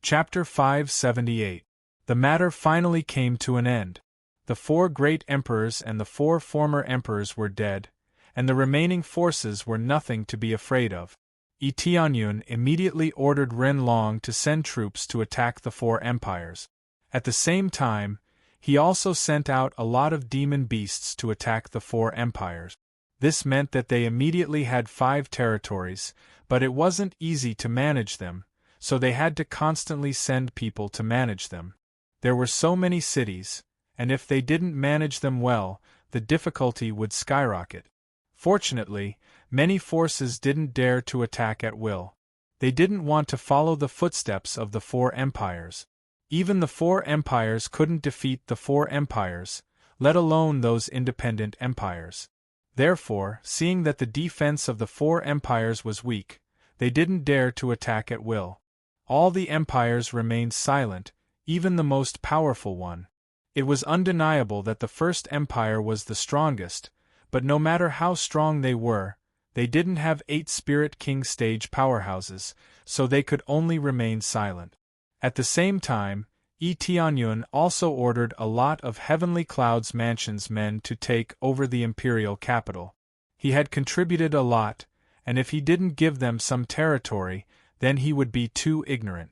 Chapter 578. The matter finally came to an end. The 4 great emperors and the 4 former emperors were dead, and the remaining forces were nothing to be afraid of. Yi Tianyun immediately ordered Ren Long to send troops to attack the 4 empires. At the same time, he also sent out a lot of demon beasts to attack the 4 empires. This meant that they immediately had 5 territories, but it wasn't easy to manage them, so they had to constantly send people to manage them. There were so many cities, and if they didn't manage them well, the difficulty would skyrocket. Fortunately, many forces didn't dare to attack at will. They didn't want to follow the footsteps of the 4 empires. Even the 4 empires couldn't defeat the 4 empires, let alone those independent empires. Therefore, seeing that the defense of the 4 empires was weak, they didn't dare to attack at will. All the empires remained silent, even the most powerful one. It was undeniable that the first empire was the strongest, but no matter how strong they were, they didn't have 8 Spirit King stage powerhouses, so they could only remain silent. At the same time, Yi Tianyun also ordered a lot of Heavenly Cloud's mansion's men to take over the imperial capital. He had contributed a lot, and if he didn't give them some territory, then he would be too ignorant.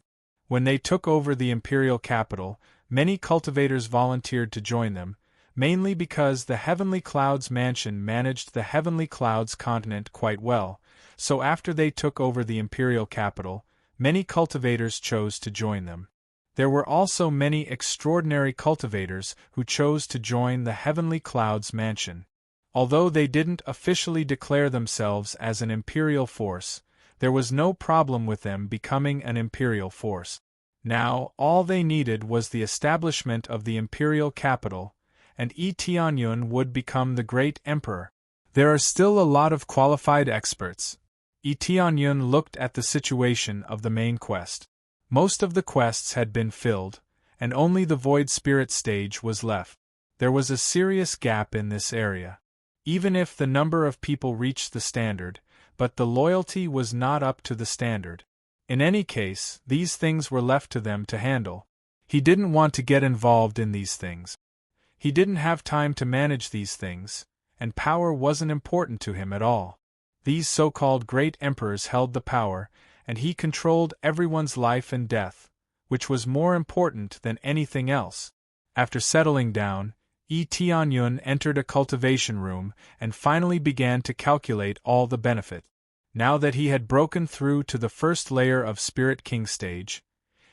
When they took over the imperial capital, many cultivators volunteered to join them, mainly because the Heavenly Cloud's mansion managed the Heavenly Cloud's continent quite well, so after they took over the imperial capital, many cultivators chose to join them. There were also many extraordinary cultivators who chose to join the Heavenly Cloud's mansion. Although they didn't officially declare themselves as an imperial force, there was no problem with them becoming an imperial force. Now, all they needed was the establishment of the imperial capital, and Yi Tianyun would become the great emperor. There are still a lot of qualified experts. Yi Tianyun looked at the situation of the main quest. Most of the quests had been filled, and only the Void Spirit stage was left. There was a serious gap in this area. Even if the number of people reached the standard, but the loyalty was not up to the standard. In any case, these things were left to them to handle. He didn't want to get involved in these things. He didn't have time to manage these things, and power wasn't important to him at all. These so-called great emperors held the power, and he controlled everyone's life and death, which was more important than anything else. After settling down, Yi Tianyun entered a cultivation room and finally began to calculate all the benefit. Now that he had broken through to the first layer of Spirit King stage,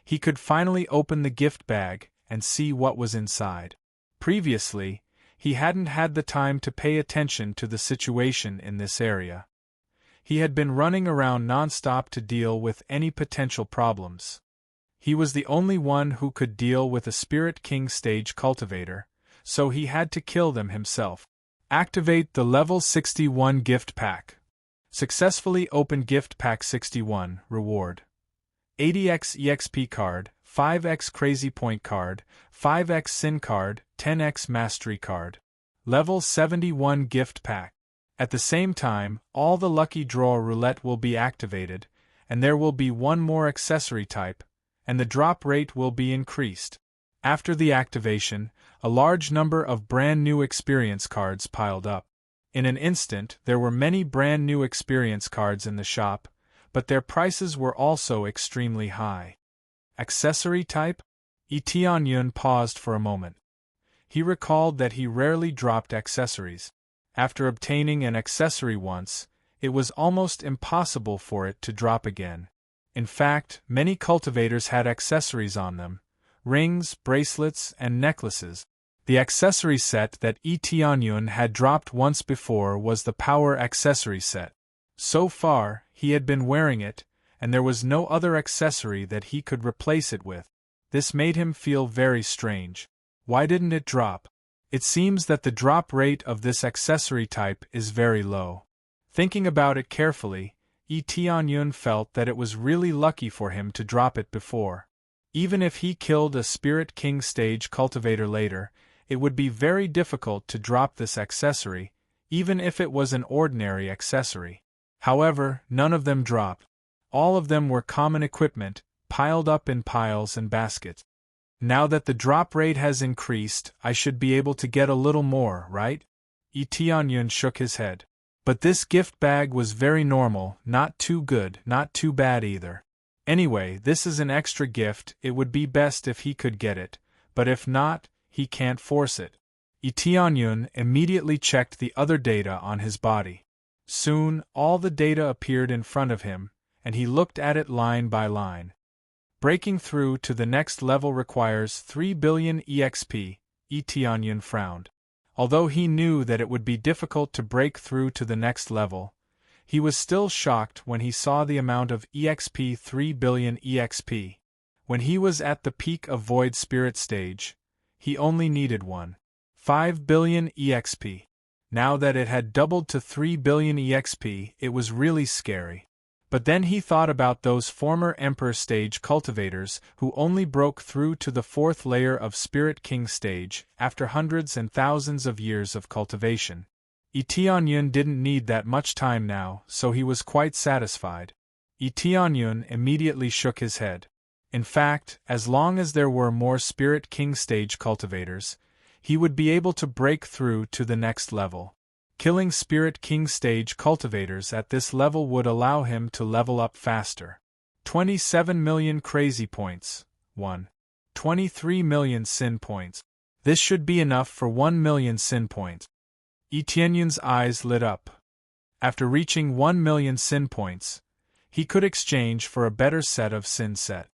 he could finally open the gift bag and see what was inside. Previously, he hadn't had the time to pay attention to the situation in this area. He had been running around non-stop to deal with any potential problems. He was the only one who could deal with a Spirit King stage cultivator, so he had to kill them himself. Activate the level 61 gift pack. Successfully open gift pack 61, reward. 80x EXP card, 5x Crazy Point card, 5x Sin card, 10x Mastery card. Level 71 gift pack. At the same time, all the lucky draw roulette will be activated, and there will be one more accessory type, and the drop rate will be increased. After the activation, a large number of brand new experience cards piled up. In an instant, there were many brand new experience cards in the shop, but their prices were also extremely high. Accessory type? Yi Tianyun paused for a moment. He recalled that he rarely dropped accessories. After obtaining an accessory once, it was almost impossible for it to drop again. In fact, many cultivators had accessories on them: rings, bracelets, and necklaces. The accessory set that Yi Tianyun had dropped once before was the power accessory set. So far, he had been wearing it, and there was no other accessory that he could replace it with. This made him feel very strange. Why didn't it drop? It seems that the drop rate of this accessory type is very low. Thinking about it carefully, Yi Tianyun felt that it was really lucky for him to drop it before. Even if he killed a Spirit King stage cultivator later, it would be very difficult to drop this accessory, even if it was an ordinary accessory. However, none of them dropped. All of them were common equipment, piled up in piles and baskets. Now that the drop rate has increased, I should be able to get a little more, right? Tianyun shook his head. But this gift bag was very normal, not too good, not too bad either. Anyway, this is an extra gift, it would be best if he could get it, but if not, he can't force it. Tianyun immediately checked the other data on his body. Soon, all the data appeared in front of him, and he looked at it line by line. Breaking through to the next level requires 3 billion EXP, Tianyun frowned. Although he knew that it would be difficult to break through to the next level, he was still shocked when he saw the amount of EXP 3 billion EXP. When he was at the peak of Void Spirit stage, he only needed 5 billion EXP. Now that it had doubled to 3 billion EXP, it was really scary. But then he thought about those former Emperor stage cultivators who only broke through to the 4th layer of Spirit King stage after hundreds and thousands of years of cultivation. Tianyun didn't need that much time now, so he was quite satisfied. Tianyun immediately shook his head. In fact, as long as there were more Spirit King stage cultivators, he would be able to break through to the next level. Killing Spirit King stage cultivators at this level would allow him to level up faster. 27 million crazy points. 23 million sin points. This should be enough for 1 million sin points. Tianyun's eyes lit up. After reaching 1 million sin points, he could exchange for a better set of sin set.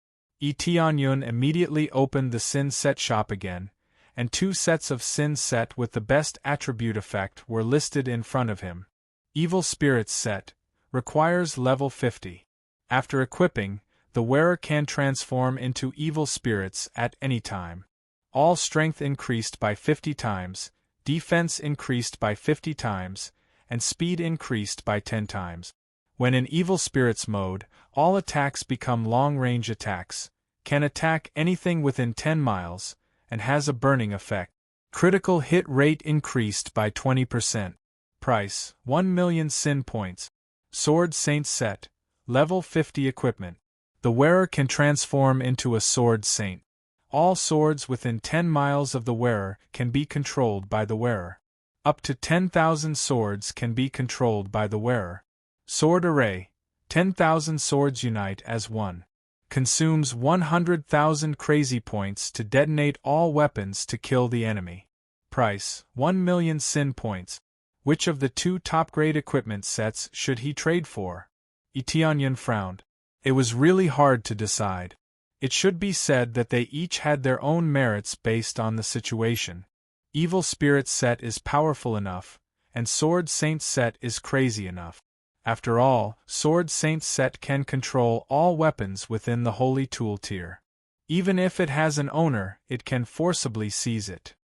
Tianyun immediately opened the sin set shop again, and 2 sets of sin set with the best attribute effect were listed in front of him. Evil Spirits set requires level 50. After equipping, the wearer can transform into evil spirits at any time. All strength increased by 50 times, defense increased by 50 times, and speed increased by 10 times. When in evil spirits mode, all attacks become long-range attacks, can attack anything within 10 miles, and has a burning effect. Critical hit rate increased by 20%. Price, 1 million sin points. Sword Saint set, level 50 equipment. The wearer can transform into a Sword Saint. All swords within 10 miles of the wearer can be controlled by the wearer. Up to 10,000 swords can be controlled by the wearer. Sword Array, 10,000 swords unite as one. Consumes 100,000 crazy points to detonate all weapons to kill the enemy. Price, 1 million sin points. Which of the 2 top-grade equipment sets should he trade for? Tianyun frowned. It was really hard to decide. It should be said that they each had their own merits based on the situation. Evil Spirit set is powerful enough, and Sword Saint set is crazy enough. After all, Sword Saint set can control all weapons within the Holy Tool tier. Even if it has an owner, it can forcibly seize it.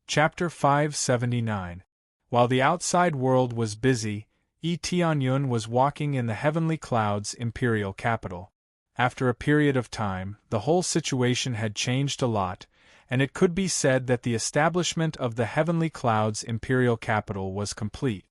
Chapter 579. While the outside world was busy, Tianyun was walking in the Heavenly Cloud's imperial capital. After a period of time, the whole situation had changed a lot, and it could be said that the establishment of the Heavenly Cloud's imperial capital was complete.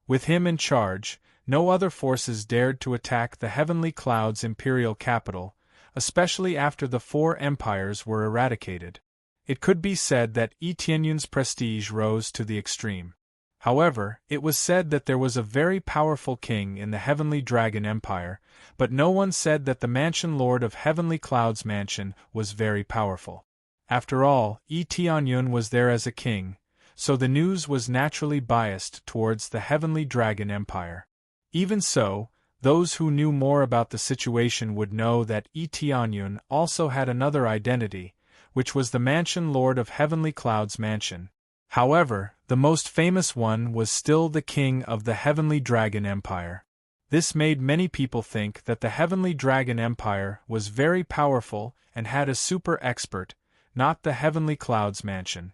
With him in charge, no other forces dared to attack the Heavenly Cloud's imperial capital, especially after the 4 empires were eradicated. It could be said that Tianyun's prestige rose to the extreme. However, it was said that there was a very powerful king in the Heavenly Dragon Empire, but no one said that the Mansion Lord of Heavenly Cloud's mansion was very powerful. After all, Tianyun was there as a king, so the news was naturally biased towards the Heavenly Dragon Empire. Even so, those who knew more about the situation would know that Tianyun also had another identity, which was the Mansion Lord of Heavenly Cloud's mansion. However, the most famous one was still the king of the Heavenly Dragon Empire. This made many people think that the Heavenly Dragon Empire was very powerful and had a super expert, not the Heavenly Cloud's mansion.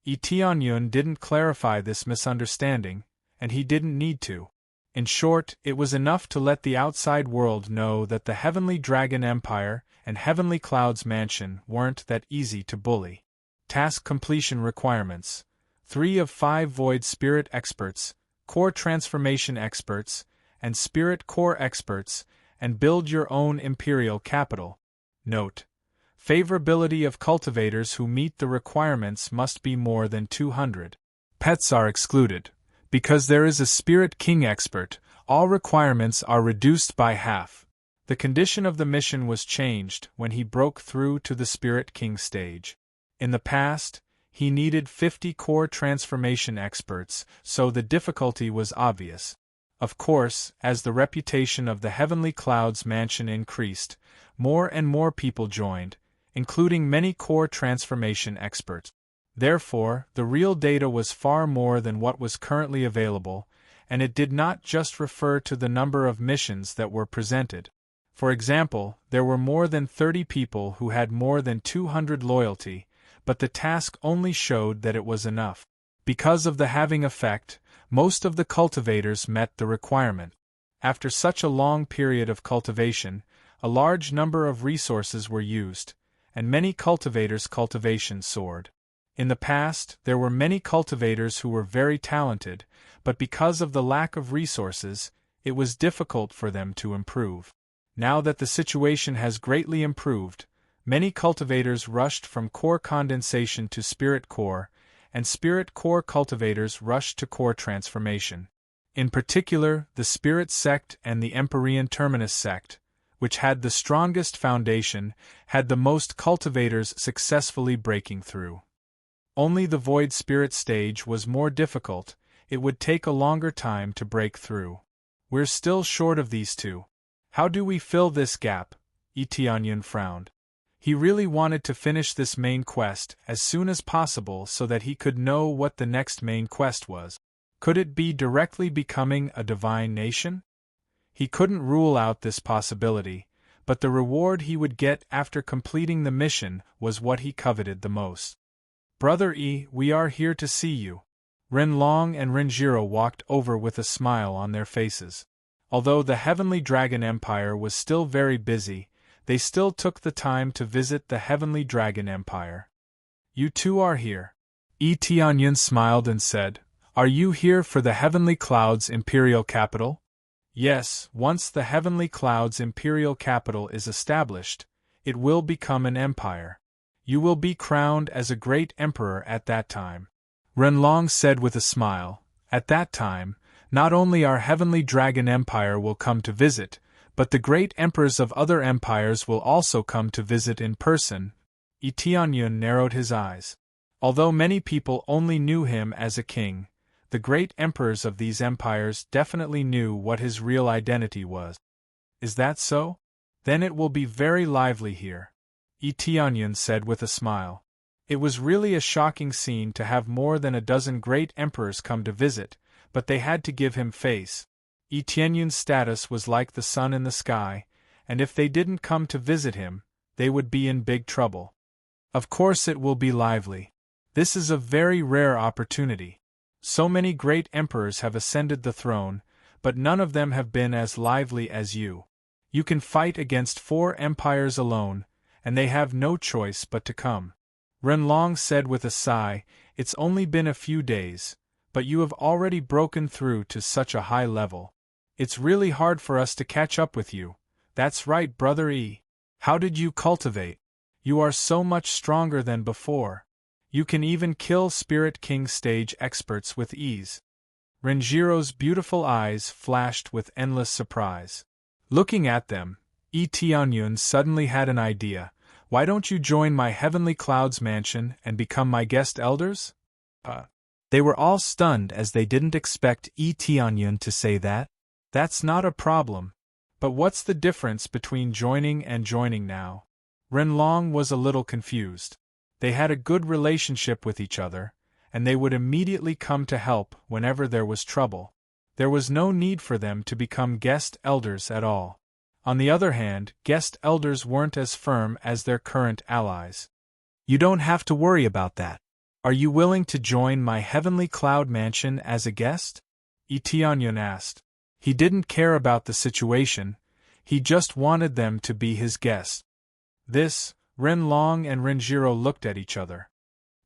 Tianyun didn't clarify this misunderstanding, and he didn't need to. In short, it was enough to let the outside world know that the Heavenly Dragon Empire and Heavenly Cloud's mansion weren't that easy to bully. Task completion requirements: 3 of 5 Void Spirit experts, Core Transformation experts, and Spirit Core experts, and build your own imperial capital. Note: favorability of cultivators who meet the requirements must be more than 200. Pets are excluded. Because there is a Spirit King expert, all requirements are reduced by half. The condition of the mission was changed when he broke through to the Spirit King stage. In the past, he needed 50 core transformation experts, so the difficulty was obvious. Of course, as the reputation of the Heavenly Clouds Mansion increased, more and more people joined, including many core transformation experts. Therefore, the real data was far more than what was currently available, and it did not just refer to the number of missions that were presented. For example, there were more than 30 people who had more than 200 loyalty, but the task only showed that it was enough. Because of the halving effect, most of the cultivators met the requirement. After such a long period of cultivation, a large number of resources were used, and many cultivators' cultivation soared. In the past, there were many cultivators who were very talented, but because of the lack of resources, it was difficult for them to improve. Now that the situation has greatly improved, many cultivators rushed from core condensation to spirit core, and spirit core cultivators rushed to core transformation. In particular, the Spirit sect and the Empyrean Terminus sect, which had the strongest foundation, had the most cultivators successfully breaking through. Only the Void Spirit stage was more difficult, it would take a longer time to break through. We're still short of these two. How do we fill this gap? Etienne frowned. He really wanted to finish this main quest as soon as possible so that he could know what the next main quest was. Could it be directly becoming a divine nation? He couldn't rule out this possibility, but the reward he would get after completing the mission was what he coveted the most. Brother E, we are here to see you. Renlong and Renjiro walked over with a smile on their faces. Although the Heavenly Dragon Empire was still very busy, they still took the time to visit the Heavenly Dragon Empire. You two are here. Etienne smiled and said, Are you here for the Heavenly Clouds Imperial Capital? Yes, once the Heavenly Clouds Imperial Capital is established, it will become an empire. You will be crowned as a great emperor at that time. Renlong said with a smile, At that time, not only our Heavenly Dragon Empire will come to visit, but the great emperors of other empires will also come to visit in person. Etienne narrowed his eyes. Although many people only knew him as a king, the great emperors of these empires definitely knew what his real identity was. Is that so? Then it will be very lively here, Etienne said with a smile. It was really a shocking scene to have more than a dozen great emperors come to visit, but they had to give him face. Etienne's status was like the sun in the sky, and if they didn't come to visit him, they would be in big trouble. Of course it will be lively. This is a very rare opportunity. So many great emperors have ascended the throne, but none of them have been as lively as you. You can fight against 4 empires alone, and they have no choice but to come. Renlong said with a sigh, It's only been a few days, but you have already broken through to such a high level. It's really hard for us to catch up with you. That's right, Brother E. How did you cultivate? You are so much stronger than before. You can even kill Spirit King stage experts with ease. Renjiro's beautiful eyes flashed with endless surprise. Looking at them, Etienne suddenly had an idea. Why don't you join my Heavenly Clouds Mansion and become my guest elders? They were all stunned as they didn't expect Etienne to say that. That's not a problem. But what's the difference between joining and joining now? Renlong was a little confused. They had a good relationship with each other, and they would immediately come to help whenever there was trouble. There was no need for them to become guest elders at all. On the other hand, guest elders weren't as firm as their current allies. You don't have to worry about that. Are you willing to join my Heavenly Cloud Mansion as a guest? Etienne asked. He didn't care about the situation, he just wanted them to be his guests. This, Renlong and Renjiro looked at each other.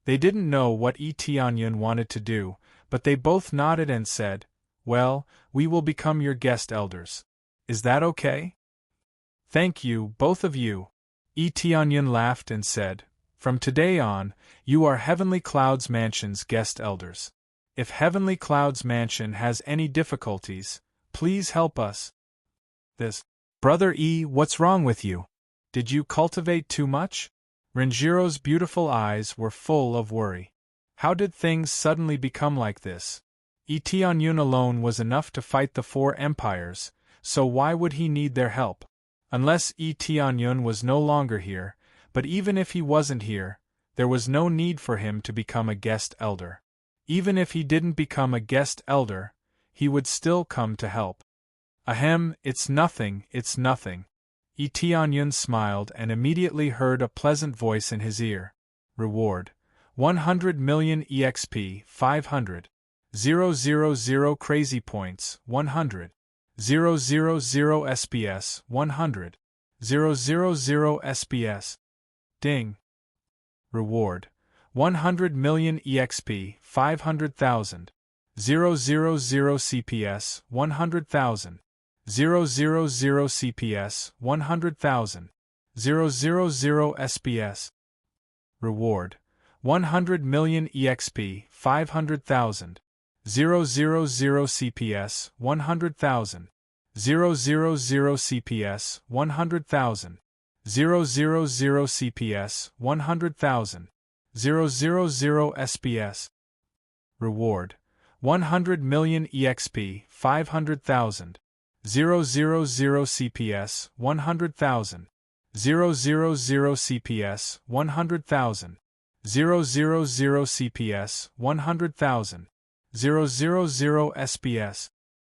They didn't know what Etienne wanted to do, but they both nodded and said, Well, we will become your guest elders. Is that okay? Thank you, both of you. Tianyun laughed and said, From today on, you are Heavenly Clouds Mansion's guest elders. If Heavenly Clouds Mansion has any difficulties, please help us. This. Brother E, what's wrong with you? Did you cultivate too much? Renjiro's beautiful eyes were full of worry. How did things suddenly become like this? Tianyun alone was enough to fight the 4 empires, so why would he need their help? Unless Tianyun was no longer here, but even if he wasn't here, there was no need for him to become a guest elder. Even if he didn't become a guest elder, he would still come to help. Ahem, it's nothing, it's nothing. Tianyun smiled and immediately heard a pleasant voice in his ear. Reward: 100 million EXP, 500. 000 crazy points, 100. 000 SPS, 100. 000 SPS. Ding. Reward: 100 million EXP, 500,000. 000 CPS, 100,000. 000 CPS, 100,000. 000 SPS. Reward: 100 million EXP, 500,000. 000 CPS, 100,000. 000 CPS, 100,000. 000 CPS, 100,000. 000 SPS. Reward: 100 million EXP, 500,000. 000 CPS, 100,000. 000 CPS, 100,000. 000 CPS, 100,000. 000 SPS.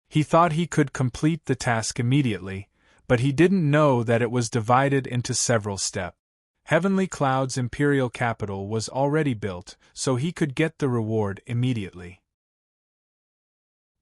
He thought he could complete the task immediately, but he didn't know that it was divided into several steps. Heavenly Cloud's imperial capital was already built, so he could get the reward immediately.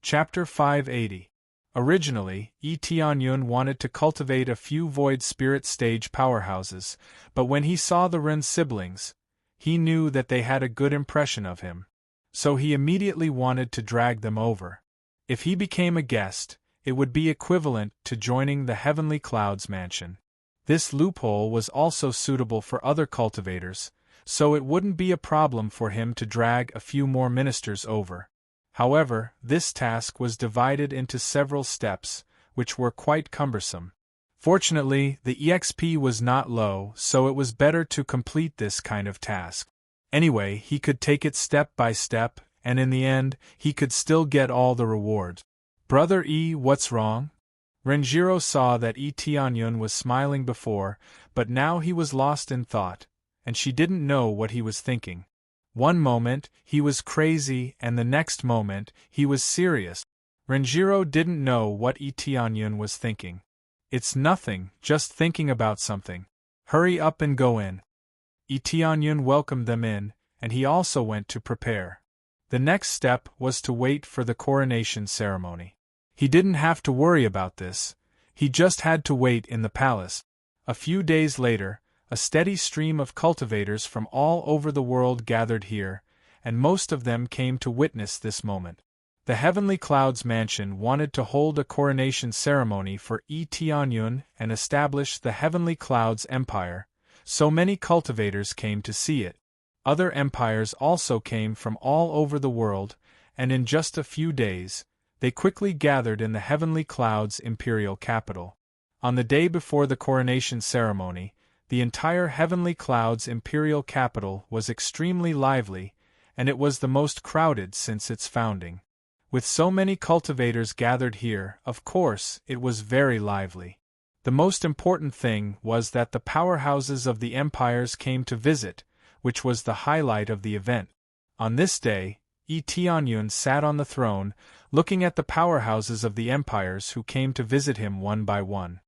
Chapter 580. Originally, Tianyun wanted to cultivate a few Void Spirit stage powerhouses, but when he saw the Ren siblings, he knew that they had a good impression of him. So he immediately wanted to drag them over. If he became a guest, it would be equivalent to joining the Heavenly Clouds Mansion. This loophole was also suitable for other cultivators, so it wouldn't be a problem for him to drag a few more ministers over. However, this task was divided into several steps, which were quite cumbersome. Fortunately, the EXP was not low, so it was better to complete this kind of task. Anyway, he could take it step by step, and in the end, he could still get all the rewards. Brother E, what's wrong? Renjiro saw that Tianyun was smiling before, but now he was lost in thought, and she didn't know what he was thinking. One moment, he was crazy, and the next moment, he was serious. Renjiro didn't know what Tianyun was thinking. It's nothing, just thinking about something. Hurry up and go in. Tianyun welcomed them in, and he also went to prepare. The next step was to wait for the coronation ceremony. He didn't have to worry about this, he just had to wait in the palace. A few days later, a steady stream of cultivators from all over the world gathered here, and most of them came to witness this moment. The Heavenly Clouds Mansion wanted to hold a coronation ceremony for Tianyun and establish the Heavenly Clouds Empire, so many cultivators came to see it. Other empires also came from all over the world, and in just a few days, they quickly gathered in the Heavenly Clouds imperial capital. On the day before the coronation ceremony, the entire Heavenly Clouds imperial capital was extremely lively, and it was the most crowded since its founding. With so many cultivators gathered here, of course, it was very lively. The most important thing was that the powerhouses of the empires came to visit, which was the highlight of the event. On this day, Tianyun sat on the throne, looking at the powerhouses of the empires who came to visit him one by one.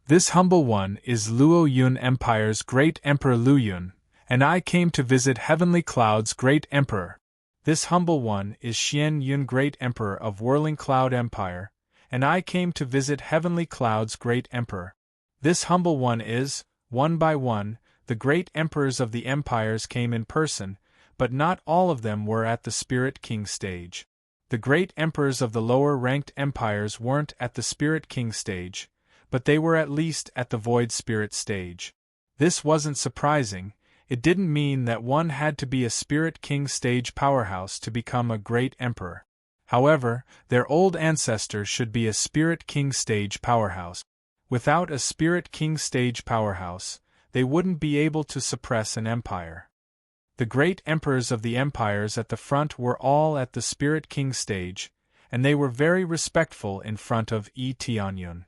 This humble one is Luo Yun Empire's Great Emperor Lu Yun, and I came to visit Heavenly Cloud's Great Emperor. This humble one is Xian Yun Great Emperor of Whirling Cloud Empire, and I came to visit Heavenly Cloud's Great Emperor. This humble one is, one by one, the great emperors of the empires came in person, but not all of them were at the Spirit King stage. The great emperors of the lower-ranked empires weren't at the Spirit King stage, but they were at least at the void spirit stage. This wasn't surprising. It didn't mean that one had to be a Spirit King stage powerhouse to become a great emperor. However, their old ancestors should be a Spirit King stage powerhouse. Without a Spirit King stage powerhouse, they wouldn't be able to suppress an empire. The great emperors of the empires at the front were all at the Spirit King stage, and they were very respectful in front of Tianyun.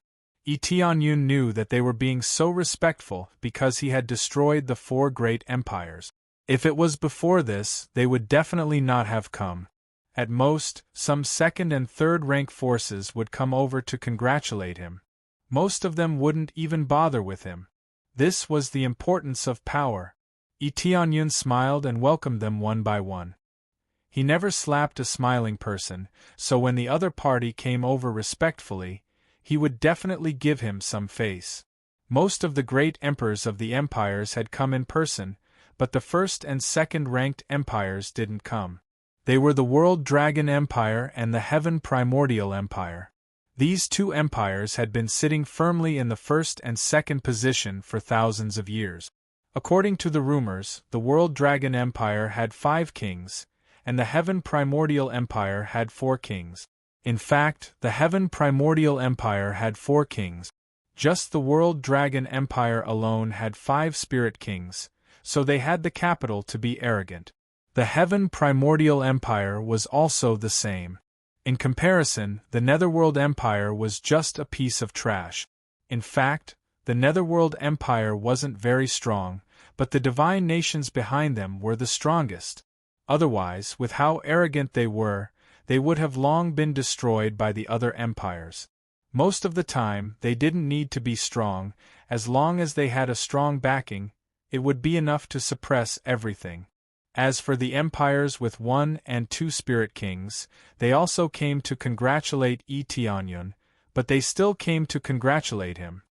Tianyun knew that they were being so respectful because he had destroyed the 4 great empires. If it was before this, they would definitely not have come. At most, some second and third rank forces would come over to congratulate him. Most of them wouldn't even bother with him. This was the importance of power. Tianyun smiled and welcomed them one by one. He never slapped a smiling person, so when the other party came over respectfully, he would definitely give him some face. Most of the great emperors of the empires had come in person, but the first and second ranked empires didn't come. They were the World Dragon Empire and the Heaven Primordial Empire. These 2 empires had been sitting firmly in the first and second position for thousands of years. According to the rumors, the World Dragon Empire had 5 kings, and the Heaven Primordial Empire had 4 kings. In fact, the Heaven Primordial Empire had 4 kings. Just the World Dragon Empire alone had 5 Spirit Kings, so they had the capital to be arrogant. The Heaven Primordial Empire was also the same. In comparison, the Netherworld Empire was just a piece of trash. In fact, the Netherworld Empire wasn't very strong, but the divine nations behind them were the strongest. Otherwise, with how arrogant they would have long been destroyed by the other empires. Most of the time, they didn't need to be strong. As long as they had a strong backing, it would be enough to suppress everything. As for the empires with 1 and 2 Spirit Kings, they also came to congratulate Tianyun, but they still came to congratulate him.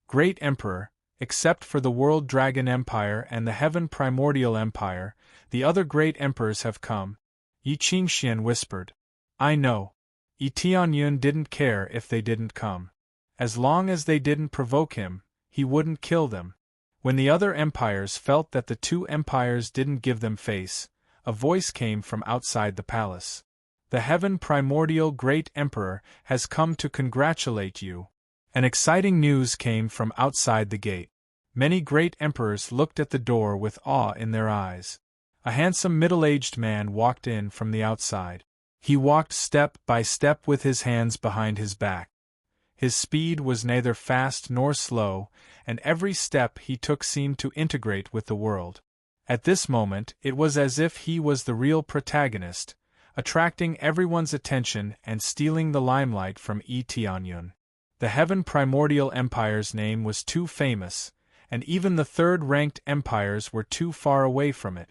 Great Emperor, except for the World Dragon Empire and the Heaven Primordial Empire, the other great emperors have come, Yi Qingxian whispered. I know. Tianyun didn't care if they didn't come. As long as they didn't provoke him, he wouldn't kill them. When the other empires felt that the 2 empires didn't give them face, a voice came from outside the palace. The Heaven Primordial Great Emperor has come to congratulate you. An exciting news came from outside the gate. Many great emperors looked at the door with awe in their eyes. A handsome middle-aged man walked in from the outside. He walked step by step with his hands behind his back. His speed was neither fast nor slow, and every step he took seemed to integrate with the world. At this moment, it was as if he was the real protagonist, attracting everyone's attention and stealing the limelight from Tianyun. The Heaven Primordial Empire's name was too famous, and even the third-ranked empires were too far away from it.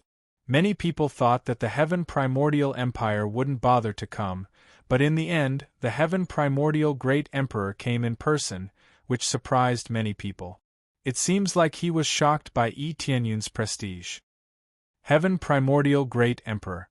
Many people thought that the Heaven Primordial Empire wouldn't bother to come, but in the end, the Heaven Primordial Great Emperor came in person, which surprised many people. It seems like he was shocked by Tianyun's prestige. Heaven Primordial Great Emperor.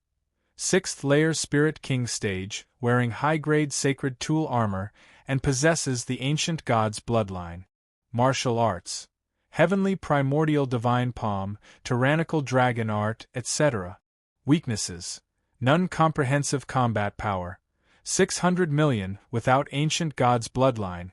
6th layer Spirit King stage, wearing high-grade sacred tool armor, and possesses the ancient god's bloodline. Martial arts. Heavenly Primordial Divine Palm, Tyrannical Dragon Art, etc. Weaknesses. None comprehensive combat power. 600 million, without ancient god's bloodline.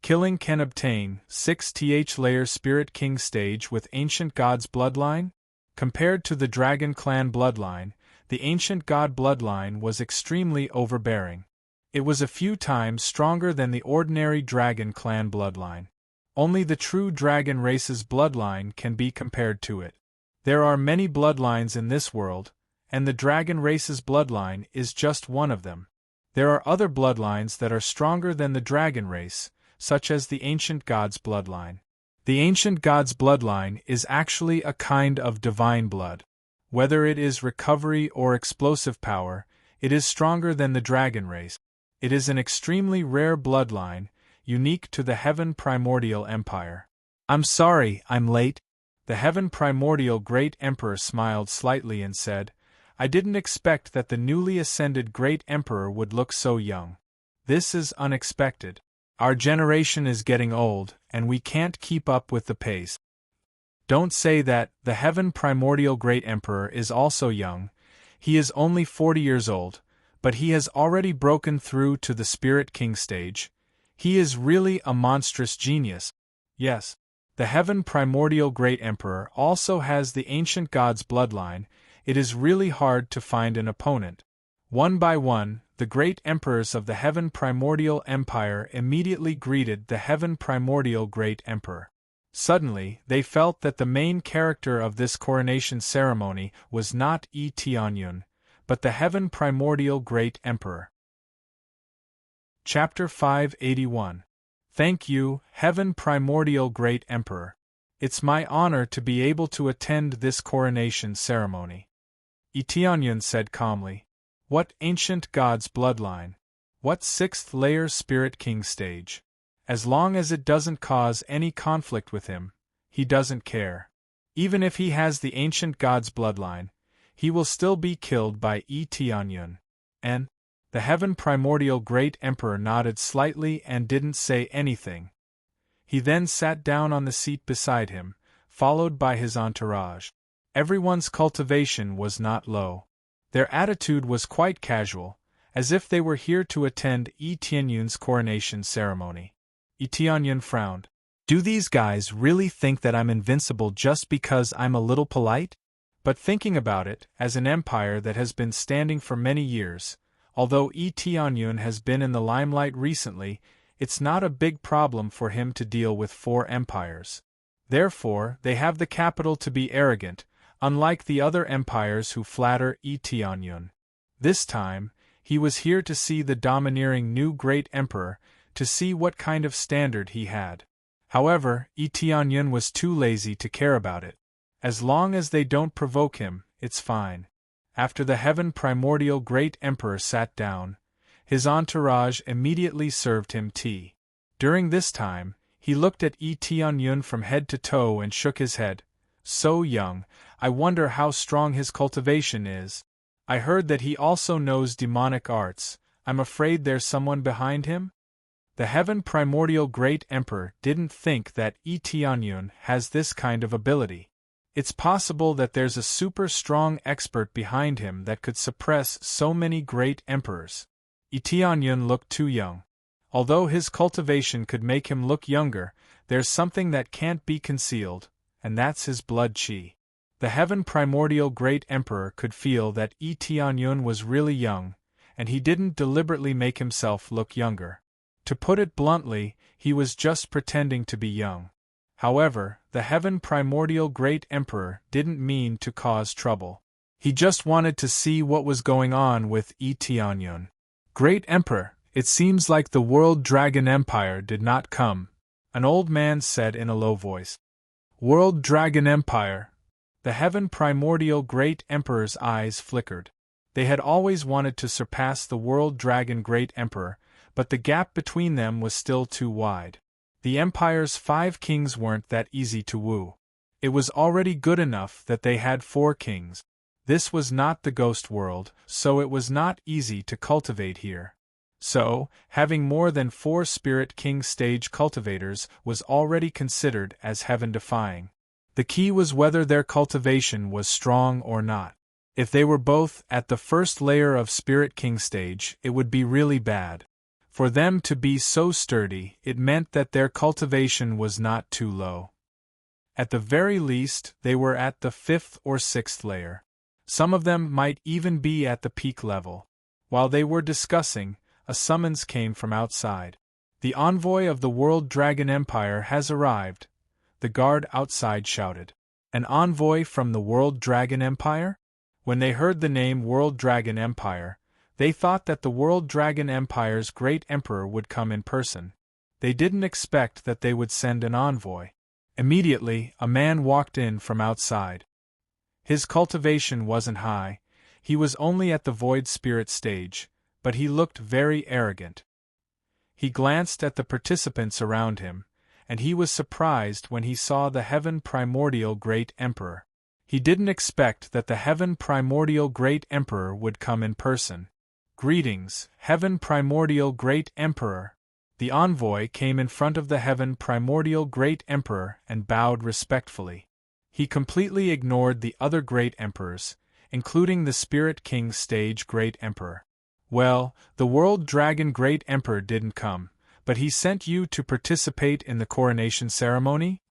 Killing can obtain 6th layer Spirit King stage with ancient god's bloodline? Compared to the Dragon Clan bloodline, the ancient god bloodline was extremely overbearing. It was a few times stronger than the ordinary Dragon Clan bloodline. Only the true dragon race's bloodline can be compared to it. There are many bloodlines in this world, and the dragon race's bloodline is just one of them. There are other bloodlines that are stronger than the dragon race, such as the ancient god's bloodline. The ancient god's bloodline is actually a kind of divine blood. Whether it is recovery or explosive power, it is stronger than the dragon race. It is an extremely rare bloodline, unique to the Heaven Primordial Empire. I'm sorry, I'm late. The Heaven Primordial Great Emperor smiled slightly and said, I didn't expect that the newly ascended Great Emperor would look so young. This is unexpected. Our generation is getting old, and we can't keep up with the pace. Don't say that. The heaven primordial great emperor is also young. He is only 40 years old, but he has already broken through to the spirit king stage. He is really a monstrous genius. Yes. The heaven primordial great emperor also has the ancient god's bloodline. It is really hard to find an opponent. One by one, the great emperors of the heaven primordial empire immediately greeted the heaven primordial great emperor. Suddenly, they felt that the main character of this coronation ceremony was not Tianyun, but the heaven primordial great emperor. Chapter 581. Thank you, heaven primordial great emperor. It's my honor to be able to attend this coronation ceremony. Tianyun said calmly. What ancient god's bloodline? What 6th layer spirit king stage? As long as it doesn't cause any conflict with him, he doesn't care. Even if he has the ancient god's bloodline, he will still be killed by Tianyun. And the heaven primordial great emperor nodded slightly and didn't say anything. He then sat down on the seat beside him, followed by his entourage. Everyone's cultivation was not low. Their attitude was quite casual, as if they were here to attend Tianyun's coronation ceremony. Tianyun frowned. Do these guys really think that I'm invincible just because I'm a little polite? But thinking about it, as an empire that has been standing for many years, although Tianyun has been in the limelight recently, it's not a big problem for him to deal with 4 empires. Therefore, they have the capital to be arrogant, unlike the other empires who flatter Tianyun. This time, he was here to see the domineering new great emperor, to see what kind of standard he had. However, Tianyun was too lazy to care about it. As long as they don't provoke him, it's fine. After the heaven primordial great emperor sat down, his entourage immediately served him tea. During this time, he looked at Tianyun from head to toe and shook his head. So young, I wonder how strong his cultivation is. I heard that he also knows demonic arts. I'm afraid there's someone behind him? The heaven primordial great emperor didn't think that Tianyun has this kind of ability. It's possible that there's a super strong expert behind him that could suppress so many great emperors. Tianyun looked too young. Although his cultivation could make him look younger, there's something that can't be concealed, and that's his blood chi. The heaven primordial great emperor could feel that Tianyun was really young, and he didn't deliberately make himself look younger. To put it bluntly, he was just pretending to be young. However, the heaven primordial great emperor didn't mean to cause trouble. He just wanted to see what was going on with Tianyun. Great emperor, it seems like the World Dragon Empire did not come, an old man said in a low voice. World Dragon Empire. The heaven primordial great emperor's eyes flickered. They had always wanted to surpass the World Dragon great emperor, but the gap between them was still too wide. The empire's 5 kings weren't that easy to woo. It was already good enough that they had 4 kings. This was not the ghost world, so it was not easy to cultivate here. So, having more than 4 spirit king stage cultivators was already considered as heaven-defying. The key was whether their cultivation was strong or not. If they were both at the first layer of spirit king stage, it would be really bad. For them to be so sturdy, it meant that their cultivation was not too low. At the very least, they were at the 5th or 6th layer. Some of them might even be at the peak level. While they were discussing, a summons came from outside. The envoy of the World Dragon Empire has arrived, the guard outside shouted. An envoy from the World Dragon Empire? When they heard the name World Dragon Empire, they thought that the World Dragon Empire's great emperor would come in person. They didn't expect that they would send an envoy. Immediately, a man walked in from outside. His cultivation wasn't high, he was only at the void spirit stage, but he looked very arrogant. He glanced at the participants around him, and he was surprised when he saw the heaven primordial great emperor. He didn't expect that the heaven primordial great emperor would come in person. Greetings, heaven primordial great emperor. The envoy came in front of the heaven primordial great emperor and bowed respectfully. He completely ignored the other great emperors, including the Spirit King stage great emperor. Well, the World Dragon great emperor didn't come, but he sent you to participate in the coronation ceremony?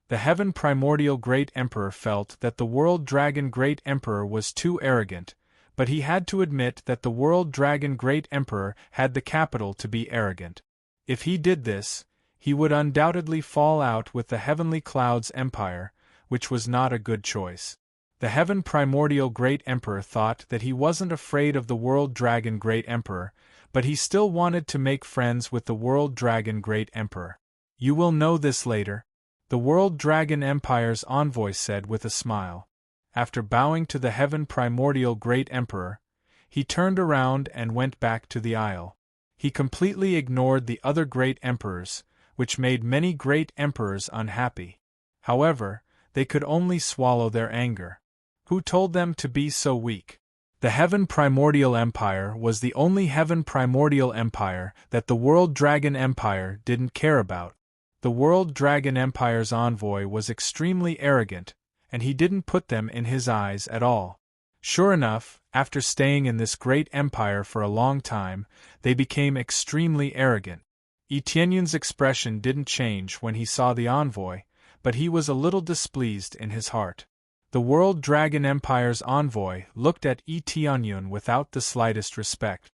The heaven primordial great emperor felt that the World Dragon great emperor was too arrogant, but he had to admit that the World Dragon great emperor had the capital to be arrogant. If he did this, he would undoubtedly fall out with the Heavenly Clouds Empire, which was not a good choice. The Heaven Primordial Great Emperor thought that he wasn't afraid of the World Dragon Great Emperor, but he still wanted to make friends with the World Dragon Great Emperor. You will know this later, the World Dragon Empire's envoy said with a smile. After bowing to the Heaven Primordial Great Emperor, he turned around and went back to the aisle. He completely ignored the other great emperors, which made many great emperors unhappy. However, they could only swallow their anger. Who told them to be so weak? The Heaven Primordial Empire was the only Heaven Primordial Empire that the World Dragon Empire didn't care about. The World Dragon Empire's envoy was extremely arrogant, and he didn't put them in his eyes at all. Sure enough, after staying in this great empire for a long time, they became extremely arrogant. Etienne's expression didn't change when he saw the envoy, but he was a little displeased in his heart. The World Dragon Empire's envoy looked at Etienne without the slightest respect.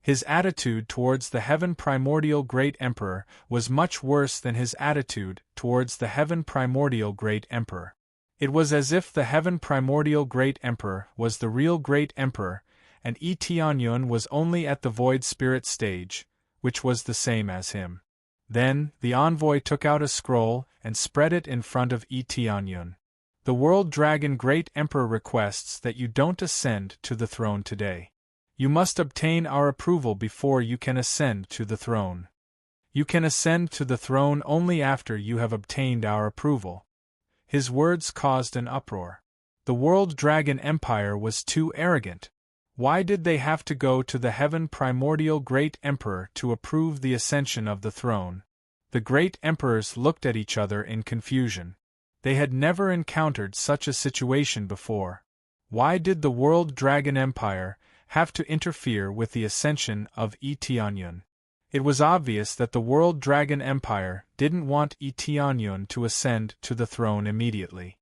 His attitude towards the Heaven Primordial Great Emperor was much worse than his attitude towards the Heaven Primordial Great Emperor. It was as if the Heaven Primordial Great Emperor was the real Great Emperor, and Etienne was only at the Void Spirit stage, which was the same as him. Then, the envoy took out a scroll and spread it in front of Etienne. The World Dragon Great Emperor requests that you don't ascend to the throne today. You must obtain our approval before you can ascend to the throne. You can ascend to the throne only after you have obtained our approval. His words caused an uproar. The World Dragon Empire was too arrogant. Why did they have to go to the Heaven Primordial Great Emperor to approve the ascension of the throne? The great emperors looked at each other in confusion. They had never encountered such a situation before. Why did the World Dragon Empire have to interfere with the ascension of Etienne? It was obvious that the World Dragon Empire didn't want Etienne to ascend to the throne immediately.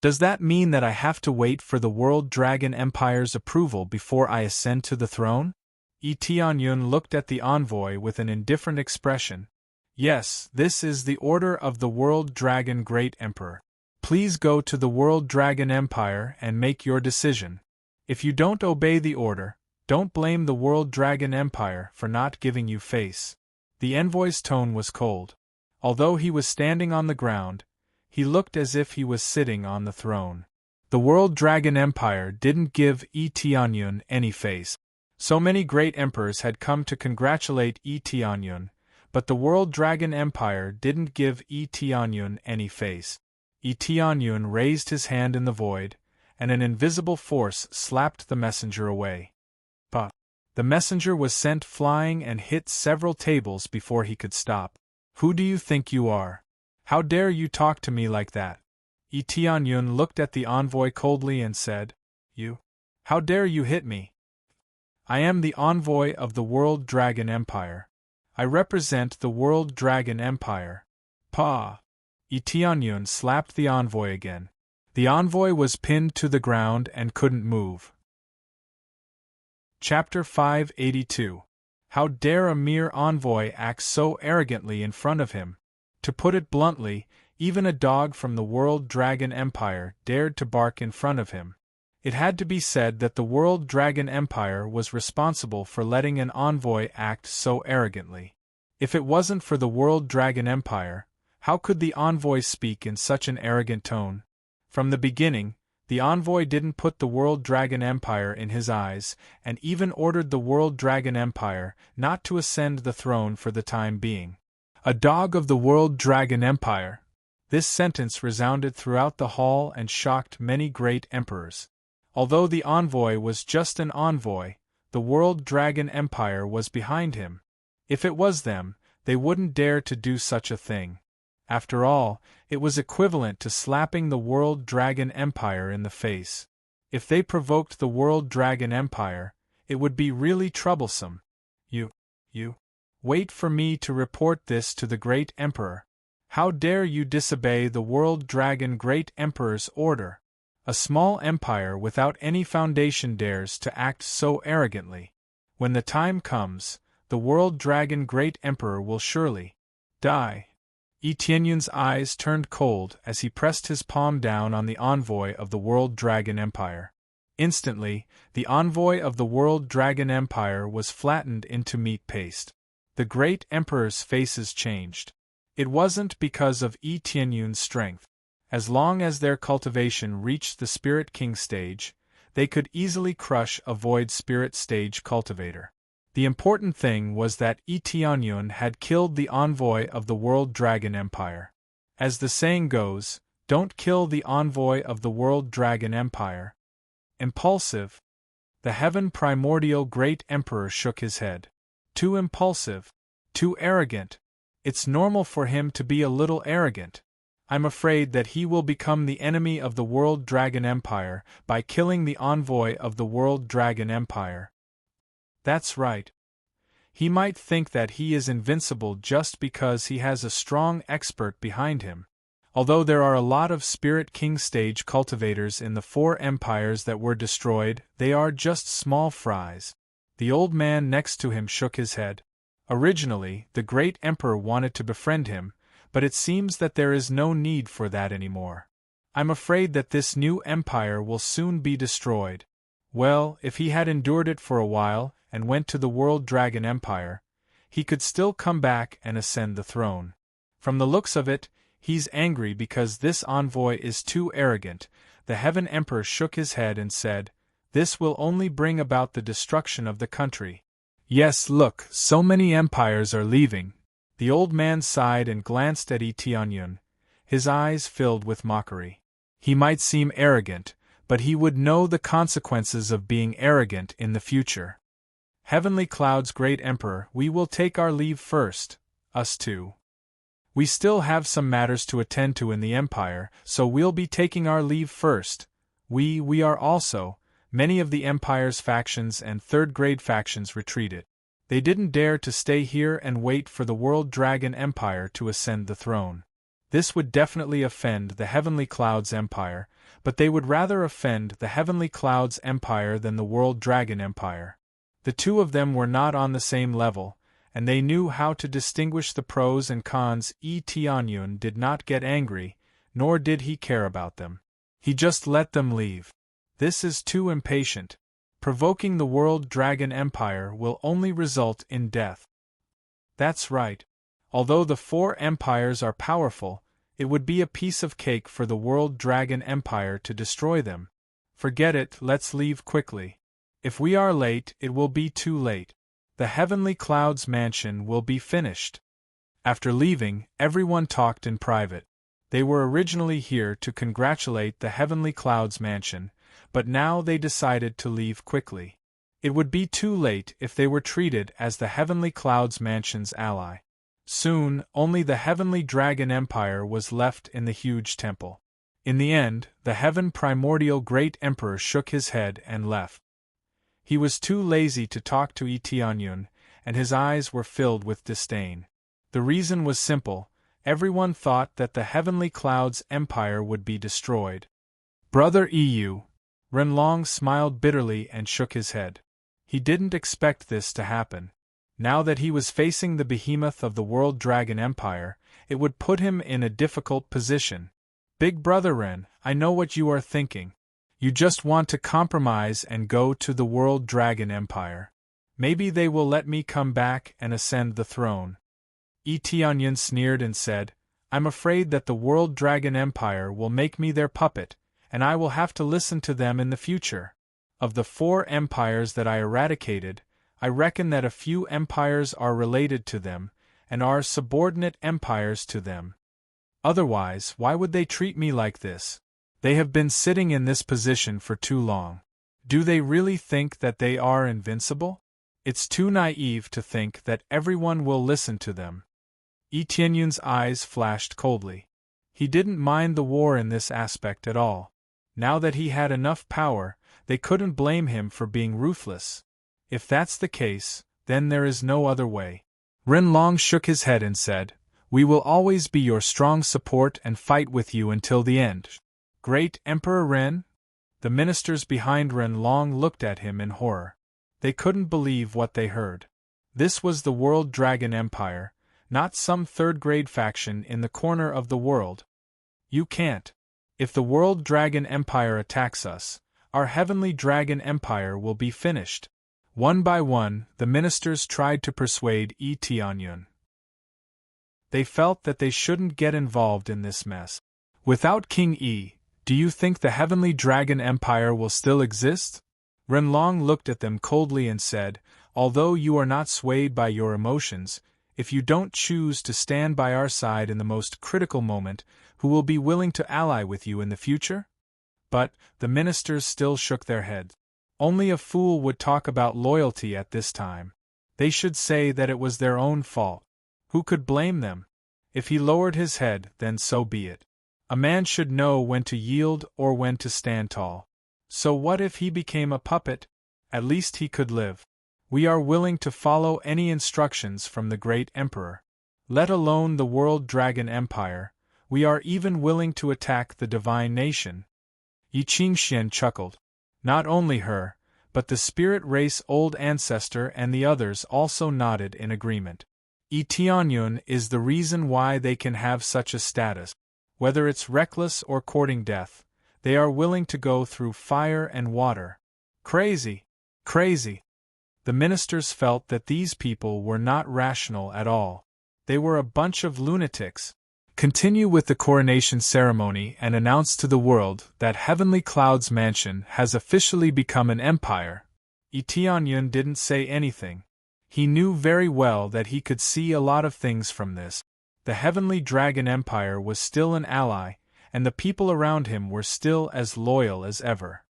Does that mean that I have to wait for the World Dragon Empire's approval before I ascend to the throne? Etienne looked at the envoy with an indifferent expression. Yes, this is the order of the World Dragon Great Emperor. Please go to the World Dragon Empire and make your decision. If you don't obey the order, don't blame the World Dragon Empire for not giving you face. The envoy's tone was cold. Although he was standing on the ground, he looked as if he was sitting on the throne. The World Dragon Empire didn't give Etienne any face. So many great emperors had come to congratulate Etienne, but the World Dragon Empire didn't give Etienne any face. Etienne raised his hand in the void, and an invisible force slapped the messenger away. The messenger was sent flying and hit several tables before he could stop. Who do you think you are? How dare you talk to me like that? Etienne looked at the envoy coldly and said, You? How dare you hit me? I am the envoy of the World Dragon Empire. I represent the World Dragon Empire. Pa! Etienne slapped the envoy again. The envoy was pinned to the ground and couldn't move. Chapter 582. How dare a mere envoy act so arrogantly in front of him? To put it bluntly, even a dog from the World Dragon Empire dared to bark in front of him. It had to be said that the World Dragon Empire was responsible for letting an envoy act so arrogantly. If it wasn't for the World Dragon Empire, how could the envoy speak in such an arrogant tone? From the beginning, the envoy didn't put the World Dragon Empire in his eyes, and even ordered the World Dragon Empire not to ascend the throne for the time being. A dog of the World Dragon Empire! This sentence resounded throughout the hall and shocked many great emperors. Although the envoy was just an envoy, the World Dragon Empire was behind him. If it was them, They wouldn't dare to do such a thing. After all, it was equivalent to slapping the World Dragon Empire in the face. If they provoked the World Dragon Empire, it would be really troublesome. You. Wait for me to report this to the Great Emperor. How dare you disobey the World Dragon Great Emperor's order? A small empire without any foundation dares to act so arrogantly. When the time comes, the World Dragon Great Emperor will surely die. Tianyun's eyes turned cold as he pressed his palm down on the envoy of the World Dragon Empire. Instantly, the envoy of the World Dragon Empire was flattened into meat paste. The Great Emperor's faces changed. It wasn't because of Tianyun's strength. As long as their cultivation reached the Spirit King stage, they could easily crush a Void Spirit stage cultivator. The important thing was that Tianyun had killed the envoy of the World Dragon Empire. As the saying goes, don't kill the envoy of the World Dragon Empire. Impulsive. The Heaven Primordial Great Emperor shook his head. Too impulsive. Too arrogant. It's normal for him to be a little arrogant. I'm afraid that he will become the enemy of the World Dragon Empire by killing the envoy of the World Dragon Empire. That's right. He might think that he is invincible just because he has a strong expert behind him. Although there are a lot of Spirit King stage cultivators in the 4 empires that were destroyed, they are just small fries. The old man next to him shook his head. Originally, the Great Emperor wanted to befriend him, but it seems that there is no need for that anymore. I'm afraid that this new empire will soon be destroyed. Well, if he had endured it for a while, and went to the World Dragon Empire, he could still come back and ascend the throne. From the looks of it, he's angry because this envoy is too arrogant. The Heaven Emperor shook his head and said, "This will only bring about the destruction of the country." Yes, look, so many empires are leaving. The old man sighed and glanced at Tianyun, his eyes filled with mockery. He might seem arrogant, but he would know the consequences of being arrogant in the future. Heavenly Cloud's Great Emperor, we will take our leave first, us too. We still have some matters to attend to in the Empire, so we'll be taking our leave first. We are also. Many of the Empire's factions and third-grade factions retreated. They didn't dare to stay here and wait for the World Dragon Empire to ascend the throne. This would definitely offend the Heavenly Cloud's Empire, but they would rather offend the Heavenly Cloud's Empire than the World Dragon Empire. The two of them were not on the same level, and they knew how to distinguish the pros and cons. Tianyun did not get angry, nor did he care about them. He just let them leave. This is too impatient. Provoking the World Dragon Empire will only result in death. That's right. Although the 4 empires are powerful, it would be a piece of cake for the World Dragon Empire to destroy them. Forget it, let's leave quickly. If we are late, it will be too late. The Heavenly Cloud's mansion will be finished. After leaving, everyone talked in private. They were originally here to congratulate the Heavenly Cloud's mansion, but now they decided to leave quickly. It would be too late if they were treated as the Heavenly Cloud's mansion's ally. Soon, only the Heavenly Dragon Empire was left in the huge temple. In the end, the Heaven Primordial Great Emperor shook his head and left. He was too lazy to talk to Tianyun, and his eyes were filled with disdain. The reason was simple: everyone thought that the Heavenly Cloud's empire would be destroyed. Brother Eu. Renlong smiled bitterly and shook his head. He didn't expect this to happen. Now that he was facing the behemoth of the World Dragon Empire, it would put him in a difficult position. Big Brother Ren, I know what you are thinking. You just want to compromise and go to the World Dragon Empire. Maybe they will let me come back and ascend the throne. Tianyun sneered and said, I'm afraid that the World Dragon Empire will make me their puppet, and I will have to listen to them in the future. Of the 4 empires that I eradicated, I reckon that a few empires are related to them, and are subordinate empires to them. Otherwise, why would they treat me like this? They have been sitting in this position for too long. Do they really think that they are invincible? It's too naive to think that everyone will listen to them. Tianyun's eyes flashed coldly. He didn't mind the war in this aspect at all. Now that he had enough power, they couldn't blame him for being ruthless. If that's the case, then there is no other way. Renlong shook his head and said, "We will always be your strong support and fight with you until the end." Great Emperor Ren? The ministers behind Renlong looked at him in horror. They couldn't believe what they heard. This was the World Dragon Empire, not some third-grade faction in the corner of the world. You can't. If the World Dragon Empire attacks us, our Heavenly Dragon Empire will be finished. One by one, the ministers tried to persuade Tianyun. They felt that they shouldn't get involved in this mess. Without King Yi, do you think the Heavenly Dragon Empire will still exist? Renlong looked at them coldly and said, "Although you are not swayed by your emotions, if you don't choose to stand by our side in the most critical moment, who will be willing to ally with you in the future?" But the ministers still shook their heads. Only a fool would talk about loyalty at this time. They should say that it was their own fault. Who could blame them? If he lowered his head, then so be it. A man should know when to yield or when to stand tall. So what if he became a puppet? At least he could live. We are willing to follow any instructions from the great emperor. Let alone the World Dragon Empire, we are even willing to attack the divine nation. Yi Qingxian chuckled. Not only her, but the spirit race old ancestor and the others also nodded in agreement. Tianyun is the reason why they can have such a status. Whether it's reckless or courting death, they are willing to go through fire and water. Crazy! Crazy! The ministers felt that these people were not rational at all. They were a bunch of lunatics. Continue with the coronation ceremony and announce to the world that Heavenly Cloud's mansion has officially become an empire. Tianyun didn't say anything. He knew very well that he could see a lot of things from this. The Heavenly Dragon Empire was still an ally, and the people around him were still as loyal as ever.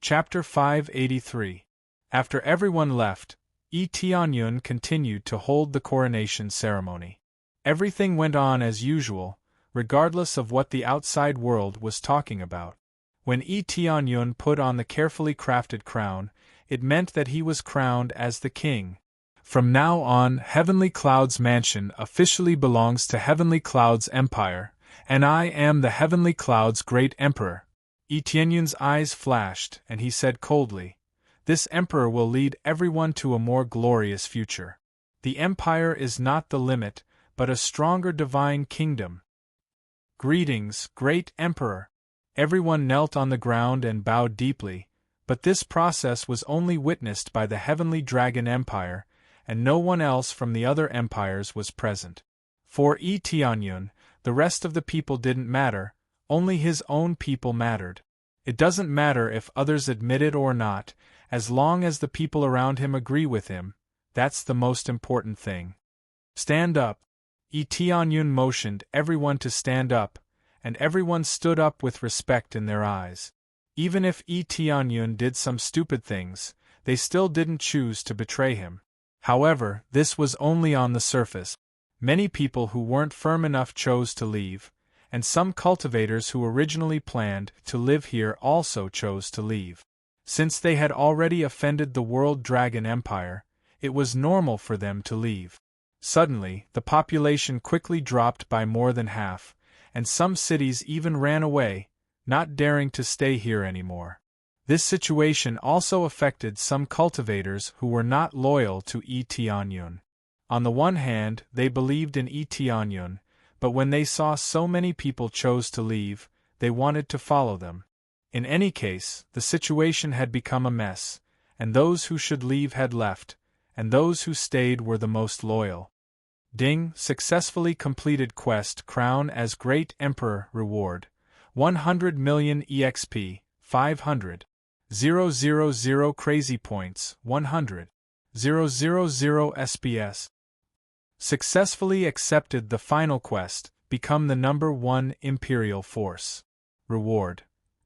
Chapter 583. After everyone left, Tianyun continued to hold the coronation ceremony. Everything went on as usual, regardless of what the outside world was talking about. When Tianyun put on the carefully crafted crown, it meant that he was crowned as the king. From now on, Heavenly Cloud's mansion officially belongs to Heavenly Cloud's empire, and I am the Heavenly Cloud's great emperor. Tianyun's eyes flashed, and he said coldly, "This emperor will lead everyone to a more glorious future. The empire is not the limit, but a stronger divine kingdom." Greetings, great emperor. Everyone knelt on the ground and bowed deeply, but this process was only witnessed by the Heavenly Dragon Empire, and no one else from the other empires was present. For Tianyun, the rest of the people didn't matter, only his own people mattered. It doesn't matter if others admit it or not, as long as the people around him agree with him, that's the most important thing. Stand up. Tianyun motioned everyone to stand up, and everyone stood up with respect in their eyes. Even if Tianyun did some stupid things, they still didn't choose to betray him. However, this was only on the surface. Many people who weren't firm enough chose to leave, and some cultivators who originally planned to live here also chose to leave. Since they had already offended the World Dragon Empire, it was normal for them to leave. Suddenly, the population quickly dropped by more than half, and some cities even ran away, not daring to stay here anymore. This situation also affected some cultivators who were not loyal to Tianyun. On the one hand, they believed in Tianyun, but when they saw so many people chose to leave, they wanted to follow them. In any case, the situation had become a mess, and those who should leave had left, and those who stayed were the most loyal. Ding, successfully completed quest crown as Great Emperor reward. 100 million EXP, 500. 000 crazy points, 100. 000 SPS. Successfully accepted the final quest, become the number 1 Imperial Force. Reward.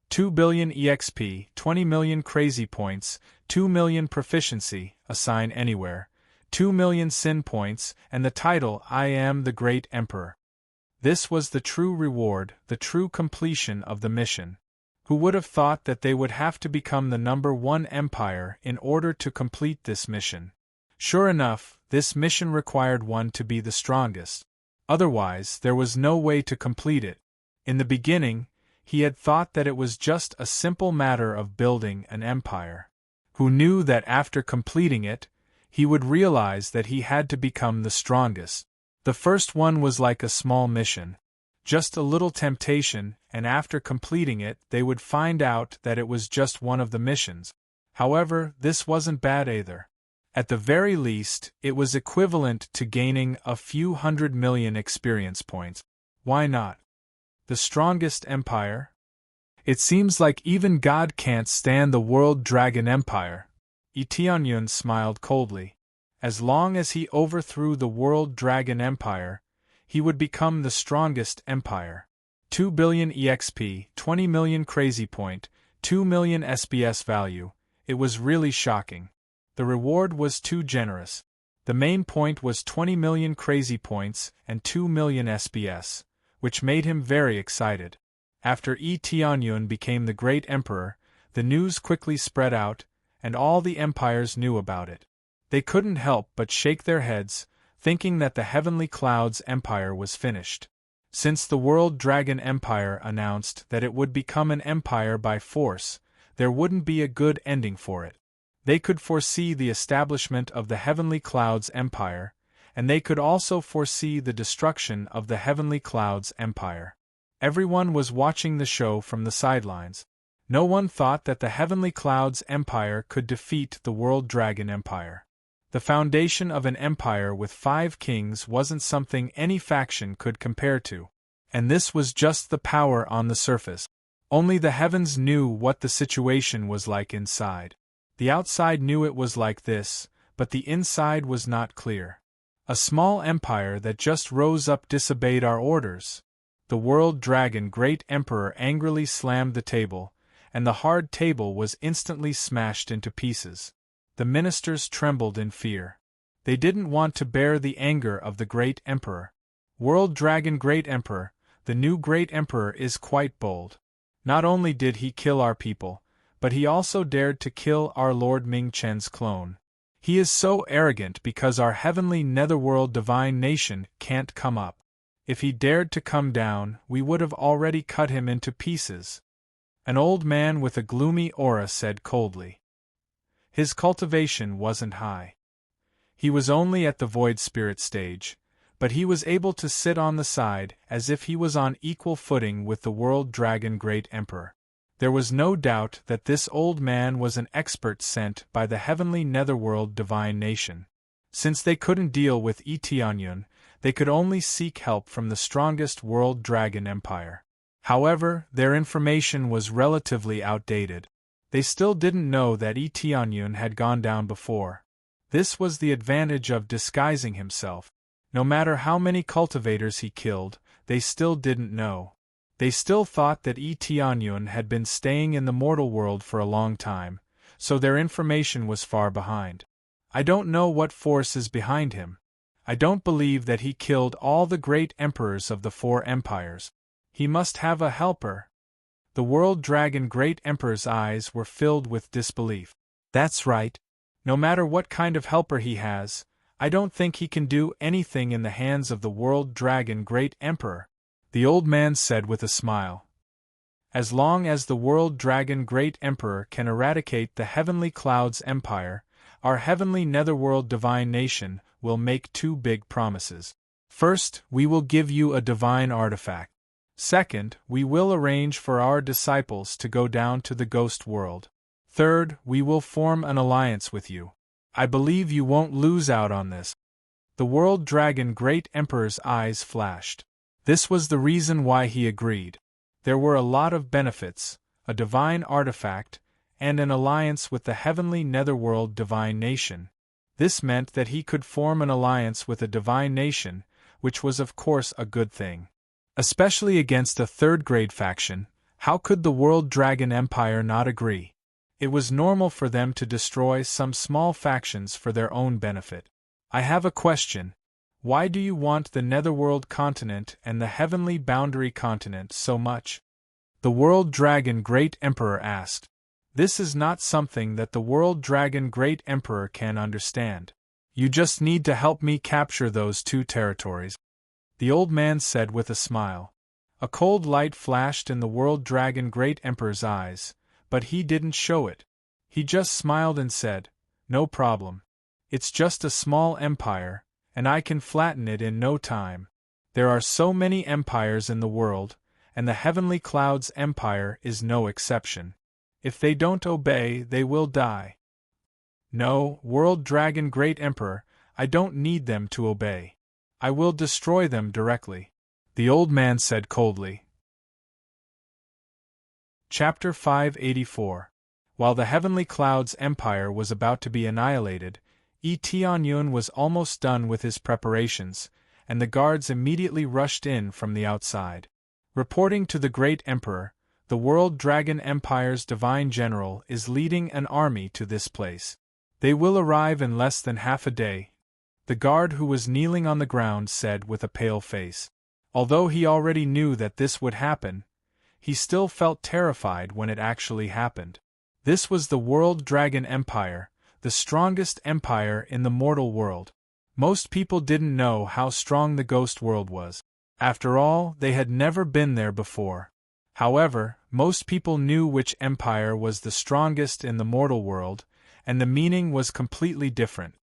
2 billion EXP, 20 million crazy points, 2 million proficiency, assign anywhere. 2,000,000 sin points, and the title, I am the Great Emperor. This was the true reward, the true completion of the mission. Who would have thought that they would have to become the #1 empire in order to complete this mission? Sure enough, this mission required one to be the strongest. Otherwise, there was no way to complete it. In the beginning, he had thought that it was just a simple matter of building an empire. Who knew that after completing it, he would realize that he had to become the strongest. The first one was like a small mission. Just a little temptation, and after completing it, they would find out that it was just one of the missions. However, this wasn't bad either. At the very least, it was equivalent to gaining a few 100,000,000 experience points. Why not? The strongest empire? It seems like even God can't stand the World Dragon Empire. Eteonyun smiled coldly. As long as he overthrew the World Dragon Empire, he would become the strongest empire. 2 billion EXP, 20,000,000 crazy point, 2,000,000 SBS value. It was really shocking. The reward was too generous. The main point was 20,000,000 crazy points and 2,000,000 SBS, which made him very excited. After Eteonyun became the Great Emperor, the news quickly spread out, and all the empires knew about it. They couldn't help but shake their heads, thinking that the Heavenly Clouds Empire was finished. Since the World Dragon Empire announced that it would become an empire by force, there wouldn't be a good ending for it. They could foresee the establishment of the Heavenly Clouds Empire, and they could also foresee the destruction of the Heavenly Clouds Empire. Everyone was watching the show from the sidelines. No one thought that the Heavenly Clouds Empire could defeat the World Dragon Empire. The foundation of an empire with 5 kings wasn't something any faction could compare to. And this was just the power on the surface. Only the heavens knew what the situation was like inside. The outside knew it was like this, but the inside was not clear. A small empire that just rose up disobeyed our orders. The World Dragon Great Emperor angrily slammed the table, and the hard table was instantly smashed into pieces. The ministers trembled in fear. They didn't want to bear the anger of the Great Emperor. World Dragon Great Emperor, the new Great Emperor is quite bold. Not only did he kill our people, but he also dared to kill our Lord Ming Chen's clone. He is so arrogant because our heavenly netherworld divine nation can't come up. If he dared to come down, we would have already cut him into pieces. An old man with a gloomy aura said coldly. His cultivation wasn't high. He was only at the void spirit stage, but he was able to sit on the side as if he was on equal footing with the World Dragon Great Emperor. There was no doubt that this old man was an expert sent by the heavenly netherworld divine nation. Since they couldn't deal with Eteonyun, they could only seek help from the strongest World Dragon Empire. However, their information was relatively outdated. They still didn't know that Eteonyun had gone down before. This was the advantage of disguising himself. No matter how many cultivators he killed, they still didn't know. They still thought that Eteonyun had been staying in the mortal world for a long time, so their information was far behind. I don't know what force is behind him. I don't believe that he killed all the great emperors of the 4 empires. He must have a helper. The World Dragon Great Emperor's eyes were filled with disbelief. That's right. No matter what kind of helper he has, I don't think he can do anything in the hands of the World Dragon Great Emperor, the old man said with a smile. As long as the World Dragon Great Emperor can eradicate the Heavenly Clouds Empire, our heavenly netherworld divine nation will make 2 big promises. First, we will give you a divine artifact. Second, we will arrange for our disciples to go down to the ghost world. Third, we will form an alliance with you. I believe you won't lose out on this. The World Dragon Great Emperor's eyes flashed. This was the reason why he agreed. There were a lot of benefits, a divine artifact, and an alliance with the heavenly netherworld divine nation. This meant that he could form an alliance with a divine nation, which was of course a good thing. Especially against a 3rd-grade faction, how could the World Dragon Empire not agree? It was normal for them to destroy some small factions for their own benefit. I have a question. Why do you want the Netherworld continent and the Heavenly Boundary continent so much? The World Dragon Great Emperor asked. This is not something that the World Dragon Great Emperor can understand. You just need to help me capture those two territories, the old man said with a smile. A cold light flashed in the World Dragon Great Emperor's eyes, but he didn't show it. He just smiled and said, "No problem. It's just a small empire, and I can flatten it in no time. There are so many empires in the world, and the Heavenly Cloud's empire is no exception. If they don't obey, they will die." "No, World Dragon Great Emperor, I don't need them to obey. I will destroy them directly," the old man said coldly. Chapter 584. While the Heavenly Cloud's empire was about to be annihilated, Tianyun was almost done with his preparations, and the guards immediately rushed in from the outside. Reporting to the Great Emperor, the World Dragon Empire's Divine General is leading an army to this place. They will arrive in less than half a day, the guard who was kneeling on the ground said with a pale face. Although he already knew that this would happen, he still felt terrified when it actually happened. This was the World Dragon Empire, the strongest empire in the mortal world. Most people didn't know how strong the ghost world was. After all, they had never been there before. However, most people knew which empire was the strongest in the mortal world, and the meaning was completely different.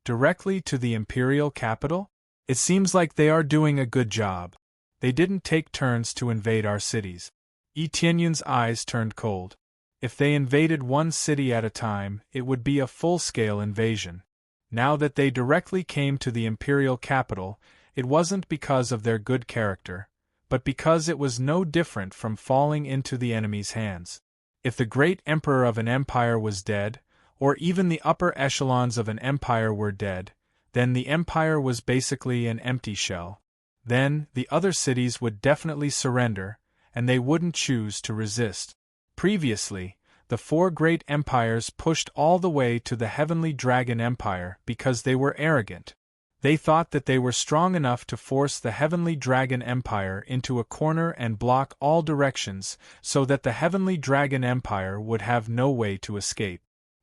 Directly to the imperial capital? It seems like they are doing a good job. They didn't take turns to invade our cities. Tianyun's eyes turned cold. If they invaded one city at a time, it would be a full-scale invasion. Now that they directly came to the imperial capital, it wasn't because of their good character, but because it was no different from falling into the enemy's hands. If the great emperor of an empire was dead, or even the upper echelons of an empire were dead, then the empire was basically an empty shell. Then, the other cities would definitely surrender, and they wouldn't choose to resist. Previously, the four great empires pushed all the way to the Heavenly Dragon Empire because they were arrogant. They thought that they were strong enough to force the Heavenly Dragon Empire into a corner and block all directions so that the Heavenly Dragon Empire would have no way to escape.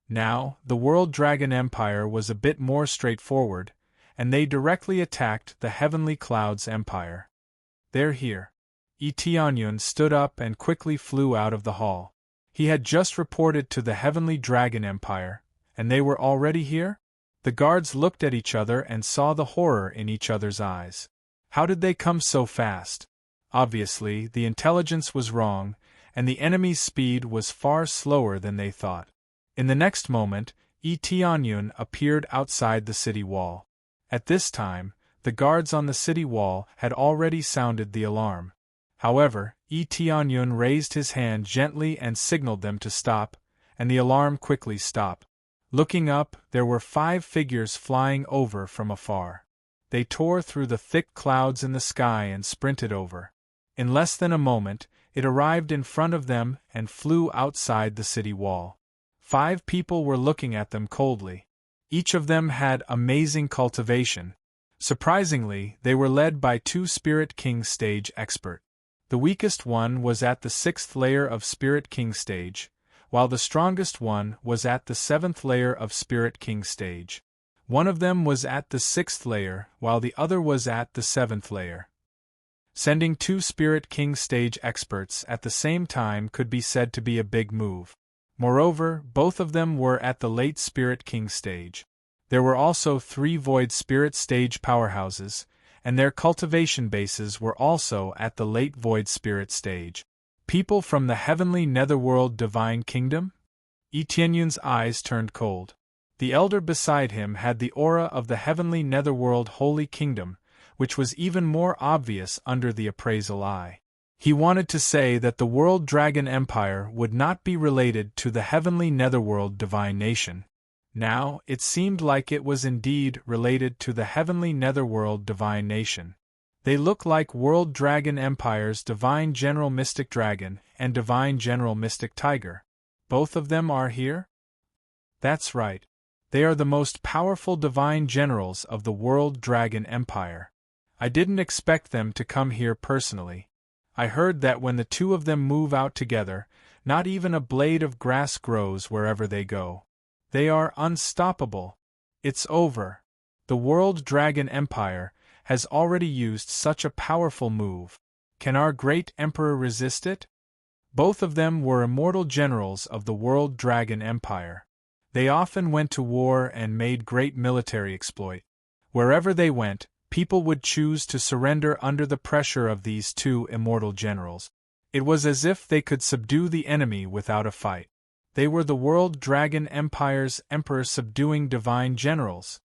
Now, the World Dragon Empire was a bit more straightforward, and they directly attacked the Heavenly Cloud's empire. "They're here." Tianyun stood up and quickly flew out of the hall. He had just reported to the Heavenly Dragon Empire, and they were already here? The guards looked at each other and saw the horror in each other's eyes. How did they come so fast? Obviously, the intelligence was wrong, and the enemy's speed was far slower than they thought. In the next moment, Tianyun appeared outside the city wall. At this time, the guards on the city wall had already sounded the alarm. However, Tianyun raised his hand gently and signaled them to stop, and the alarm quickly stopped. Looking up, there were 5 figures flying over from afar. They tore through the thick clouds in the sky and sprinted over. In less than a moment, it arrived in front of them and flew outside the city wall. 5 people were looking at them coldly. Each of them had amazing cultivation. Surprisingly, they were led by 2 Spirit King stage experts. The weakest one was at the 6th layer of Spirit King stage, while the strongest one was at the 7th layer of Spirit King stage. One of them was at the 6th layer, while the other was at the 7th layer. Sending 2 Spirit King stage experts at the same time could be said to be a big move. Moreover, both of them were at the late Spirit King stage. There were also 3 Void Spirit stage powerhouses, and their cultivation bases were also at the late Void Spirit stage. People from the Heavenly Netherworld Divine Kingdom? Tianyun's eyes turned cold. The elder beside him had the aura of the Heavenly Netherworld Holy Kingdom, which was even more obvious under the appraisal eye. He wanted to say that the World Dragon Empire would not be related to the Heavenly Netherworld Divine Nation. Now, it seemed like it was indeed related to the Heavenly Netherworld Divine Nation. They look like World Dragon Empire's Divine General Mystic Dragon and Divine General Mystic Tiger. Both of them are here? That's right. They are the most powerful divine generals of the World Dragon Empire. I didn't expect them to come here personally. I heard that when the two of them move out together, not even a blade of grass grows wherever they go. They are unstoppable. It's over. The World Dragon Empire has already used such a powerful move. Can our great emperor resist it? Both of them were immortal generals of the World Dragon Empire. They often went to war and made great military exploit. Wherever they went, people would choose to surrender under the pressure of these two immortal generals. It was as if they could subdue the enemy without a fight. They were the World Dragon Empire's emperor subduing divine generals.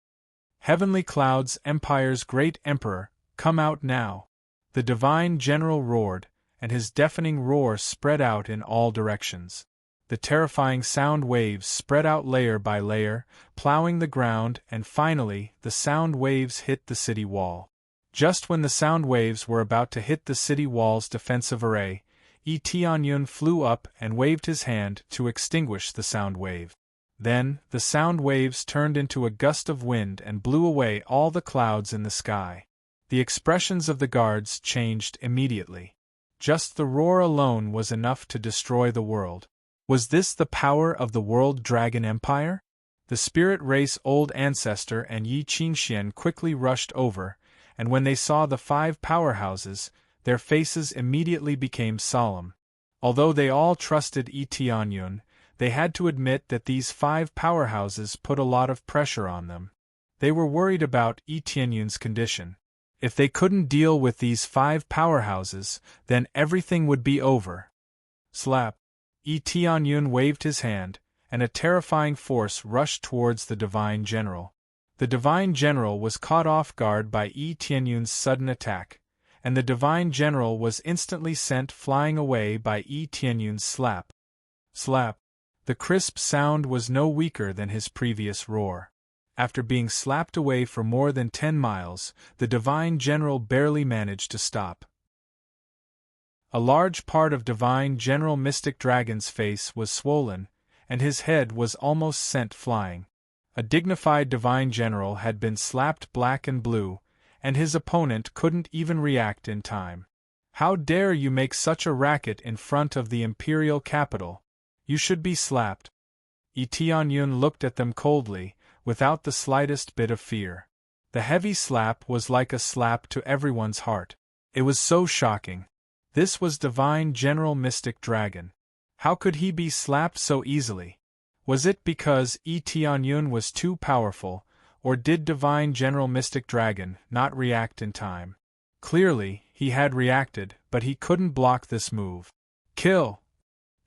Heavenly Cloud's empire's great emperor, come out now. The divine general roared, and his deafening roar spread out in all directions. The terrifying sound waves spread out layer by layer, plowing the ground, and finally, the sound waves hit the city wall. Just when the sound waves were about to hit the city wall's defensive array, Tianyun flew up and waved his hand to extinguish the sound wave. Then, the sound waves turned into a gust of wind and blew away all the clouds in the sky. The expressions of the guards changed immediately. Just the roar alone was enough to destroy the world. Was this the power of the World Dragon Empire? The spirit race old ancestor and Yi Qingxian quickly rushed over, and when they saw the 5 powerhouses, their faces immediately became solemn. Although they all trusted Tianyun, they had to admit that these 5 powerhouses put a lot of pressure on them. They were worried about Tianyun's condition. If they couldn't deal with these 5 powerhouses, then everything would be over. Slap! Tianyun waved his hand, and a terrifying force rushed towards the Divine General. The Divine General was caught off guard by Tianyun's sudden attack, and the Divine General was instantly sent flying away by Tianyun's slap. Slap! The crisp sound was no weaker than his previous roar. After being slapped away for more than 10 miles, the Divine General barely managed to stop. A large part of Divine General Mystic Dragon's face was swollen, and his head was almost sent flying. A dignified Divine General had been slapped black and blue, and his opponent couldn't even react in time. How dare you make such a racket in front of the imperial capital? You should be slapped. Tianyun looked at them coldly, without the slightest bit of fear. The heavy slap was like a slap to everyone's heart. It was so shocking. This was Divine General Mystic Dragon. How could he be slapped so easily? Was it because Tianyun was too powerful, or did Divine General Mystic Dragon not react in time? Clearly, he had reacted, but he couldn't block this move. Kill!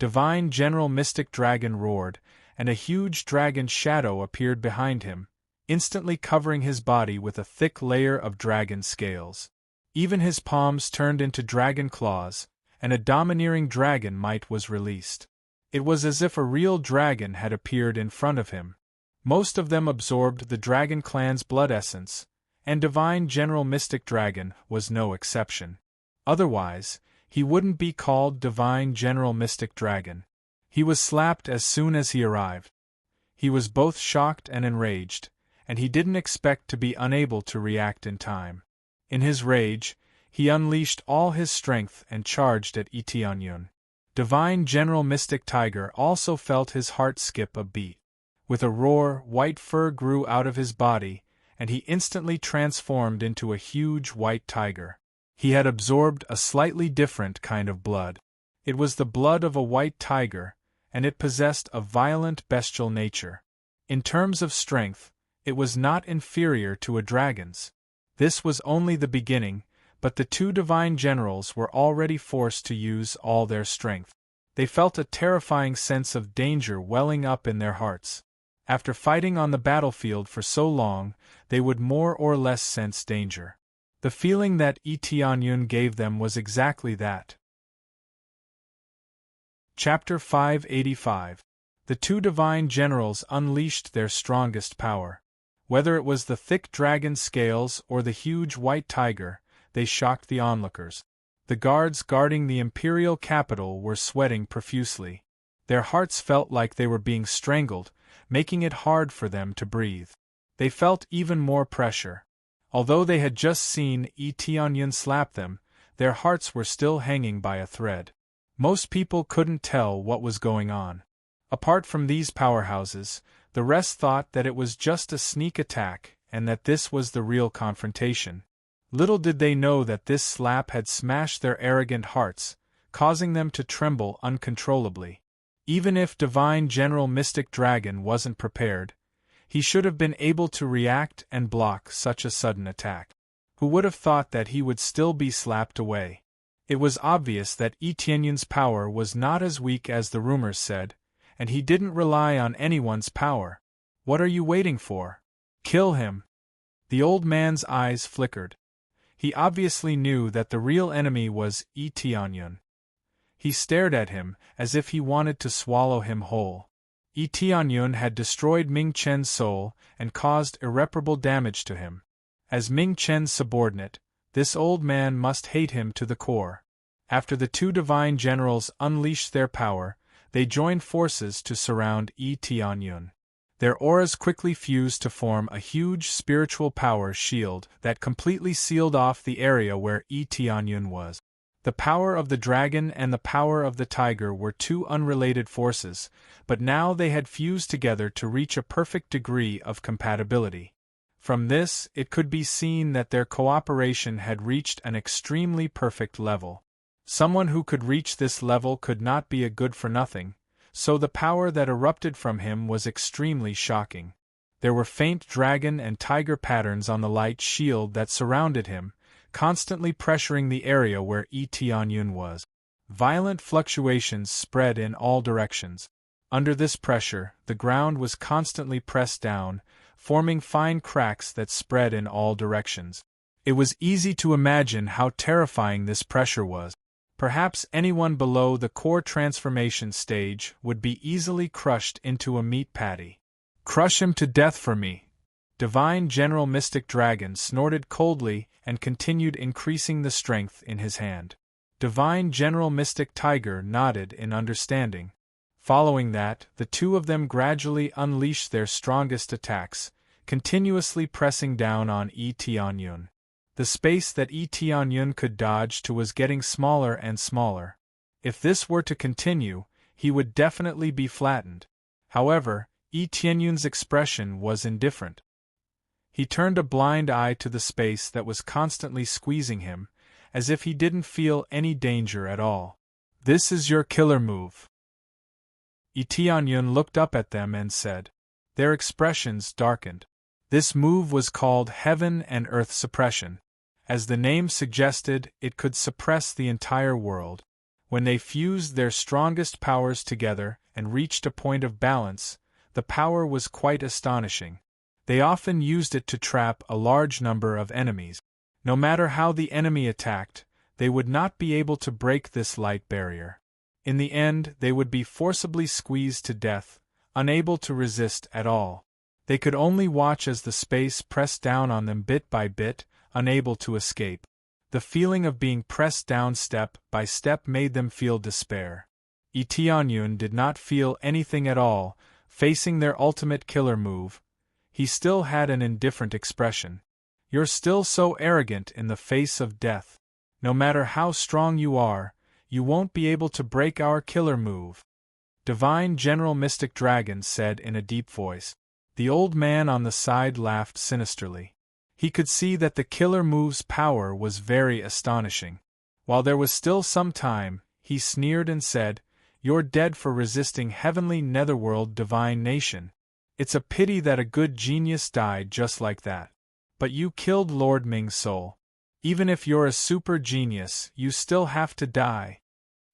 Divine General Mystic Dragon roared, and a huge dragon shadow appeared behind him, instantly covering his body with a thick layer of dragon scales. Even his palms turned into dragon claws, and a domineering dragon might was released. It was as if a real dragon had appeared in front of him. Most of them absorbed the dragon clan's blood essence, and Divine General Mystic Dragon was no exception. Otherwise, he wouldn't be called Divine General Mystic Dragon. He was slapped as soon as he arrived. He was both shocked and enraged, and he didn't expect to be unable to react in time. In his rage, he unleashed all his strength and charged at Tianyun. Divine General Mystic Tiger also felt his heart skip a beat. With a roar, white fur grew out of his body, and he instantly transformed into a huge white tiger. He had absorbed a slightly different kind of blood. It was the blood of a white tiger, and it possessed a violent bestial nature. In terms of strength, it was not inferior to a dragon's. This was only the beginning, but the 2 divine generals were already forced to use all their strength. They felt a terrifying sense of danger welling up in their hearts. After fighting on the battlefield for so long, they would more or less sense danger. The feeling that Tianyun gave them was exactly that. Chapter 585. The 2 divine generals unleashed their strongest power. Whether it was the thick dragon scales or the huge white tiger, they shocked the onlookers. The guards guarding the imperial capital were sweating profusely. Their hearts felt like they were being strangled, making it hard for them to breathe. They felt even more pressure. Although they had just seen Tianyun slap them, their hearts were still hanging by a thread. Most people couldn't tell what was going on. Apart from these powerhouses, the rest thought that it was just a sneak attack and that this was the real confrontation. Little did they know that this slap had smashed their arrogant hearts, causing them to tremble uncontrollably. Even if Divine General Mystic Dragon wasn't prepared, he should have been able to react and block such a sudden attack. Who would have thought that he would still be slapped away? It was obvious that Tianyun's power was not as weak as the rumors said, and he didn't rely on anyone's power. What are you waiting for? Kill him! The old man's eyes flickered. He obviously knew that the real enemy was Tianyun. He stared at him, as if he wanted to swallow him whole. Tianyun had destroyed Ming Chen's soul and caused irreparable damage to him. As Ming Chen's subordinate, this old man must hate him to the core. After the two divine generals unleashed their power, they joined forces to surround Tianyun. Their auras quickly fused to form a huge spiritual power shield that completely sealed off the area where Tianyun was. The power of the dragon and the power of the tiger were two unrelated forces, but now they had fused together to reach a perfect degree of compatibility. From this, it could be seen that their cooperation had reached an extremely perfect level. Someone who could reach this level could not be a good-for-nothing, so the power that erupted from him was extremely shocking. There were faint dragon and tiger patterns on the light shield that surrounded him, constantly pressuring the area where Tianyun was. Violent fluctuations spread in all directions. Under this pressure, the ground was constantly pressed down, forming fine cracks that spread in all directions. It was easy to imagine how terrifying this pressure was. Perhaps anyone below the core transformation stage would be easily crushed into a meat patty. Crush him to death for me! Divine General Mystic Dragon snorted coldly and continued increasing the strength in his hand. Divine General Mystic Tiger nodded in understanding. Following that, the two of them gradually unleashed their strongest attacks, continuously pressing down on Tianyun. The space that Tianyun could dodge to was getting smaller and smaller. If this were to continue, he would definitely be flattened. However, Tianyun's expression was indifferent. He turned a blind eye to the space that was constantly squeezing him, as if he didn't feel any danger at all. This is your killer move. Tianyun looked up at them and said. Their expressions darkened. This move was called Heaven and Earth Suppression. As the name suggested, it could suppress the entire world. When they fused their strongest powers together and reached a point of balance, the power was quite astonishing. They often used it to trap a large number of enemies. No matter how the enemy attacked, they would not be able to break this light barrier. In the end, they would be forcibly squeezed to death, unable to resist at all. They could only watch as the space pressed down on them bit by bit, unable to escape. The feeling of being pressed down step by step made them feel despair. Tianyun did not feel anything at all, facing their ultimate killer move. He still had an indifferent expression. You're still so arrogant in the face of death. No matter how strong you are, you won't be able to break our killer move. Divine General Mystic Dragon said in a deep voice. The old man on the side laughed sinisterly. He could see that the killer move's power was very astonishing. While there was still some time, he sneered and said, You're dead for resisting heavenly netherworld divine nation. It's a pity that a good genius died just like that. But you killed Lord Ming's soul. Even if you're a super genius, you still have to die.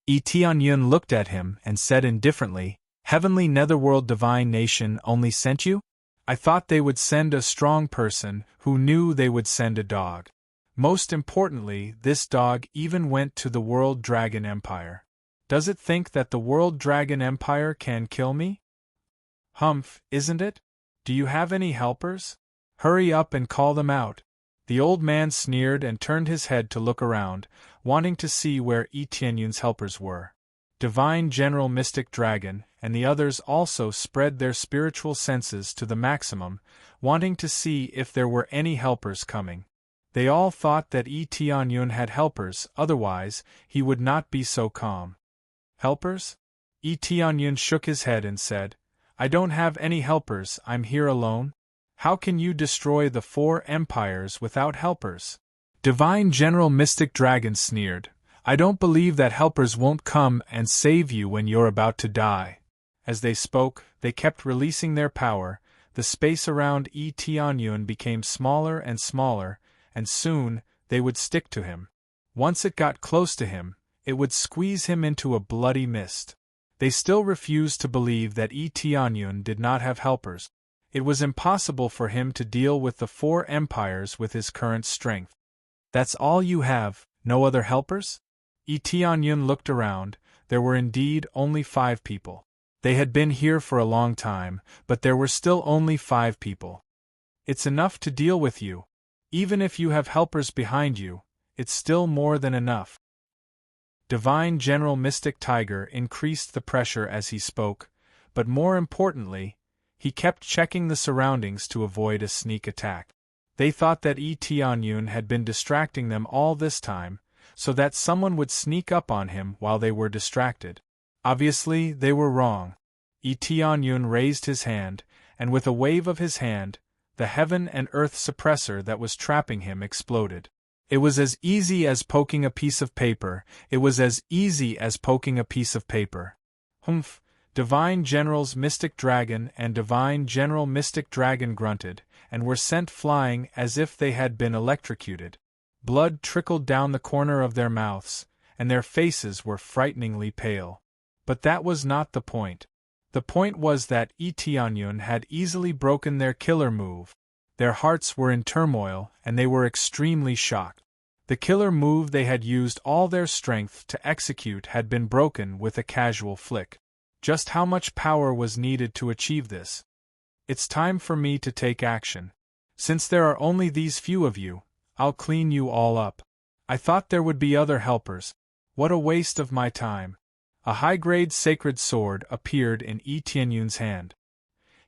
Tianyun looked at him and said indifferently, Heavenly netherworld divine nation only sent you? I thought they would send a strong person who knew they would send a dog. Most importantly, this dog even went to the World Dragon Empire. Does it think that the World Dragon Empire can kill me? Humph, isn't it? Do you have any helpers? Hurry up and call them out. The old man sneered and turned his head to look around, wanting to see where Tianyun's helpers were. Divine General Mystic Dragon, and the others also spread their spiritual senses to the maximum, wanting to see if there were any helpers coming. They all thought that Tianyun had helpers, otherwise, he would not be so calm. Helpers? Tianyun shook his head and said, I don't have any helpers, I'm here alone. How can you destroy the 4 empires without helpers? Divine General Mystic Dragon sneered, I don't believe that helpers won't come and save you when you're about to die. As they spoke, they kept releasing their power, the space around Tianyun became smaller and smaller, and soon, they would stick to him. Once it got close to him, it would squeeze him into a bloody mist. They still refused to believe that Tianyun did not have helpers. It was impossible for him to deal with the 4 empires with his current strength. That's all you have, no other helpers? Tianyun looked around. There were indeed only 5 people. They had been here for a long time, but there were still only 5 people. It's enough to deal with you. Even if you have helpers behind you, it's still more than enough. Divine General Mystic Tiger increased the pressure as he spoke, but more importantly, he kept checking the surroundings to avoid a sneak attack. They thought that Tianyun had been distracting them all this time, so that someone would sneak up on him while they were distracted. Obviously, they were wrong. Tianyun raised his hand, and with a wave of his hand, the heaven and earth suppressor that was trapping him exploded. It was as easy as poking a piece of paper. It was as easy as poking a piece of paper. Humph! Divine Generals Mystic Dragon and Divine General Mystic Dragon grunted, and were sent flying as if they had been electrocuted. Blood trickled down the corner of their mouths, and their faces were frighteningly pale. But that was not the point. The point was that Tianyun had easily broken their killer move. Their hearts were in turmoil, and they were extremely shocked. The killer move they had used all their strength to execute had been broken with a casual flick. Just how much power was needed to achieve this? It's time for me to take action. Since there are only these few of you, I'll clean you all up. I thought there would be other helpers. What a waste of my time. A high-grade sacred sword appeared in Tianyun's hand.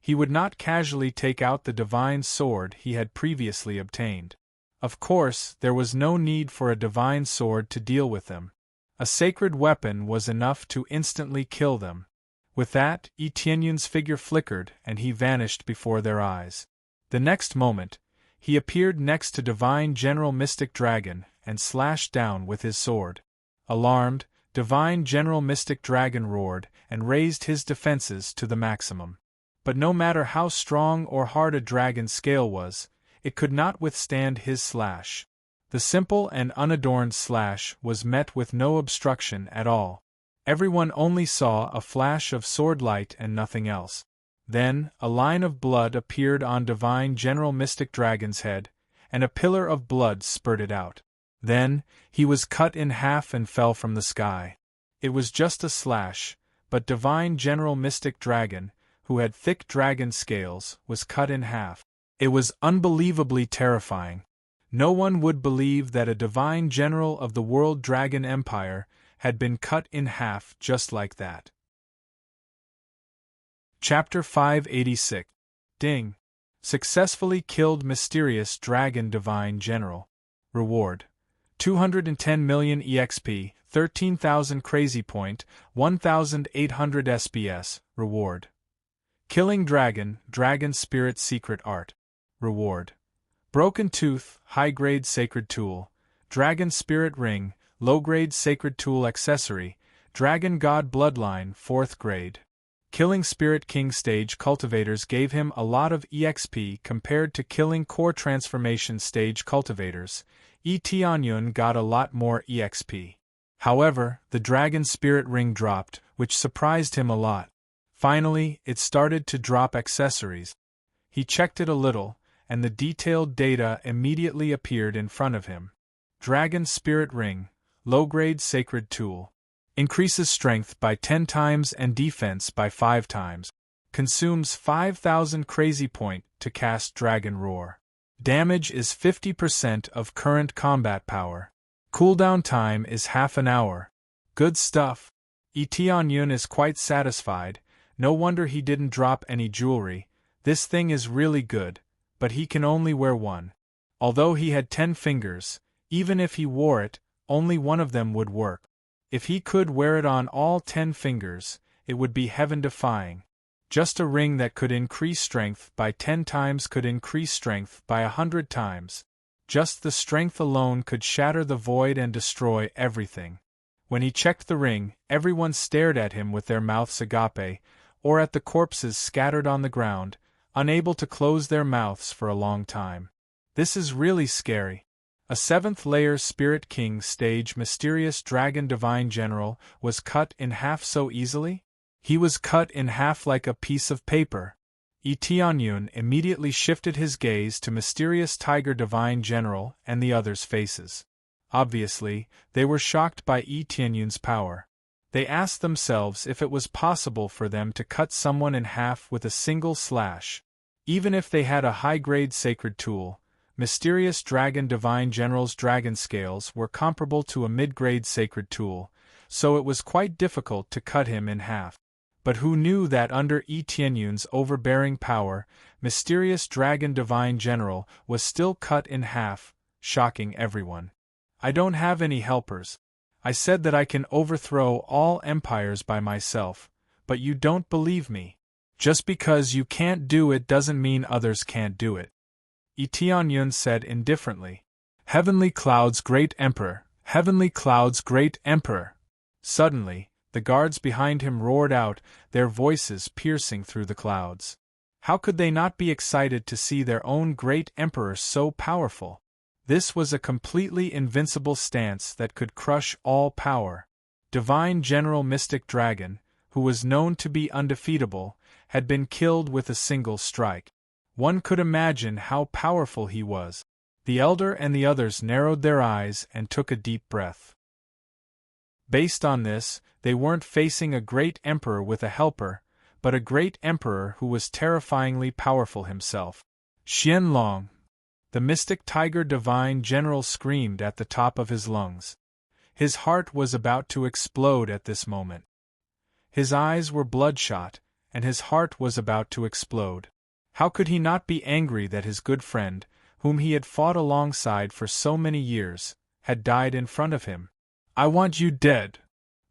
He would not casually take out the divine sword he had previously obtained. Of course, there was no need for a divine sword to deal with them. A sacred weapon was enough to instantly kill them. With that, Tianyun's figure flickered and he vanished before their eyes. The next moment, he appeared next to Divine General Mystic Dragon and slashed down with his sword. Alarmed, Divine General Mystic Dragon roared and raised his defenses to the maximum. But no matter how strong or hard a dragon's scale was, it could not withstand his slash. The simple and unadorned slash was met with no obstruction at all. Everyone only saw a flash of sword light and nothing else. Then, a line of blood appeared on Divine General Mystic Dragon's head, and a pillar of blood spurted out. Then, he was cut in half and fell from the sky. It was just a slash, but Divine General Mystic Dragon, who had thick dragon scales, was cut in half. It was unbelievably terrifying. No one would believe that a divine general of the World Dragon Empire had been cut in half just like that. Chapter 586. Ding. Successfully killed mysterious dragon divine general. Reward: 210 million EXP, 13,000 crazy point, 1,800 SPS. Reward: killing dragon, dragon spirit secret art. Reward: broken tooth, high-grade sacred tool, dragon spirit ring, low-grade sacred tool accessory, dragon god bloodline 4th grade. Killing Spirit King stage cultivators gave him a lot of EXP compared to killing core transformation stage cultivators. Tianyun got a lot more EXP. However, the dragon spirit ring dropped, which surprised him a lot. Finally, it started to drop accessories. He checked it a little, and the detailed data immediately appeared in front of him. Dragon Spirit Ring, low-grade sacred tool. Increases strength by 10 times and defense by 5 times. Consumes 5,000 crazy point to cast Dragon Roar. Damage is 50% of current combat power. Cooldown time is half an hour. Good stuff. Yun is quite satisfied, no wonder he didn't drop any jewelry. This thing is really good, but he can only wear one. Although he had 10 fingers, even if he wore it, only one of them would work. If he could wear it on all 10 fingers, it would be heaven-defying. Just a ring that could increase strength by 10 times could increase strength by 100 times. Just the strength alone could shatter the void and destroy everything. When he checked the ring, everyone stared at him with their mouths agape, or at the corpses scattered on the ground, unable to close their mouths for a long time. This is really scary. A 7th-layer Spirit King stage mysterious dragon divine general was cut in half so easily? He was cut in half like a piece of paper. Yun immediately shifted his gaze to mysterious tiger divine general and the others' faces. Obviously, they were shocked by Yun's power. They asked themselves if it was possible for them to cut someone in half with a single slash. Even if they had a high-grade sacred tool, mysterious dragon divine general's dragon scales were comparable to a mid-grade sacred tool, so it was quite difficult to cut him in half. But who knew that under Yun's overbearing power, mysterious dragon divine general was still cut in half, shocking everyone. I don't have any helpers. I said that I can overthrow all empires by myself, but you don't believe me. Just because you can't do it doesn't mean others can't do it. Yun said indifferently. Heavenly Cloud's great emperor, Heavenly Cloud's great emperor. Suddenly, the guards behind him roared out, their voices piercing through the clouds. How could they not be excited to see their own great emperor so powerful? This was a completely invincible stance that could crush all power. Divine General Mystic Dragon, who was known to be undefeatable, had been killed with a single strike. One could imagine how powerful he was. The elder and the others narrowed their eyes and took a deep breath. Based on this, they weren't facing a great emperor with a helper, but a great emperor who was terrifyingly powerful himself. Xianlong. The mystic tiger divine general screamed at the top of his lungs. His heart was about to explode at this moment. His eyes were bloodshot, and his heart was about to explode. How could he not be angry that his good friend, whom he had fought alongside for so many years, had died in front of him? I want you dead!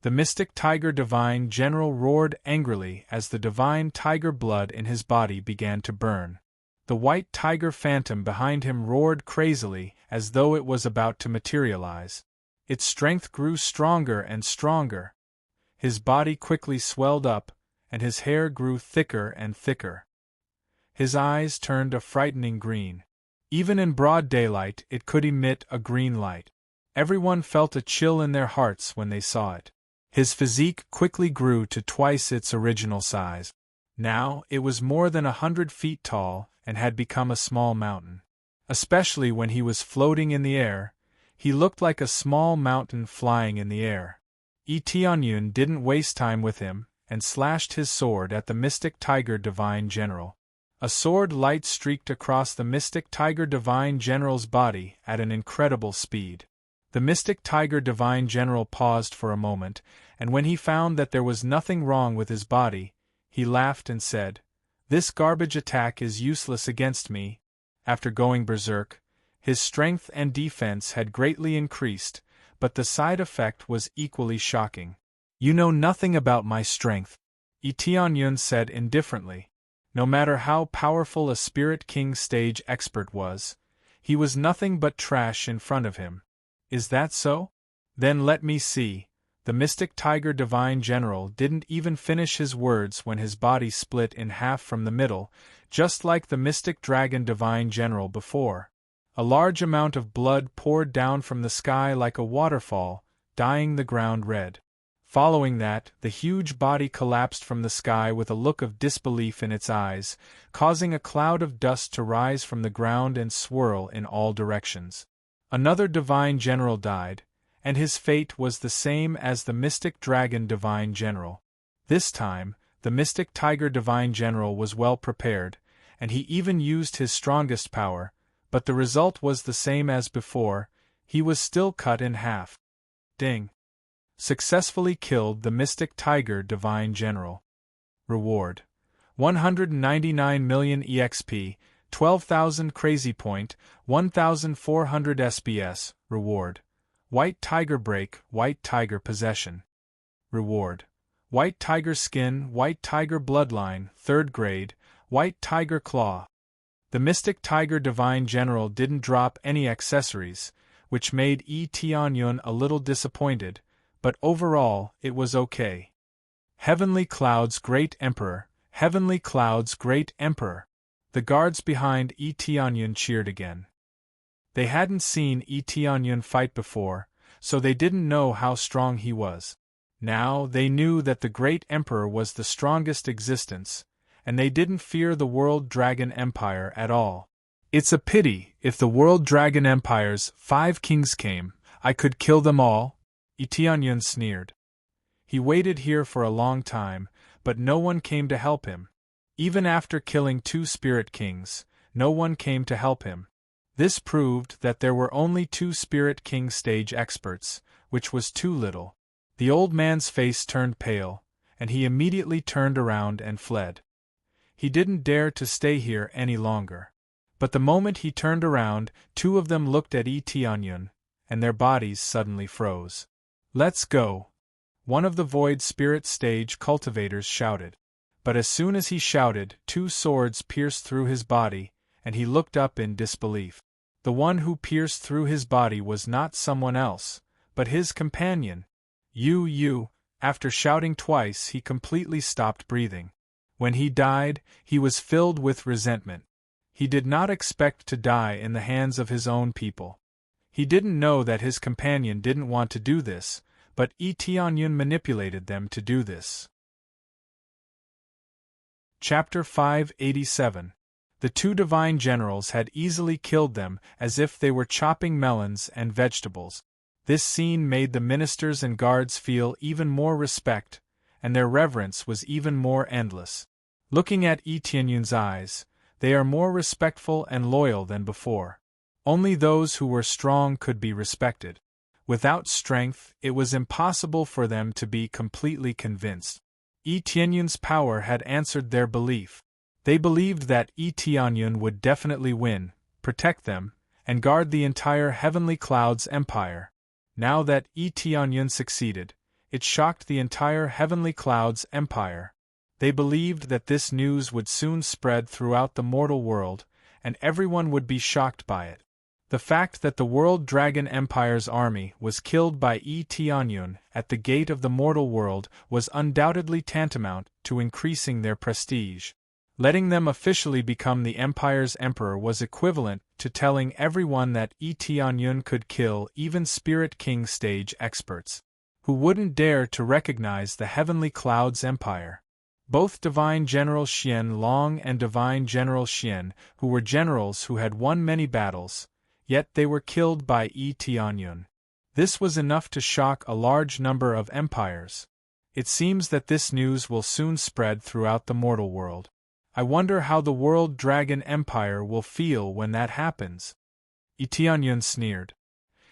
The mystic tiger divine general roared angrily as the divine tiger blood in his body began to burn. The white tiger phantom behind him roared crazily as though it was about to materialize. Its strength grew stronger and stronger. His body quickly swelled up, and his hair grew thicker and thicker. His eyes turned a frightening green. Even in broad daylight it could emit a green light. Everyone felt a chill in their hearts when they saw it. His physique quickly grew to twice its original size. Now it was more than 100 feet tall and had become a small mountain. Especially when he was floating in the air, he looked like a small mountain flying in the air. Yun didn't waste time with him, and slashed his sword at the mystic tiger divine general. A sword light streaked across the mystic tiger divine general's body at an incredible speed. The mystic tiger divine general paused for a moment, and when he found that there was nothing wrong with his body, he laughed and said, "This garbage attack is useless against me." After going berserk, his strength and defense had greatly increased, but the side effect was equally shocking. "You know nothing about my strength," Yun said indifferently. No matter how powerful a Spirit King stage expert was, he was nothing but trash in front of him. Is that so? Then let me see. The mystic tiger divine general didn't even finish his words when his body split in half from the middle, just like the mystic dragon divine general before. A large amount of blood poured down from the sky like a waterfall, dyeing the ground red. Following that, the huge body collapsed from the sky with a look of disbelief in its eyes, causing a cloud of dust to rise from the ground and swirl in all directions. Another divine general died, and his fate was the same as the mystic dragon divine general. This time, the mystic tiger divine general was well prepared, and he even used his strongest power, but the result was the same as before. He was still cut in half. Ding! Successfully killed the mystic tiger divine general. Reward: 199 million EXP, 12,000 crazy point, 1,400 SBS. Reward: White tiger break, white tiger possession. Reward: White tiger skin, white tiger bloodline, 3rd grade, white tiger claw. The mystic tiger divine general didn't drop any accessories, which made Tianyun a little disappointed, but overall, it was okay. Heavenly Cloud's Great Emperor, Heavenly Cloud's Great Emperor. The guards behind Tianyun cheered again. They hadn't seen Tianyun fight before, so they didn't know how strong he was. Now they knew that the Great Emperor was the strongest existence, and they didn't fear the World Dragon Empire at all. It's a pity, if the World Dragon Empire's 5 kings came, I could kill them all, Tianyun sneered. He waited here for a long time, but no one came to help him. Even after killing 2 spirit kings, no one came to help him. This proved that there were only 2 spirit king stage experts, which was too little. The old man's face turned pale, and he immediately turned around and fled. He didn't dare to stay here any longer. But the moment he turned around, 2 of them looked at Tianyun, and their bodies suddenly froze. Let's go! One of the Void Spirit Stage cultivators shouted. But as soon as he shouted, 2 swords pierced through his body, and he looked up in disbelief. The one who pierced through his body was not someone else, but his companion. You. After shouting twice, he completely stopped breathing. When he died, he was filled with resentment. He did not expect to die in the hands of his own people. He didn't know that his companion didn't want to do this, but Tianyun manipulated them to do this. Chapter 587. The 2 divine generals had easily killed them as if they were chopping melons and vegetables. This scene made the ministers and guards feel even more respect, and their reverence was even more endless. Looking at Tianyun's eyes, they are more respectful and loyal than before. Only those who were strong could be respected. Without strength, it was impossible for them to be completely convinced. Tianyun's power had answered their belief. They believed that Tianyun would definitely win, protect them, and guard the entire Heavenly Cloud's empire. Now that Tianyun succeeded, it shocked the entire Heavenly Cloud's empire. They believed that this news would soon spread throughout the mortal world, and everyone would be shocked by it. The fact that the World Dragon Empire's army was killed by Tianyun at the gate of the mortal world was undoubtedly tantamount to increasing their prestige. Letting them officially become the Empire's emperor was equivalent to telling everyone that Tianyun could kill even Spirit King stage experts, who wouldn't dare to recognize the Heavenly Cloud's empire. Both Divine General Xian Long and Divine General Xian, who were generals who had won many battles, yet they were killed by Tianyun. This was enough to shock a large number of empires. It seems that this news will soon spread throughout the mortal world. I wonder how the World Dragon Empire will feel when that happens. Tianyun sneered.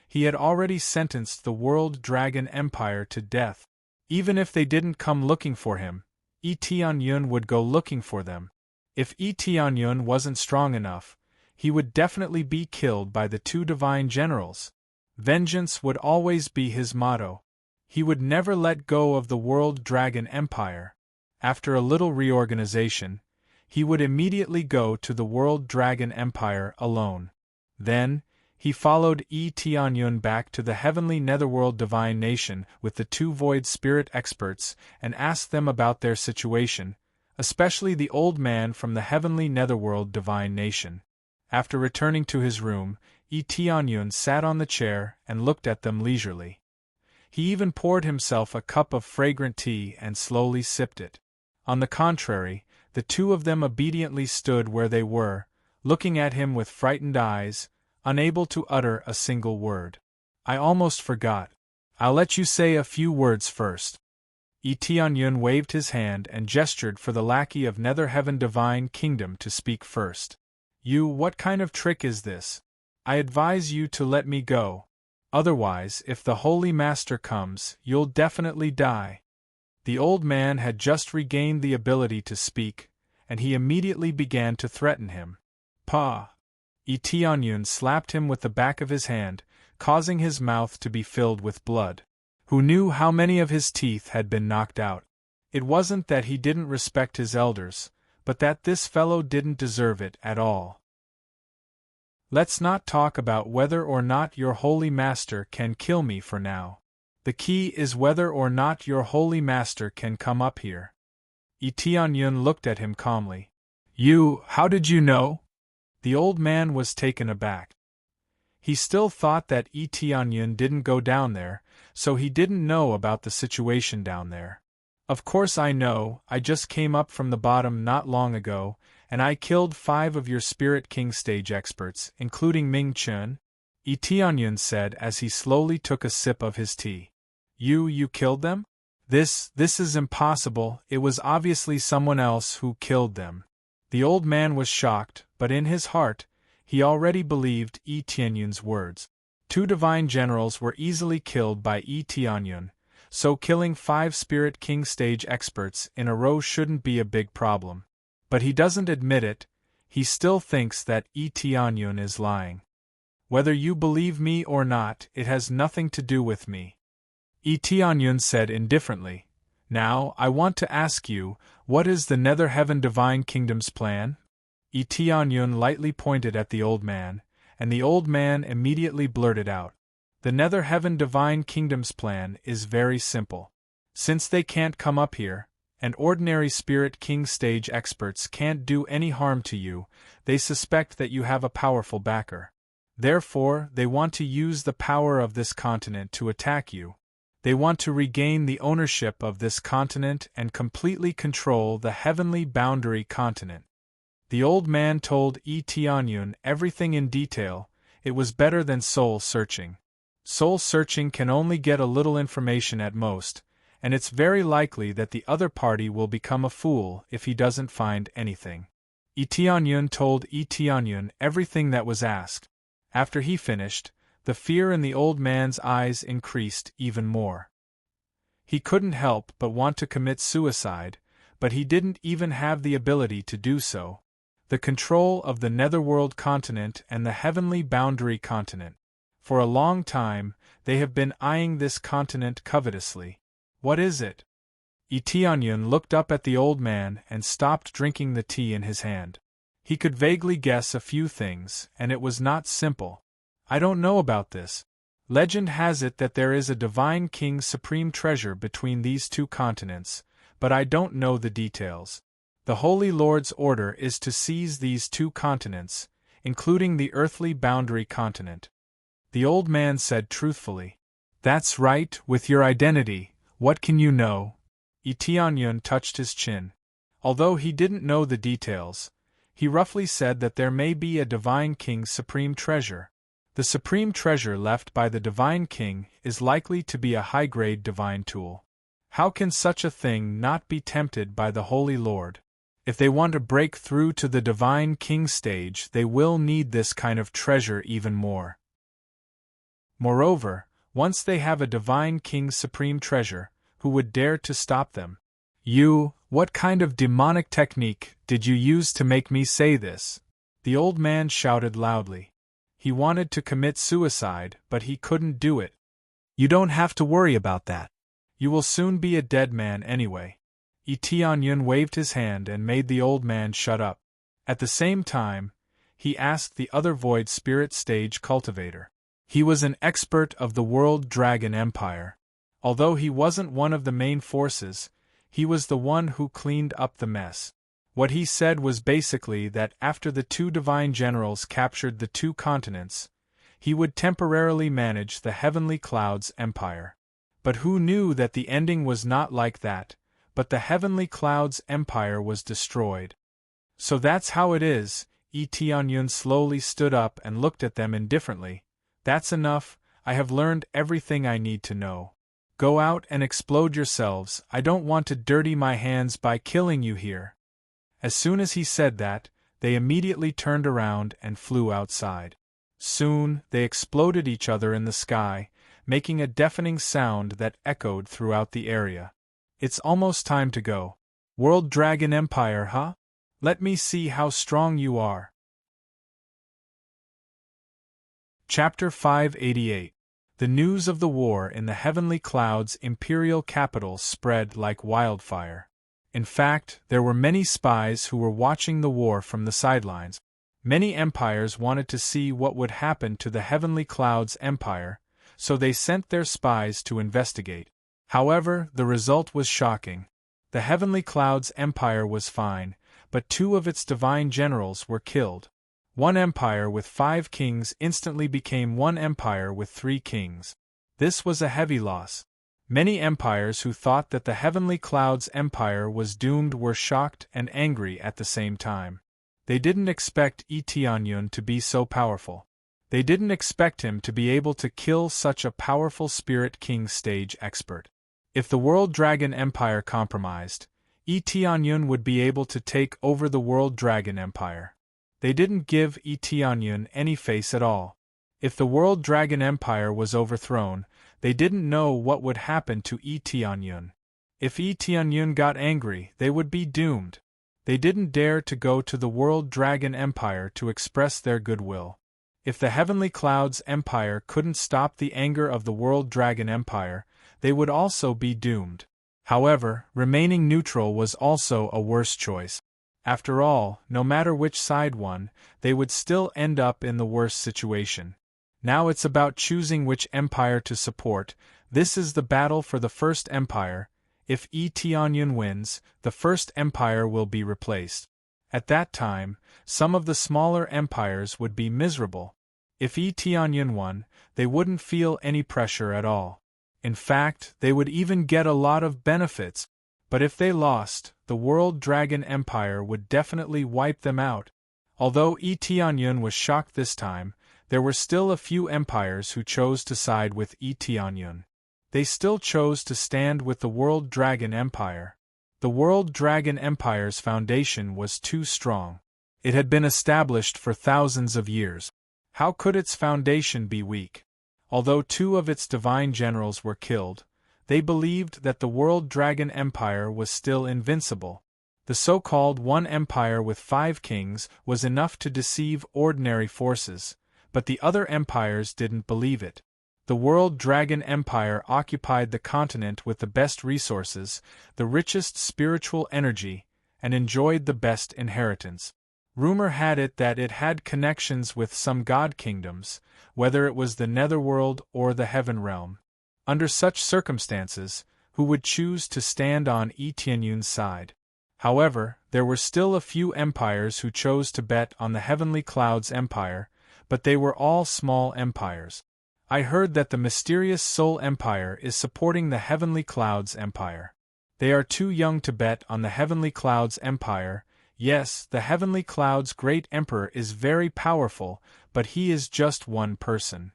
He had already sentenced the World Dragon Empire to death. Even if they didn't come looking for him, Tianyun would go looking for them. If Tianyun wasn't strong enough, he would definitely be killed by the 2 divine generals. Vengeance would always be his motto. He would never let go of the World Dragon Empire. After a little reorganization, he would immediately go to the World Dragon Empire alone. Then, he followed Tianyun back to the heavenly netherworld divine nation with the 2 void spirit experts and asked them about their situation, especially the old man from the heavenly netherworld divine nation. After returning to his room, Tianyun sat on the chair and looked at them leisurely. He even poured himself a cup of fragrant tea and slowly sipped it. On the contrary, the 2 of them obediently stood where they were, looking at him with frightened eyes, unable to utter a single word. I almost forgot. I'll let you say a few words first. Tianyun waved his hand and gestured for the lackey of Nether Heaven Divine Kingdom to speak first. What kind of trick is this? I advise you to let me go. Otherwise, if the Holy Master comes, you'll definitely die." The old man had just regained the ability to speak, and he immediately began to threaten him. "Pa!" Tianyun slapped him with the back of his hand, causing his mouth to be filled with blood. Who knew how many of his teeth had been knocked out? It wasn't that he didn't respect his elders, but that this fellow didn't deserve it at all. "Let's not talk about whether or not your holy master can kill me for now. The key is whether or not your holy master can come up here." Tianyun looked at him calmly. How did you know?" The old man was taken aback. He still thought that Tianyun didn't go down there, so he didn't know about the situation down there. "Of course I know, I just came up from the bottom not long ago, and I killed 5 of your Spirit King stage experts, including Ming Chun," Tianyun said as he slowly took a sip of his tea. You killed them? This is impossible, it was obviously someone else who killed them." The old man was shocked, but in his heart, he already believed Tianyun's words. 2 divine generals were easily killed by Tianyun, so killing 5 Spirit King stage experts in a row shouldn't be a big problem. But he doesn't admit it, he still thinks that Tianyun is lying. "Whether you believe me or not, it has nothing to do with me," Tianyun said indifferently. "Now, I want to ask you, what is the Nether Heaven Divine Kingdom's plan?" Tianyun lightly pointed at the old man, and the old man immediately blurted out. "The Nether Heaven Divine Kingdom's plan is very simple. Since they can't come up here, and ordinary Spirit King stage experts can't do any harm to you, they suspect that you have a powerful backer. Therefore, they want to use the power of this continent to attack you. They want to regain the ownership of this continent and completely control the heavenly boundary continent." The old man told Tianyun everything in detail. It was better than soul-searching. Soul-searching can only get a little information at most, and it's very likely that the other party will become a fool if he doesn't find anything. Tianyun told Tianyun everything that was asked. After he finished, the fear in the old man's eyes increased even more. He couldn't help but want to commit suicide, but he didn't even have the ability to do so. The control of the Netherworld continent and the heavenly boundary continent. For a long time, they have been eyeing this continent covetously. What is it? Tianyun looked up at the old man and stopped drinking the tea in his hand. He could vaguely guess a few things, and it was not simple. "I don't know about this. Legend has it that there is a divine king's supreme treasure between these 2 continents, but I don't know the details. The Holy Lord's order is to seize these 2 continents, including the earthly boundary continent," the old man said truthfully. "That's right, with your identity, what can you know?" Tianyun touched his chin. Although he didn't know the details, he roughly said that there may be a divine king's supreme treasure. The supreme treasure left by the divine king is likely to be a high-grade divine tool. How can such a thing not be tempted by the Holy Lord? If they want to break through to the divine king stage, they will need this kind of treasure even more. Moreover, once they have a divine king's supreme treasure, who would dare to stop them? What kind of demonic technique did you use to make me say this?" The old man shouted loudly. He wanted to commit suicide, but he couldn't do it. "You don't have to worry about that. You will soon be a dead man anyway." Tianyun waved his hand and made the old man shut up. At the same time, he asked the other Void Spirit stage cultivator. He was an expert of the World Dragon Empire. Although he wasn't one of the main forces, he was the one who cleaned up the mess. What he said was basically that after the 2 divine generals captured the 2 continents, he would temporarily manage the Heavenly Clouds Empire. But who knew that the ending was not like that, but the Heavenly Clouds Empire was destroyed. "So that's how it is." Tianyun slowly stood up and looked at them indifferently. "That's enough, I have learned everything I need to know. Go out and explode yourselves, I don't want to dirty my hands by killing you here." As soon as he said that, they immediately turned around and flew outside. Soon, they exploded each other in the sky, making a deafening sound that echoed throughout the area. It's almost time to go. World Dragon Empire, huh? Let me see how strong you are. Chapter 588. The news of the war in the heavenly clouds' imperial capital spread like wildfire. In fact, there were many spies who were watching the war from the sidelines. Many empires wanted to see what would happen to the heavenly clouds' empire, so they sent their spies to investigate. However, the result was shocking. The heavenly clouds' empire was fine, but 2 of its divine generals were killed. One empire with 5 kings instantly became one empire with 3 kings. This was a heavy loss. Many empires who thought that the heavenly clouds' empire was doomed were shocked and angry at the same time. They didn't expect Tianyun to be so powerful. They didn't expect him to be able to kill such a powerful Spirit King stage expert. If the World Dragon Empire compromised, Tianyun would be able to take over the World Dragon Empire. They didn't give Tianyun any face at all. If the World Dragon Empire was overthrown, they didn't know what would happen to Tianyun. If Tianyun got angry, they would be doomed. They didn't dare to go to the World Dragon Empire to express their goodwill. If the Heavenly Clouds Empire couldn't stop the anger of the World Dragon Empire, they would also be doomed. However, remaining neutral was also a worse choice. After all, no matter which side won, they would still end up in the worst situation. Now it's about choosing which empire to support. This is the battle for the First Empire. If Tianyun wins, the First Empire will be replaced. At that time, some of the smaller empires would be miserable. If Tianyun won, they wouldn't feel any pressure at all. In fact, they would even get a lot of benefits. But if they lost, the World Dragon Empire would definitely wipe them out. Although Tianyun was shocked this time, there were still a few empires who chose to side with Tianyun. They still chose to stand with the World Dragon Empire. The World Dragon Empire's foundation was too strong. It had been established for thousands of years. How could its foundation be weak? Although 2 of its divine generals were killed, they believed that the World Dragon Empire was still invincible. The so-called one empire with 5 kings was enough to deceive ordinary forces, but the other empires didn't believe it. The World Dragon Empire occupied the continent with the best resources, the richest spiritual energy, and enjoyed the best inheritance. Rumor had it that it had connections with some god kingdoms, whether it was the Netherworld or the Heaven Realm. Under such circumstances, who would choose to stand on Tianyun's side? However, there were still a few empires who chose to bet on the Heavenly Clouds Empire, but they were all small empires. I heard that the mysterious Soul Empire is supporting the Heavenly Clouds Empire. They are too young to bet on the Heavenly Clouds Empire. Yes, the Heavenly Clouds' great emperor is very powerful, but he is just one person.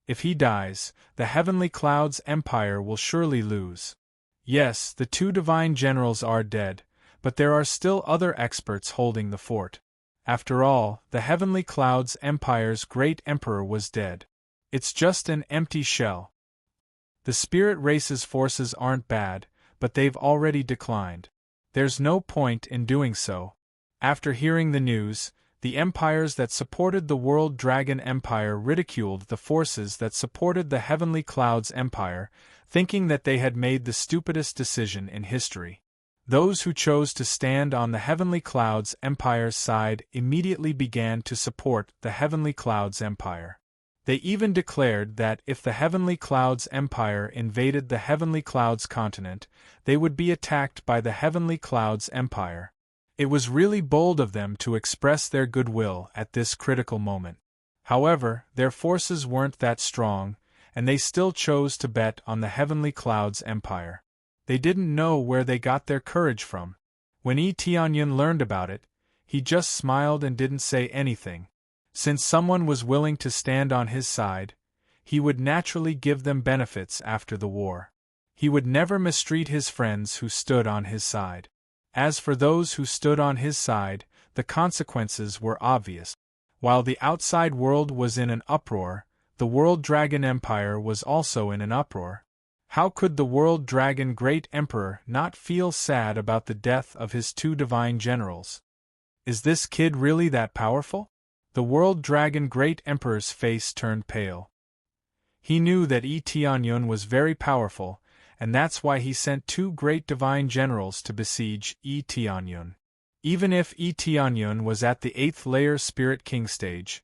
If he dies, the Heavenly Clouds Empire will surely lose. Yes, the 2 divine generals are dead, but there are still other experts holding the fort. After all, the Heavenly Clouds Empire's great emperor was dead. It's just an empty shell. The spirit race's forces aren't bad, but they've already declined. There's no point in doing so. After hearing the news, the empires that supported the World Dragon Empire ridiculed the forces that supported the Heavenly Clouds Empire, thinking that they had made the stupidest decision in history. Those who chose to stand on the Heavenly Clouds Empire's side immediately began to support the Heavenly Clouds Empire. They even declared that if the Heavenly Clouds Empire invaded the Heavenly Clouds continent, they would be attacked by the Heavenly Clouds Empire. It was really bold of them to express their goodwill at this critical moment. However, their forces weren't that strong, and they still chose to bet on the Heavenly Clouds Empire. They didn't know where they got their courage from. When Tianyun learned about it, he just smiled and didn't say anything. Since someone was willing to stand on his side, he would naturally give them benefits after the war. He would never mistreat his friends who stood on his side. As for those who stood on his side, the consequences were obvious. While the outside world was in an uproar, the World Dragon Empire was also in an uproar. How could the World Dragon Great Emperor not feel sad about the death of his two divine generals? Is this kid really that powerful? The World Dragon Great Emperor's face turned pale. He knew that Tianyun was very powerful, and that's why he sent two great divine generals to besiege Tianyun. Even if Tianyun was at the 8th layer Spirit King stage,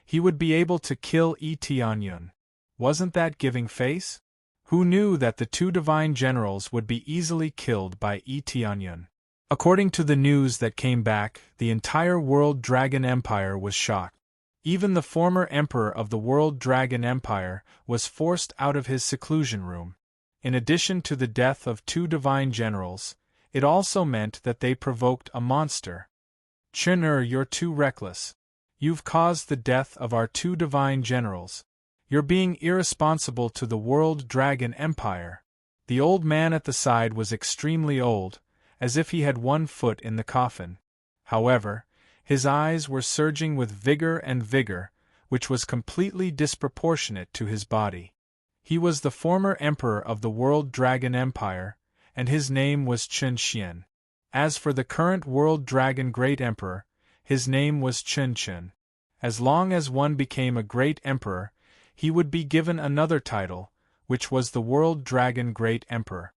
he would be able to kill Tianyun. Wasn't that giving face? Who knew that the two divine generals would be easily killed by Tianyun? According to the news that came back, the entire World Dragon Empire was shocked. Even the former emperor of the World Dragon Empire was forced out of his seclusion room. In addition to the death of two divine generals, it also meant that they provoked a monster. Chen-er, you're too reckless. You've caused the death of our two divine generals. You're being irresponsible to the World Dragon Empire. The old man at the side was extremely old, as if he had one foot in the coffin. However, his eyes were surging with vigor, which was completely disproportionate to his body. He was the former emperor of the World Dragon Empire, and his name was Chen Xian. As for the current World Dragon Great Emperor, his name was Chen Chen. As long as one became a great emperor, he would be given another title, which was the World Dragon Great Emperor.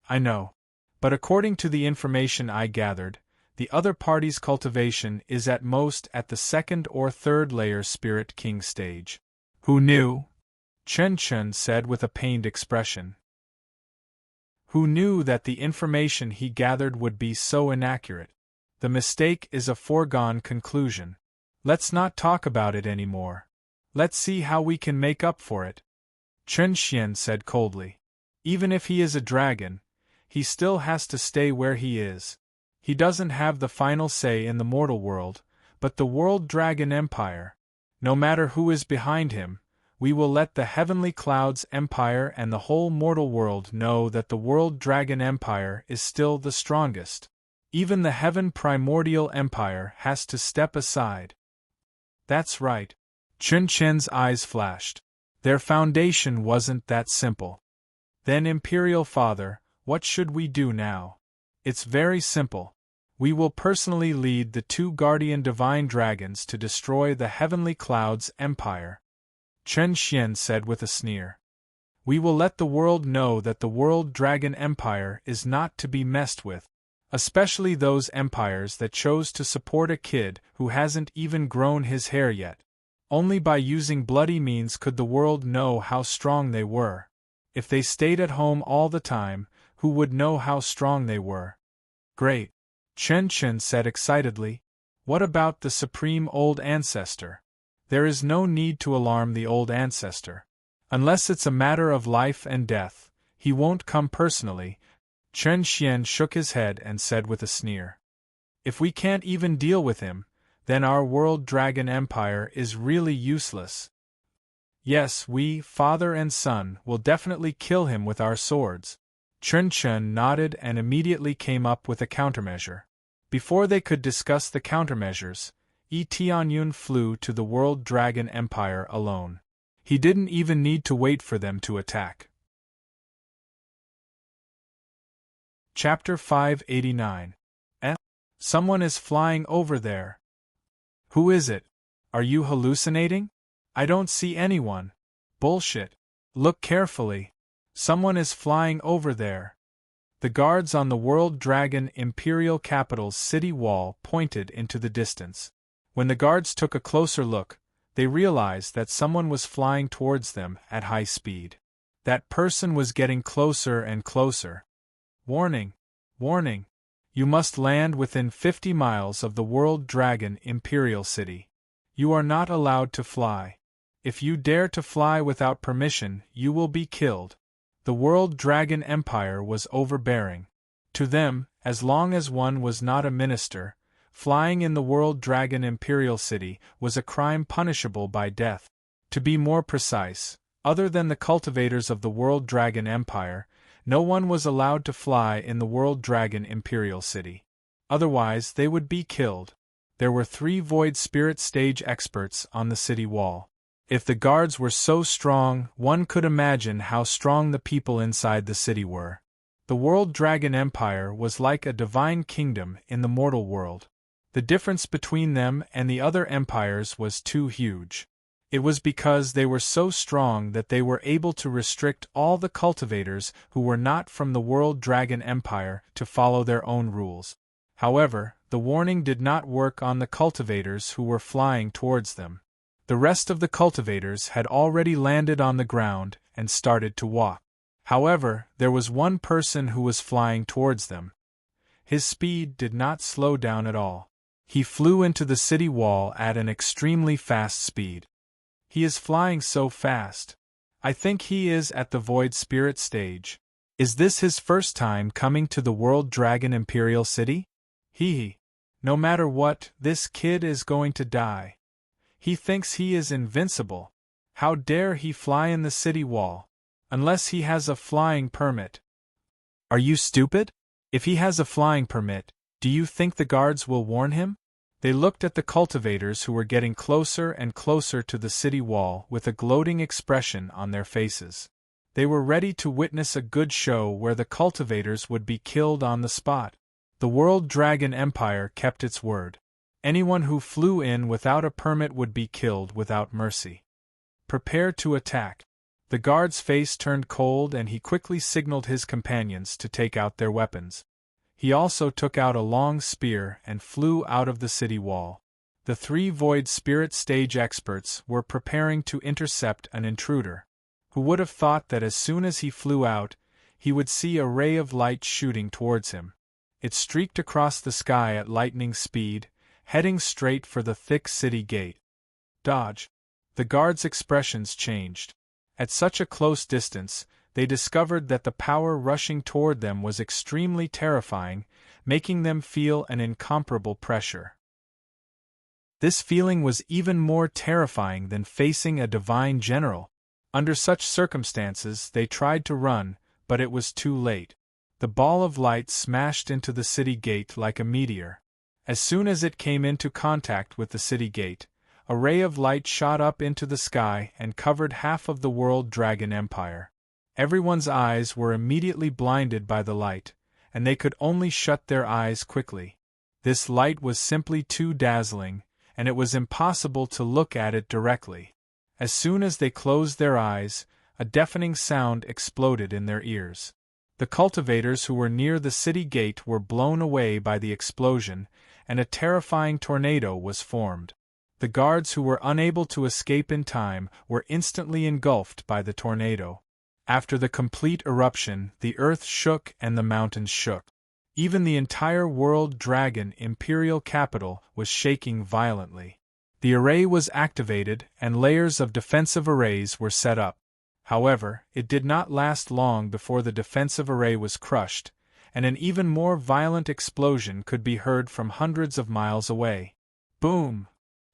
I know. But according to the information I gathered, the other party's cultivation is at most at the 2nd or 3rd layer Spirit King stage. Who knew? Chen Chen said with a pained expression. Who knew that the information he gathered would be so inaccurate? The mistake is a foregone conclusion. Let's not talk about it anymore. Let's see how we can make up for it. Chen Xian said coldly. Even if he is a dragon, he still has to stay where he is. He doesn't have the final say in the mortal world, but the World Dragon Empire. No matter who is behind him, we will let the Heavenly Clouds Empire and the whole mortal world know that the World Dragon Empire is still the strongest. Even the Heaven Primordial Empire has to step aside. That's right. Chen Chen's eyes flashed. Their foundation wasn't that simple. Then, Imperial Father, what should we do now? It's very simple. We will personally lead the two guardian divine dragons to destroy the Heavenly Clouds Empire. Chen Xian said with a sneer. We will let the world know that the World Dragon Empire is not to be messed with, especially those empires that chose to support a kid who hasn't even grown his hair yet. Only by using bloody means could the world know how strong they were. If they stayed at home all the time, who would know how strong they were? Great! Chen Chen said excitedly. What about the Supreme Old Ancestor? There is no need to alarm the Old Ancestor. Unless it's a matter of life and death, he won't come personally. Chen Xian shook his head and said with a sneer. If we can't even deal with him, then our World Dragon Empire is really useless. Yes, we, father and son, will definitely kill him with our swords. Chen Chen nodded and immediately came up with a countermeasure. Before they could discuss the countermeasures, Tianyun flew to the World Dragon Empire alone. He didn't even need to wait for them to attack. Chapter 589. Someone is flying over there. Who is it? Are you hallucinating? I don't see anyone. Bullshit. Look carefully. Someone is flying over there. The guards on the World Dragon Imperial Capital's city wall pointed into the distance. When the guards took a closer look, they realized that someone was flying towards them at high speed. That person was getting closer and closer. Warning! Warning! You must land within 50 miles of the World Dragon Imperial City. You are not allowed to fly. If you dare to fly without permission, you will be killed. The World Dragon Empire was overbearing. To them, as long as one was not a minister, flying in the World Dragon Imperial City was a crime punishable by death. To be more precise, other than the cultivators of the World Dragon Empire, no one was allowed to fly in the World Dragon Imperial City. Otherwise they would be killed. there were 3 void spirit stage experts on the city wall. If the guards were so strong, one could imagine how strong the people inside the city were. The World Dragon Empire was like a divine kingdom in the mortal world. The difference between them and the other empires was too huge. It was because they were so strong that they were able to restrict all the cultivators who were not from the World Dragon Empire to follow their own rules. However, the warning did not work on the cultivators who were flying towards them. The rest of the cultivators had already landed on the ground and started to walk. However, there was one person who was flying towards them. His speed did not slow down at all. He flew into the city wall at an extremely fast speed. He is flying so fast. I think he is at the Void Spirit stage. Is this his first time coming to the World Dragon Imperial City? No matter what, this kid is going to die. He thinks he is invincible. How dare he fly in the city wall? Unless he has a flying permit. Are you stupid? If he has a flying permit, do you think the guards will warn him? They looked at the cultivators who were getting closer and closer to the city wall with a gloating expression on their faces. They were ready to witness a good show where the cultivators would be killed on the spot. The World Dragon Empire kept its word. Anyone who flew in without a permit would be killed without mercy. Prepare to attack. The guard's face turned cold and he quickly signaled his companions to take out their weapons. He also took out a long spear and flew out of the city wall. The 3 Void Spirit Stage experts were preparing to intercept an intruder. Who would have thought that as soon as he flew out, he would see a ray of light shooting towards him. It streaked across the sky at lightning speed, heading straight for the thick city gate. Dodge. The guards' expressions changed. At such a close distance, they discovered that the power rushing toward them was extremely terrifying, making them feel an incomparable pressure. This feeling was even more terrifying than facing a divine general. Under such circumstances, they tried to run, but it was too late. The ball of light smashed into the city gate like a meteor. As soon as it came into contact with the city gate, a ray of light shot up into the sky and covered half of the World Dragon Empire. Everyone's eyes were immediately blinded by the light, and they could only shut their eyes quickly. This light was simply too dazzling, and it was impossible to look at it directly. As soon as they closed their eyes, a deafening sound exploded in their ears. The cultivators who were near the city gate were blown away by the explosion, and a terrifying tornado was formed. The guards who were unable to escape in time were instantly engulfed by the tornado. After the complete eruption, the earth shook and the mountains shook. Even the entire World Dragon Imperial capital was shaking violently. The array was activated and layers of defensive arrays were set up. However, it did not last long before the defensive array was crushed, and an even more violent explosion could be heard from hundreds of miles away. Boom!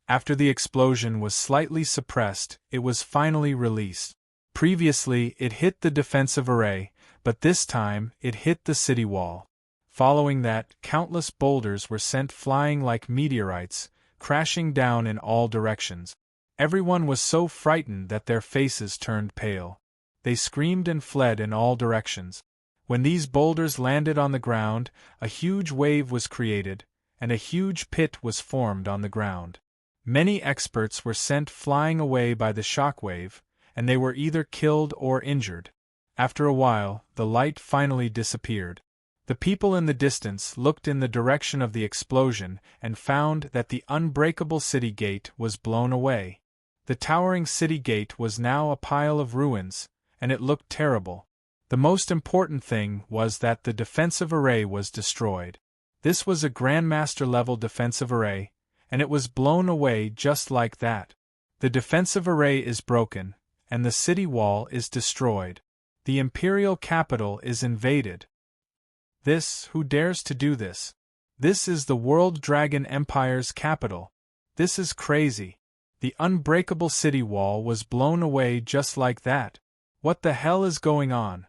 After the explosion was slightly suppressed, it was finally released. Previously, it hit the defensive array, but this time, it hit the city wall. Following that, countless boulders were sent flying like meteorites, crashing down in all directions. Everyone was so frightened that their faces turned pale. They screamed and fled in all directions. When these boulders landed on the ground, a huge wave was created, and a huge pit was formed on the ground. Many experts were sent flying away by the shockwave, and they were either killed or injured. After a while, the light finally disappeared. The people in the distance looked in the direction of the explosion and found that the unbreakable city gate was blown away. The towering city gate was now a pile of ruins, and it looked terrible. The most important thing was that the defensive array was destroyed. This was a Grandmaster-level defensive array, and it was blown away just like that. The defensive array is broken, and the city wall is destroyed. The Imperial capital is invaded. Who dares to do this? This is the World Dragon Empire's capital. This is crazy. The unbreakable city wall was blown away just like that. What the hell is going on?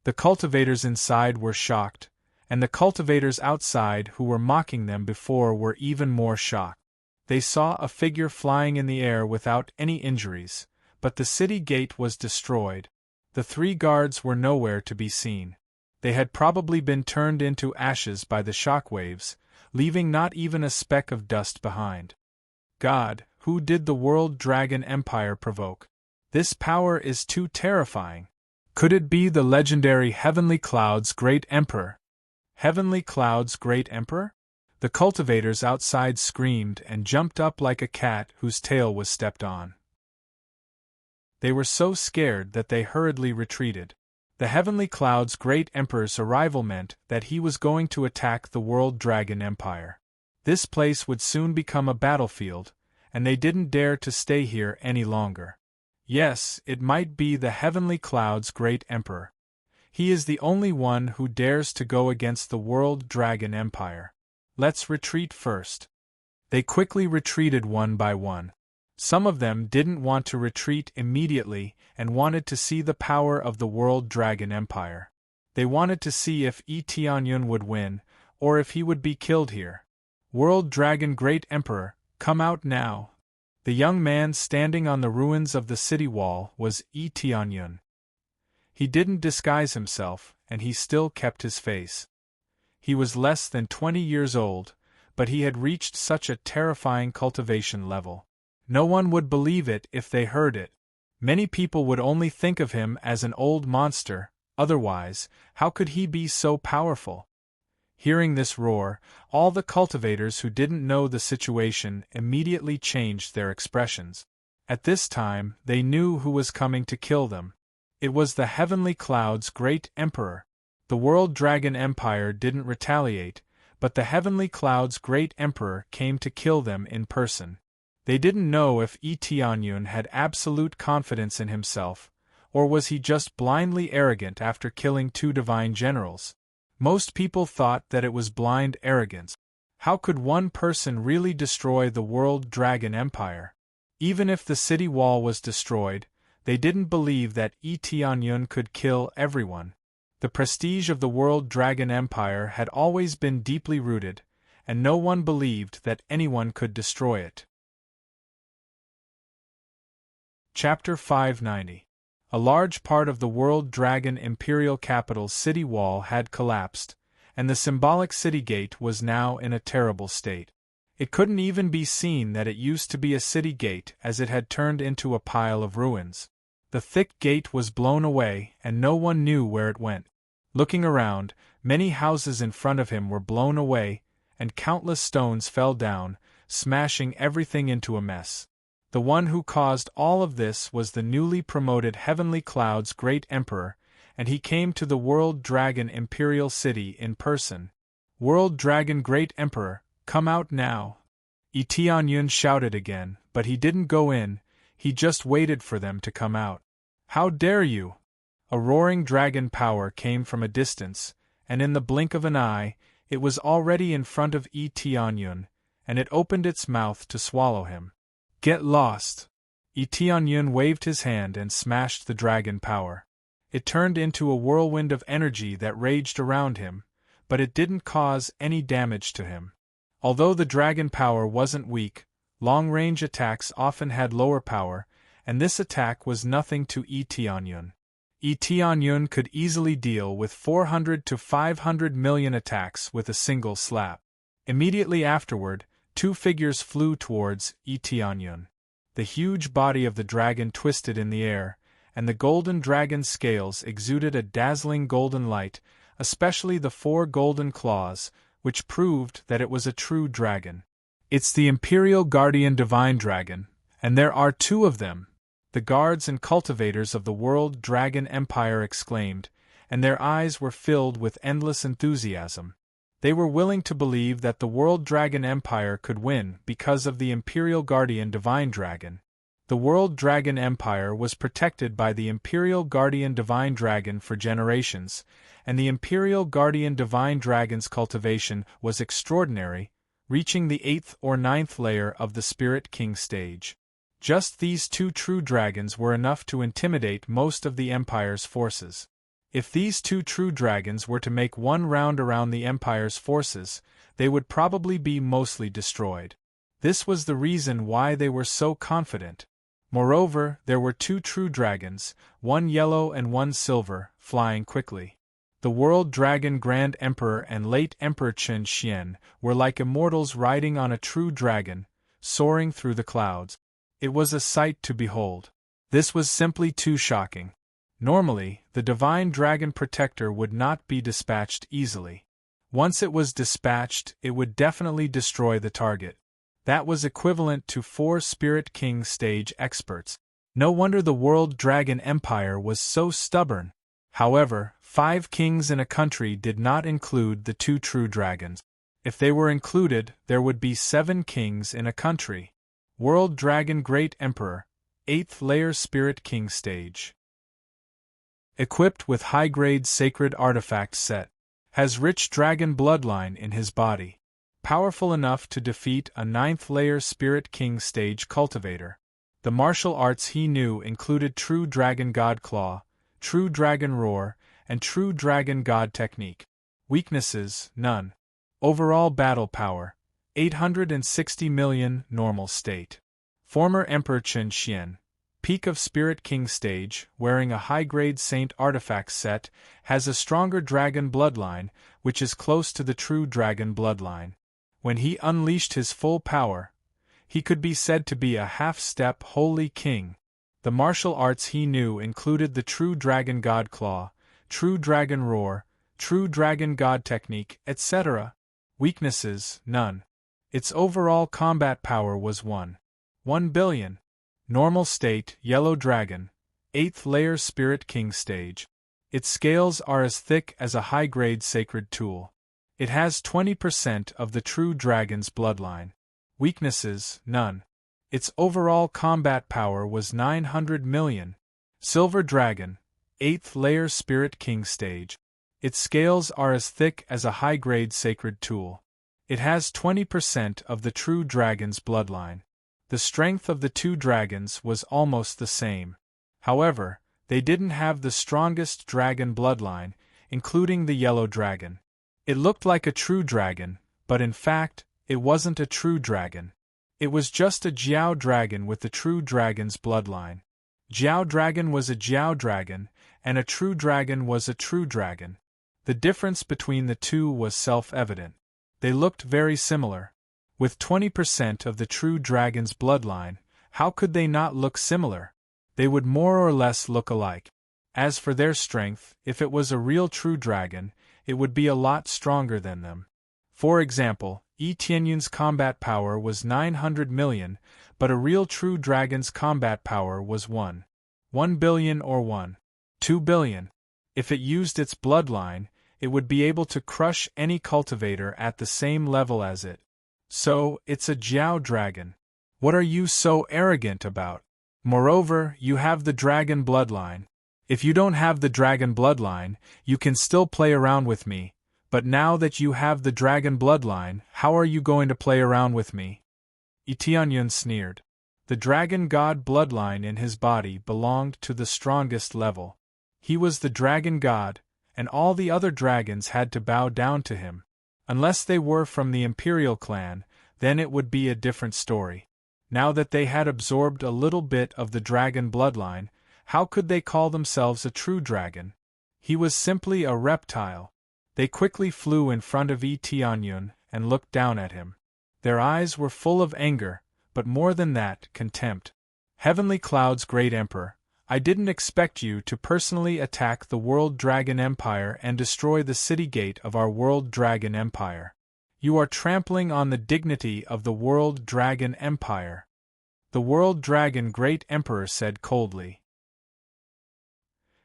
The cultivators inside were shocked, and the cultivators outside who were mocking them before were even more shocked. They saw a figure flying in the air without any injuries, but the city gate was destroyed. The 3 guards were nowhere to be seen. They had probably been turned into ashes by the shock waves, leaving not even a speck of dust behind. God, who did the World Dragon Empire provoke? This power is too terrifying. Could it be the legendary Heavenly Cloud's Great Emperor? Heavenly Cloud's Great Emperor? The cultivators outside screamed and jumped up like a cat whose tail was stepped on. They were so scared that they hurriedly retreated. The Heavenly Cloud's Great Emperor's arrival meant that he was going to attack the World Dragon Empire. This place would soon become a battlefield, and they didn't dare to stay here any longer. Yes, it might be the Heavenly Cloud's Great Emperor. He is the only one who dares to go against the World Dragon Empire. Let's retreat first. They quickly retreated one by one. Some of them didn't want to retreat immediately and wanted to see the power of the World Dragon Empire. They wanted to see if Tianyun would win, or if he would be killed here. World Dragon Great Emperor, come out now. The young man standing on the ruins of the city wall was Tianyun. He didn't disguise himself, and he still kept his face. He was less than 20 years old, but he had reached such a terrifying cultivation level. No one would believe it if they heard it. Many people would only think of him as an old monster, otherwise, how could he be so powerful? Hearing this roar, all the cultivators who didn't know the situation immediately changed their expressions. At this time, they knew who was coming to kill them. It was the Heavenly Cloud's Great Emperor. The World Dragon Empire didn't retaliate, but the Heavenly Cloud's Great Emperor came to kill them in person. They didn't know if Tianyun had absolute confidence in himself, or was he just blindly arrogant after killing 2 divine generals. Most people thought that it was blind arrogance. How could one person really destroy the World Dragon Empire? Even if the city wall was destroyed, they didn't believe that Tianyun could kill everyone. The prestige of the World Dragon Empire had always been deeply rooted, and no one believed that anyone could destroy it. Chapter 590. A large part of the World Dragon Imperial capital's city wall had collapsed, and the symbolic city gate was now in a terrible state. It couldn't even be seen that it used to be a city gate as it had turned into a pile of ruins. The thick gate was blown away and no one knew where it went. Looking around, many houses in front of him were blown away, and countless stones fell down, smashing everything into a mess. The one who caused all of this was the newly promoted Heavenly Cloud's Great Emperor, and he came to the World Dragon Imperial City in person. World Dragon Great Emperor, come out now. Tianyun shouted again, but he didn't go in, he just waited for them to come out. How dare you! A roaring dragon power came from a distance, and in the blink of an eye, it was already in front of Tianyun, and it opened its mouth to swallow him. Get lost! Tianyun waved his hand and smashed the dragon power. It turned into a whirlwind of energy that raged around him, but it didn't cause any damage to him. Although the dragon power wasn't weak, long-range attacks often had lower power, and this attack was nothing to Tianyun. Tianyun could easily deal with 400 to 500 million attacks with a single slap. Immediately afterward, 2 figures flew towards Tianyun. The huge body of the dragon twisted in the air, and the golden dragon's scales exuded a dazzling golden light, especially the 4 golden claws, which proved that it was a true dragon. It's the Imperial Guardian Divine Dragon, and there are 2 of them, the guards and cultivators of the World Dragon Empire exclaimed, and their eyes were filled with endless enthusiasm. They were willing to believe that the World Dragon Empire could win because of the Imperial Guardian Divine Dragon. The World Dragon Empire was protected by the Imperial Guardian Divine Dragon for generations, and the Imperial Guardian Divine Dragon's cultivation was extraordinary, reaching the 8th or 9th layer of the Spirit King stage. Just these 2 true dragons were enough to intimidate most of the Empire's forces. If these two true dragons were to make one round around the Empire's forces, they would probably be mostly destroyed. This was the reason why they were so confident. Moreover, there were two true dragons, one yellow and one silver, flying quickly. The World Dragon Grand Emperor and late Emperor Chen Xian were like immortals riding on a true dragon, soaring through the clouds. It was a sight to behold. This was simply too shocking. Normally, the Divine Dragon Protector would not be dispatched easily. Once it was dispatched, it would definitely destroy the target. That was equivalent to 4 Spirit King stage experts. No wonder the World Dragon Empire was so stubborn. However, 5 kings in a country did not include the 2 true dragons. If they were included, there would be 7 kings in a country. World Dragon Great Emperor, 8th Layer Spirit King stage. Equipped with high-grade sacred artifact set. Has rich dragon bloodline in his body. Powerful enough to defeat a 9th Layer Spirit King stage cultivator. The martial arts he knew included True Dragon God Claw, True Dragon Roar, and True Dragon God Technique. Weaknesses, none. Overall battle power, 860 million normal state. Former Emperor Chen Xian, peak of Spirit King stage, wearing a high-grade Saint artifact set, has a stronger dragon bloodline, which is close to the true dragon bloodline. When he unleashed his full power, he could be said to be a half-step holy king. The martial arts he knew included the True Dragon God Claw, True Dragon Roar, True Dragon God Technique, etc. Weaknesses, none. Its overall combat power was 1 billion. Normal state, Yellow Dragon, 8th Layer Spirit King stage. Its scales are as thick as a high-grade sacred tool. It has 20% of the true dragon's bloodline. Weaknesses, none. Its overall combat power was 900 million. Silver Dragon, 8th Layer Spirit King stage. Its scales are as thick as a high-grade sacred tool. It has 20% of the true dragon's bloodline. The strength of the 2 dragons was almost the same. However, they didn't have the strongest dragon bloodline, including the yellow dragon. It looked like a true dragon, but in fact, it wasn't a true dragon. It was just a Jiao dragon with the true dragon's bloodline. Jiao dragon was a Jiao dragon, and a true dragon was a true dragon. The difference between the two was self-evident. They looked very similar. With 20% of the true dragon's bloodline, how could they not look similar? They would more or less look alike. As for their strength, if it was a real true dragon, it would be a lot stronger than them. For example, Yi Tianyun's combat power was 900 million, but a real true dragon's combat power was 1 billion or 2 billion. If it used its bloodline, it would be able to crush any cultivator at the same level as it. So, it's a Jiao dragon. What are you so arrogant about? Moreover, you have the dragon bloodline. If you don't have the dragon bloodline, you can still play around with me, but now that you have the dragon bloodline, how are you going to play around with me? Yi Tianyun sneered. The dragon god bloodline in his body belonged to the strongest level. He was the dragon god, and all the other dragons had to bow down to him. Unless they were from the imperial clan, then it would be a different story. Now that they had absorbed a little bit of the dragon bloodline, how could they call themselves a true dragon? He was simply a reptile. They quickly flew in front of Yi Tianyun and looked down at him. Their eyes were full of anger, but more than that, contempt. Heavenly Cloud's Great Emperor, I didn't expect you to personally attack the World Dragon Empire and destroy the city gate of our World Dragon Empire. You are trampling on the dignity of the World Dragon Empire. The World Dragon Great Emperor said coldly.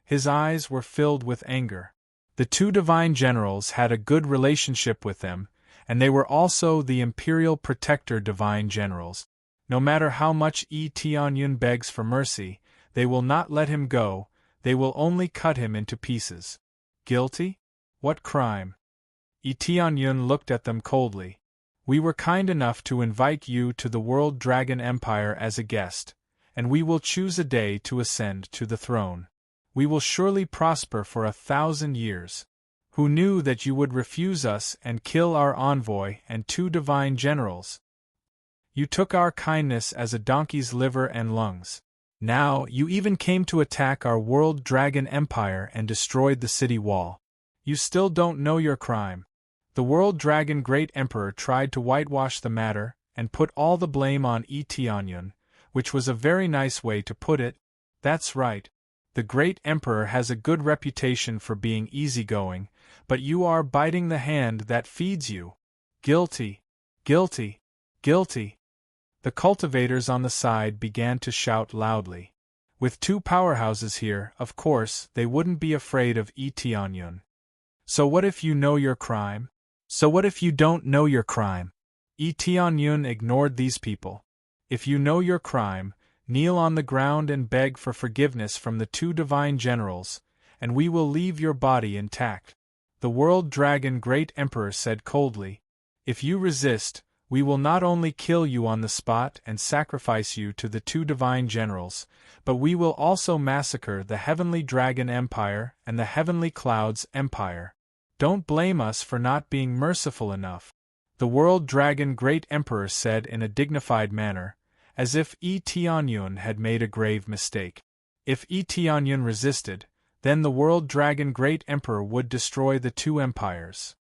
His eyes were filled with anger. The 2 divine generals had a good relationship with them, and they were also the Imperial Protector divine generals. No matter how much Yi Tianyun begs for mercy, they will not let him go, they will only cut him into pieces. Guilty? What crime? Yi Tianyun looked at them coldly. We were kind enough to invite you to the World Dragon Empire as a guest, and we will choose a day to ascend to the throne. We will surely prosper for 1,000 years. Who knew that you would refuse us and kill our envoy and 2 divine generals? You took our kindness as a donkey's liver and lungs. Now, you even came to attack our world dragon empire and destroyed the city wall. You still don't know your crime. The world dragon great emperor tried to whitewash the matter and put all the blame on Tianyun, which was a very nice way to put it. That's right. The great emperor has a good reputation for being easygoing, but you are biting the hand that feeds you. Guilty. Guilty. Guilty. The cultivators on the side began to shout loudly. With 2 powerhouses here, of course, they wouldn't be afraid of Tianyun. So what if you know your crime? So what if you don't know your crime? Tianyun ignored these people. If you know your crime, kneel on the ground and beg for forgiveness from the 2 divine generals, and we will leave your body intact. The world dragon great emperor said coldly. If you resist, we will not only kill you on the spot and sacrifice you to the 2 divine generals, but we will also massacre the heavenly dragon empire and the heavenly clouds empire. Don't blame us for not being merciful enough. The world dragon great emperor said in a dignified manner, as if Tianyun had made a grave mistake. If Tianyun resisted, then the world dragon great emperor would destroy the 2 empires.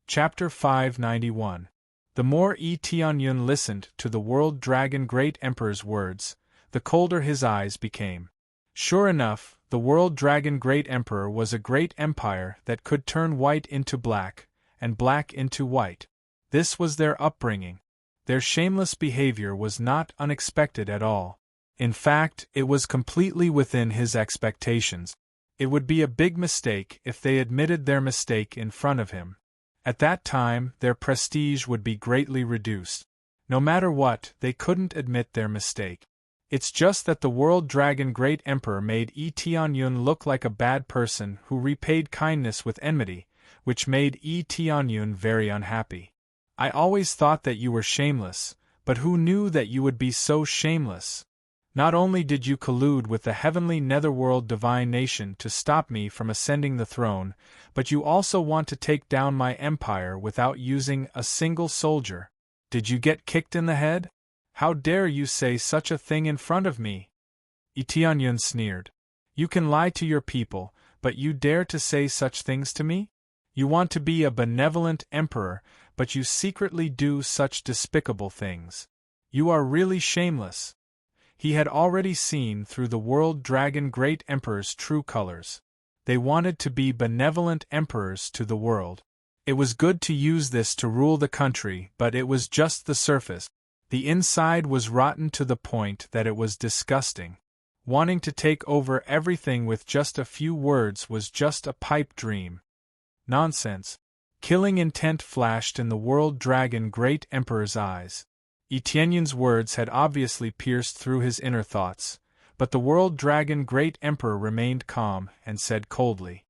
Chapter 591. The more Tianyun listened to the world dragon great emperor's words, the colder his eyes became. Sure enough, the world dragon great emperor was a great empire that could turn white into black, and black into white. This was their upbringing. Their shameless behavior was not unexpected at all. In fact, it was completely within his expectations. It would be a big mistake if they admitted their mistake in front of him. At that time, their prestige would be greatly reduced. No matter what, they couldn't admit their mistake. It's just that the world dragon great emperor made Tianyun look like a bad person who repaid kindness with enmity, which made Tianyun very unhappy. I always thought that you were shameless, but who knew that you would be so shameless? Not only did you collude with the heavenly netherworld divine nation to stop me from ascending the throne, but you also want to take down my empire without using a single soldier. Did you get kicked in the head? How dare you say such a thing in front of me? Tianyun sneered. You can lie to your people, but you dare to say such things to me? You want to be a benevolent emperor, but you secretly do such despicable things. You are really shameless. He had already seen through the world dragon great emperor's true colors. They wanted to be benevolent emperors to the world. It was good to use this to rule the country, but it was just the surface. The inside was rotten to the point that it was disgusting. Wanting to take over everything with just a few words was just a pipe dream. Nonsense. Killing intent flashed in the world dragon great emperor's eyes. Tianyun's words had obviously pierced through his inner thoughts, but the world dragon great emperor remained calm and said coldly,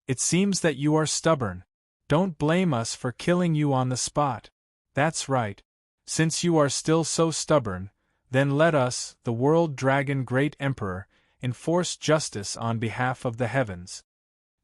"It seems that you are stubborn. Don't blame us for killing you on the spot. That's right. Since you are still so stubborn, then let us, the world dragon great emperor, enforce justice on behalf of the heavens."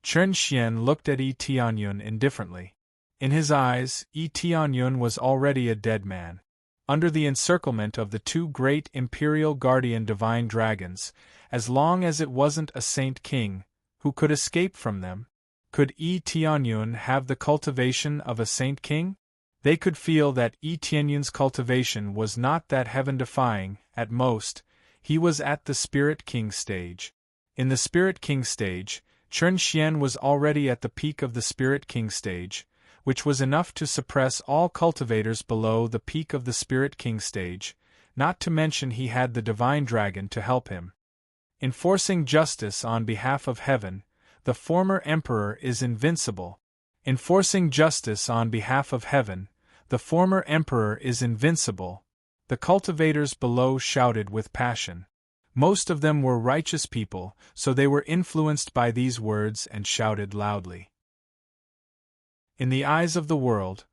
Chen Xian looked at Tianyun indifferently. In his eyes, Tianyun was already a dead man. Under the encirclement of the 2 great imperial guardian divine dragons, as long as it wasn't a saint king, who could escape from them? Could Tianyun have the cultivation of a saint king? They could feel that Tianyun's cultivation was not that heaven-defying. At most, he was at the spirit king stage. In the spirit king stage, Chen Xian was already at the peak of the spirit king stage, which was enough to suppress all cultivators below the peak of the Spirit King stage, not to mention he had the Divine Dragon to help him. Enforcing justice on behalf of heaven, the former emperor is invincible. Enforcing justice on behalf of heaven, the former emperor is invincible. The cultivators below shouted with passion. Most of them were righteous people, so they were influenced by these words and shouted loudly. In the eyes of the world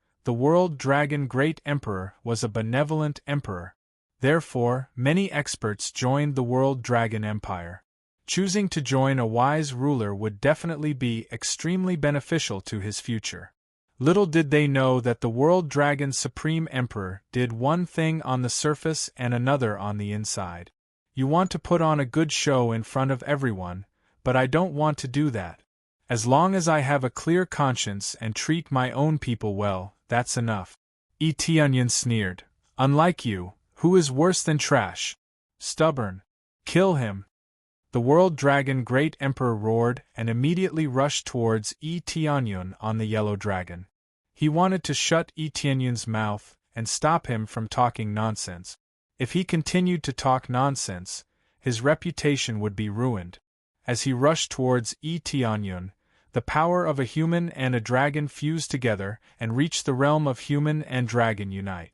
dragon great emperor was a benevolent emperor. Therefore, many experts joined the World Dragon Empire. Choosing to join a wise ruler would definitely be extremely beneficial to his future. Little did they know that the World Dragon's Supreme Emperor did one thing on the surface and another on the inside. You want to put on a good show in front of everyone, but I don't want to do that. As long as I have a clear conscience and treat my own people well, that's enough. Onion sneered. Unlike you, who is worse than trash? Stubborn. Kill him. The World Dragon Great Emperor roared and immediately rushed towards Onion on the yellow dragon. He wanted to shut Onion's mouth and stop him from talking nonsense. If he continued to talk nonsense, his reputation would be ruined. As he rushed towards Onion, the power of a human and a dragon fused together and reached the realm of human and dragon unite.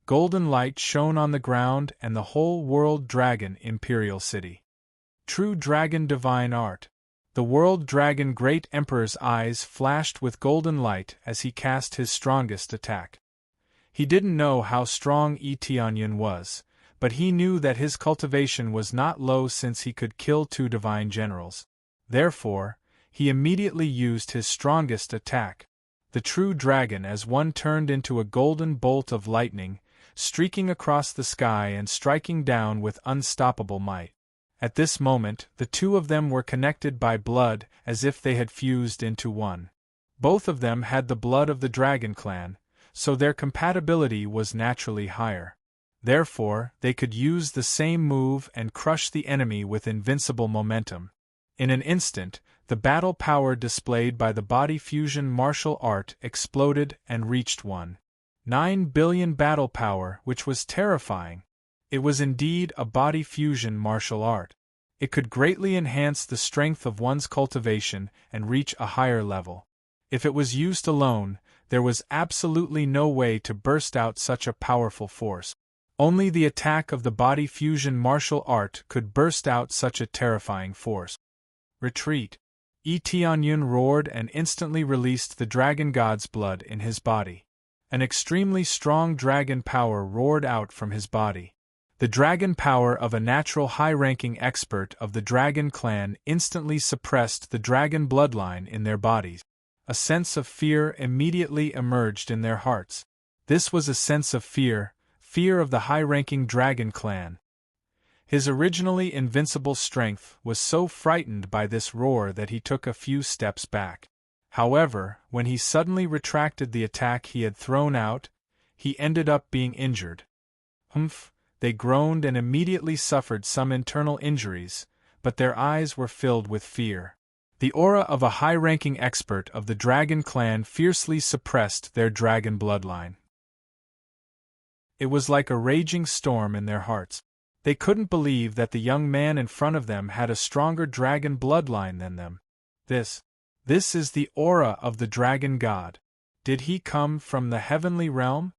Golden light shone on the ground and the whole World Dragon Imperial City. True dragon divine art. The World Dragon Great Emperor's eyes flashed with golden light as he cast his strongest attack. He didn't know how strong Onion was, but he knew that his cultivation was not low since he could kill 2 divine generals. Therefore, he immediately used his strongest attack. The true dragon as one turned into a golden bolt of lightning, streaking across the sky and striking down with unstoppable might. At this moment, the 2 of them were connected by blood as if they had fused into one. Both of them had the blood of the Dragon Clan, so their compatibility was naturally higher. Therefore, they could use the same move and crush the enemy with invincible momentum. In an instant, the battle power displayed by the body fusion martial art exploded and reached 1.9 billion battle power, which was terrifying. It was indeed a body fusion martial art. It could greatly enhance the strength of one's cultivation and reach a higher level. If it was used alone, there was absolutely no way to burst out such a powerful force. Only the attack of the body fusion martial art could burst out such a terrifying force. Retreat. Onion roared and instantly released the dragon god's blood in his body. An extremely strong dragon power roared out from his body. The dragon power of a natural high-ranking expert of the Dragon Clan instantly suppressed the dragon bloodline in their bodies. A sense of fear immediately emerged in their hearts. This was a sense of fear of the high-ranking Dragon Clan. His originally invincible strength was so frightened by this roar that he took a few steps back. However, when he suddenly retracted the attack he had thrown out, he ended up being injured. Humph! They groaned and immediately suffered some internal injuries, but their eyes were filled with fear. The aura of a high-ranking expert of the Dragon Clan fiercely suppressed their dragon bloodline. It was like a raging storm in their hearts. They couldn't believe that the young man in front of them had a stronger dragon bloodline than them. This is the aura of the dragon god. Did he come from the heavenly realm?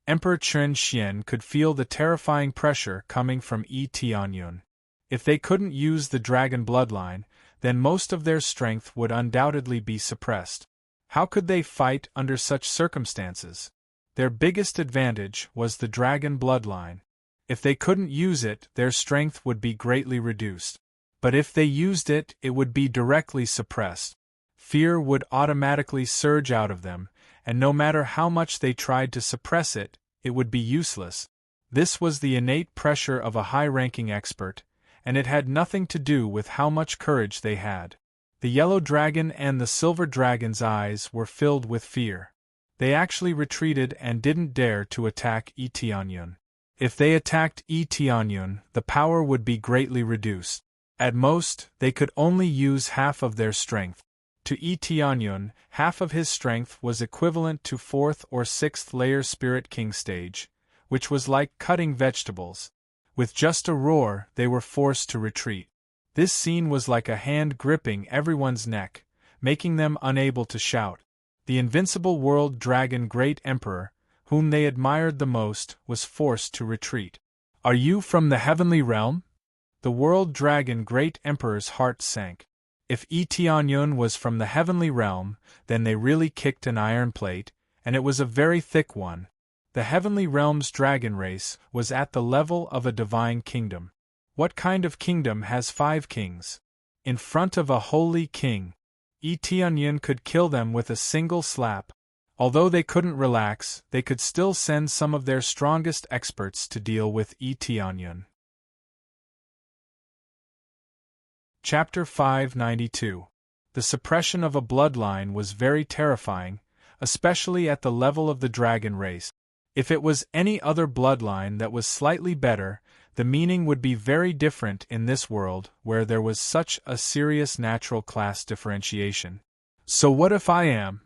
Emperor Chen Xian could feel the terrifying pressure coming from Onion. If they couldn't use the dragon bloodline, then most of their strength would undoubtedly be suppressed. How could they fight under such circumstances? Their biggest advantage was the dragon bloodline. If they couldn't use it, their strength would be greatly reduced. But if they used it, it would be directly suppressed. Fear would automatically surge out of them, and no matter how much they tried to suppress it, it would be useless. This was the innate pressure of a high-ranking expert, and it had nothing to do with how much courage they had. The yellow dragon and the silver dragon's eyes were filled with fear. They actually retreated and didn't dare to attack Onion. If they attacked Onion, the power would be greatly reduced. At most, they could only use half of their strength. To Onion, half of his strength was equivalent to 4th or 6th layer Spirit King stage, which was like cutting vegetables. With just a roar, they were forced to retreat. This scene was like a hand gripping everyone's neck, making them unable to shout. The invincible World Dragon Great Emperor, whom they admired the most, was forced to retreat. "Are you from the heavenly realm?" The World Dragon Great Emperor's heart sank. If Onion was from the heavenly realm, then they really kicked an iron plate, and it was a very thick one. The heavenly realm's dragon race was at the level of a divine kingdom. What kind of kingdom has 5 kings? In front of a holy king, Tianyan could kill them with a single slap. Although they couldn't relax, they could still send some of their strongest experts to deal with Tianyan. Chapter 592. The suppression of a bloodline was very terrifying, especially at the level of the dragon race. If it was any other bloodline that was slightly better, the meaning would be very different in this world where there was such a serious natural class differentiation. So what if I am?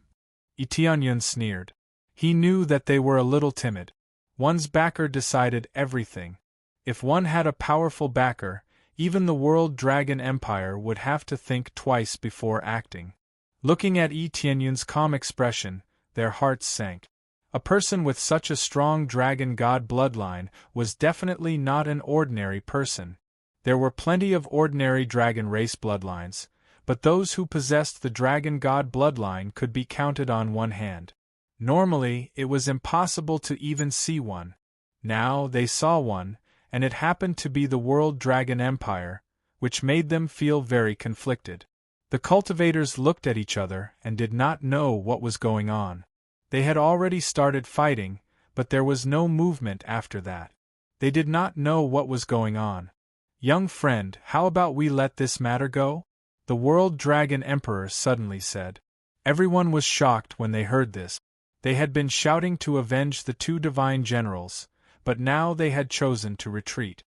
Tianyan sneered. He knew that they were a little timid. One's backer decided everything. If one had a powerful backer, even the World Dragon Empire would have to think twice before acting. Looking at Tianyan's calm expression, their hearts sank. A person with such a strong dragon god bloodline was definitely not an ordinary person. There were plenty of ordinary dragon race bloodlines, but those who possessed the dragon god bloodline could be counted on one hand. Normally, it was impossible to even see one. Now they saw one, and it happened to be the World Dragon Empire, which made them feel very conflicted. The cultivators looked at each other and did not know what was going on. They had already started fighting, but there was no movement after that. They did not know what was going on. "Young friend, how about we let this matter go?" the World Dragon Emperor suddenly said. Everyone was shocked when they heard this. They had been shouting to avenge the 2 divine generals, but now they had chosen to retreat.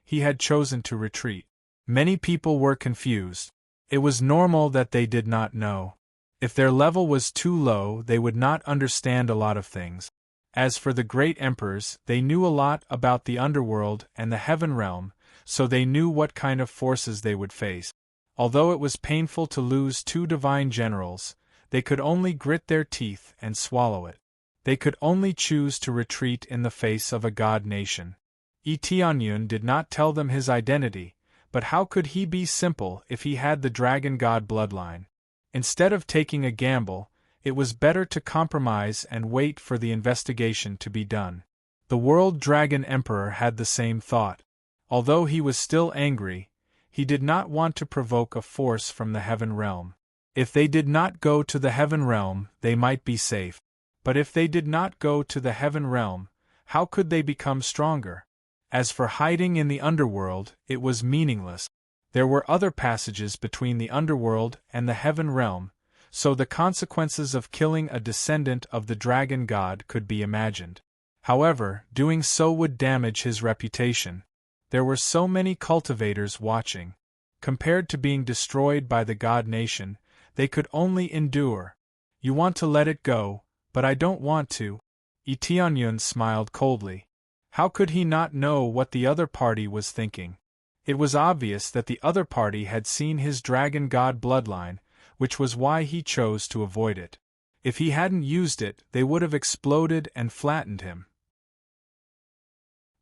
He had chosen to retreat. Many people were confused. It was normal that they did not know. If their level was too low, they would not understand a lot of things. As for the great emperors, they knew a lot about the underworld and the heaven realm, so they knew what kind of forces they would face. Although it was painful to lose 2 divine generals, they could only grit their teeth and swallow it. They could only choose to retreat in the face of a god nation. Tianyan did not tell them his identity, but how could he be simple if he had the dragon god bloodline? Instead of taking a gamble, it was better to compromise and wait for the investigation to be done. The World Dragon Emperor had the same thought. Although he was still angry, he did not want to provoke a force from the heaven realm. If they did not go to the heaven realm, they might be safe. But if they did not go to the heaven realm, how could they become stronger? As for hiding in the underworld, it was meaningless. There were other passages between the underworld and the heaven realm, so the consequences of killing a descendant of the dragon god could be imagined. However, doing so would damage his reputation. There were so many cultivators watching. Compared to being destroyed by the god nation, they could only endure. "You want to let it go, but I don't want to." Tianyan smiled coldly. How could he not know what the other party was thinking? It was obvious that the other party had seen his dragon god bloodline, which was why he chose to avoid it. If he hadn't used it, they would have exploded and flattened him.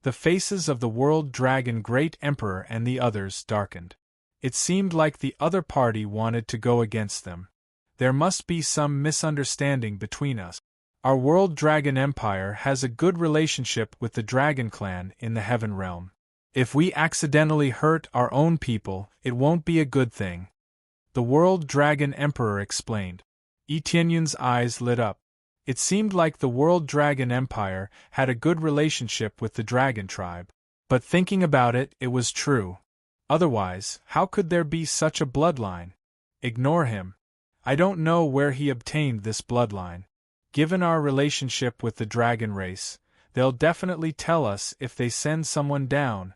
The faces of the World Dragon Great Emperor and the others darkened. It seemed like the other party wanted to go against them. There must be some misunderstanding between us. Our World Dragon Empire has a good relationship with the Dragon Clan in the Heaven Realm. If we accidentally hurt our own people, it won't be a good thing. The World Dragon Emperor explained. Tianyan's eyes lit up. It seemed like the World Dragon Empire had a good relationship with the Dragon Tribe. But thinking about it, it was true. Otherwise, how could there be such a bloodline? Ignore him. I don't know where he obtained this bloodline. Given our relationship with the dragon race, they'll definitely tell us if they send someone down.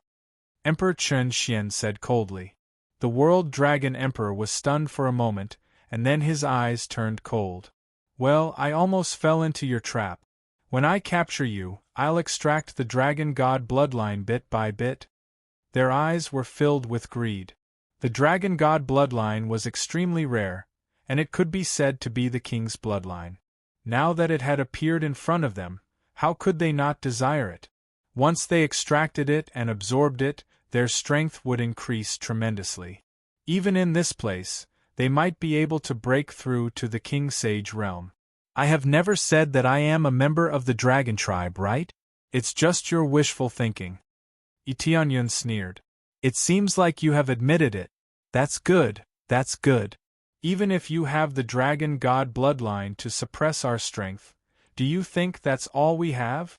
Emperor Chen Xian said coldly. The World Dragon Emperor was stunned for a moment, and then his eyes turned cold. Well, I almost fell into your trap. When I capture you, I'll extract the dragon god bloodline bit by bit. Their eyes were filled with greed. The dragon god bloodline was extremely rare, and it could be said to be the king's bloodline. Now that it had appeared in front of them, how could they not desire it? Once they extracted it and absorbed it, their strength would increase tremendously. Even in this place, they might be able to break through to the King Sage realm. I have never said that I am a member of the dragon tribe, right? It's just your wishful thinking. Tianyun sneered. It seems like you have admitted it. That's good, that's good. Even if you have the dragon god bloodline to suppress our strength, do you think that's all we have?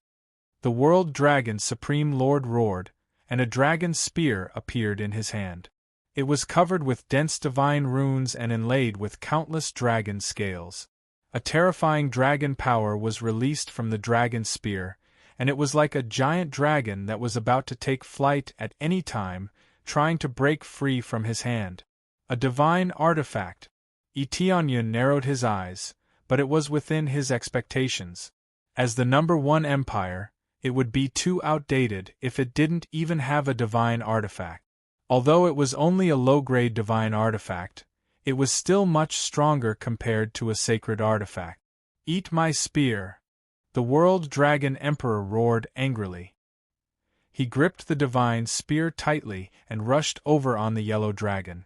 The world dragon supreme lord roared, and a dragon spear appeared in his hand. It was covered with dense divine runes and inlaid with countless dragon scales. A terrifying dragon power was released from the dragon spear, and it was like a giant dragon that was about to take flight at any time, trying to break free from his hand. A divine artifact. Tianyun narrowed his eyes, but it was within his expectations. As the #1 empire, it would be too outdated if it didn't even have a divine artifact. Although it was only a low-grade divine artifact, it was still much stronger compared to a sacred artifact. Eat my spear! The World Dragon Emperor roared angrily. He gripped the divine spear tightly and rushed over on the yellow dragon.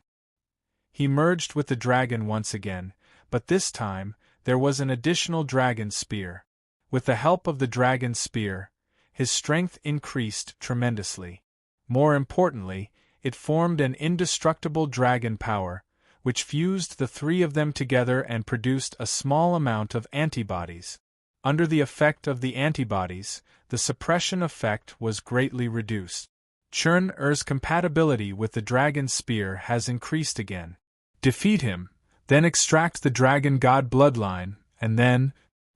He merged with the dragon once again, but this time, there was an additional dragon spear. With the help of the dragon spear, his strength increased tremendously. More importantly, it formed an indestructible dragon power, which fused the three of them together and produced a small amount of antibodies. Under the effect of the antibodies, the suppression effect was greatly reduced. Churn-Er's compatibility with the dragon spear has increased again. Defeat him, then extract the dragon god bloodline, and then…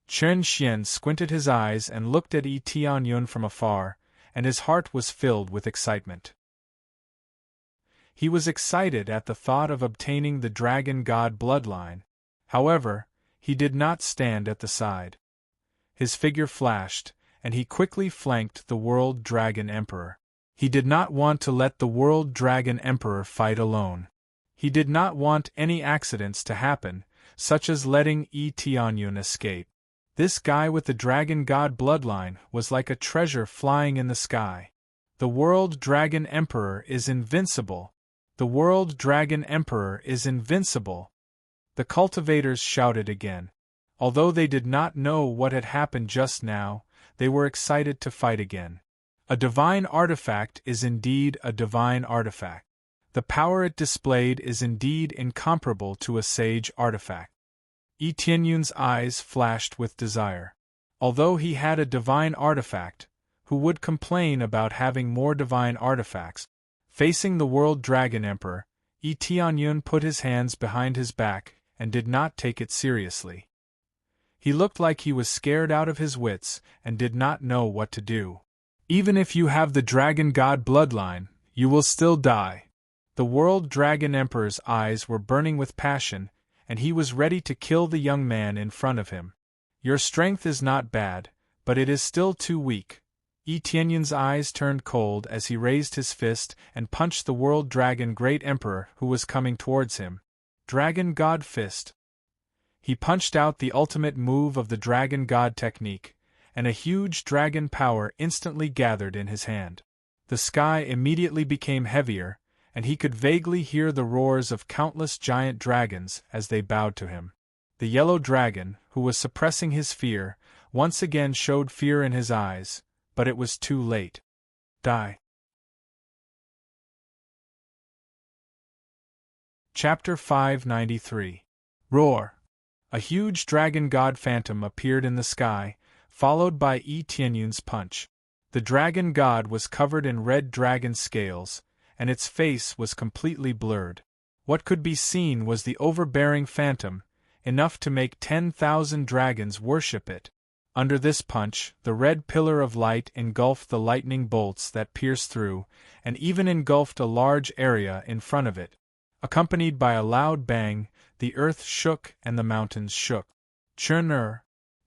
Chen Xian squinted his eyes and looked at Tianyun from afar, and his heart was filled with excitement. He was excited at the thought of obtaining the dragon god bloodline. However, he did not stand at the side. His figure flashed, and he quickly flanked the World Dragon Emperor. He did not want to let the World Dragon Emperor fight alone. He did not want any accidents to happen, such as letting Tianyun escape. This guy with the dragon god bloodline was like a treasure flying in the sky. The World Dragon Emperor is invincible! The World Dragon Emperor is invincible! The cultivators shouted again. Although they did not know what had happened just now, they were excited to fight again. A divine artifact is indeed a divine artifact. The power it displayed is indeed incomparable to a sage artifact. Tianyun's eyes flashed with desire. Although he had a divine artifact, who would complain about having more divine artifacts? Facing the World Dragon Emperor, Tianyun put his hands behind his back and did not take it seriously. He looked like he was scared out of his wits and did not know what to do. Even if you have the dragon god bloodline, you will still die. The World Dragon Emperor's eyes were burning with passion, and he was ready to kill the young man in front of him. Your strength is not bad, but it is still too weak. Tianyun's eyes turned cold as he raised his fist and punched the World Dragon Great Emperor who was coming towards him. Dragon God Fist. He punched out the ultimate move of the Dragon God technique, and a huge dragon power instantly gathered in his hand. The sky immediately became heavier, and he could vaguely hear the roars of countless giant dragons as they bowed to him. The yellow dragon, who was suppressing his fear, once again showed fear in his eyes, but it was too late. Die. Chapter 593. Roar. A huge dragon god phantom appeared in the sky, followed by Tianyun's punch. The dragon god was covered in red dragon scales, and its face was completely blurred. What could be seen was the overbearing phantom, enough to make 10,000 dragons worship it. Under this punch, the red pillar of light engulfed the lightning bolts that pierced through, and even engulfed a large area in front of it. Accompanied by a loud bang, the earth shook and the mountains shook. Chen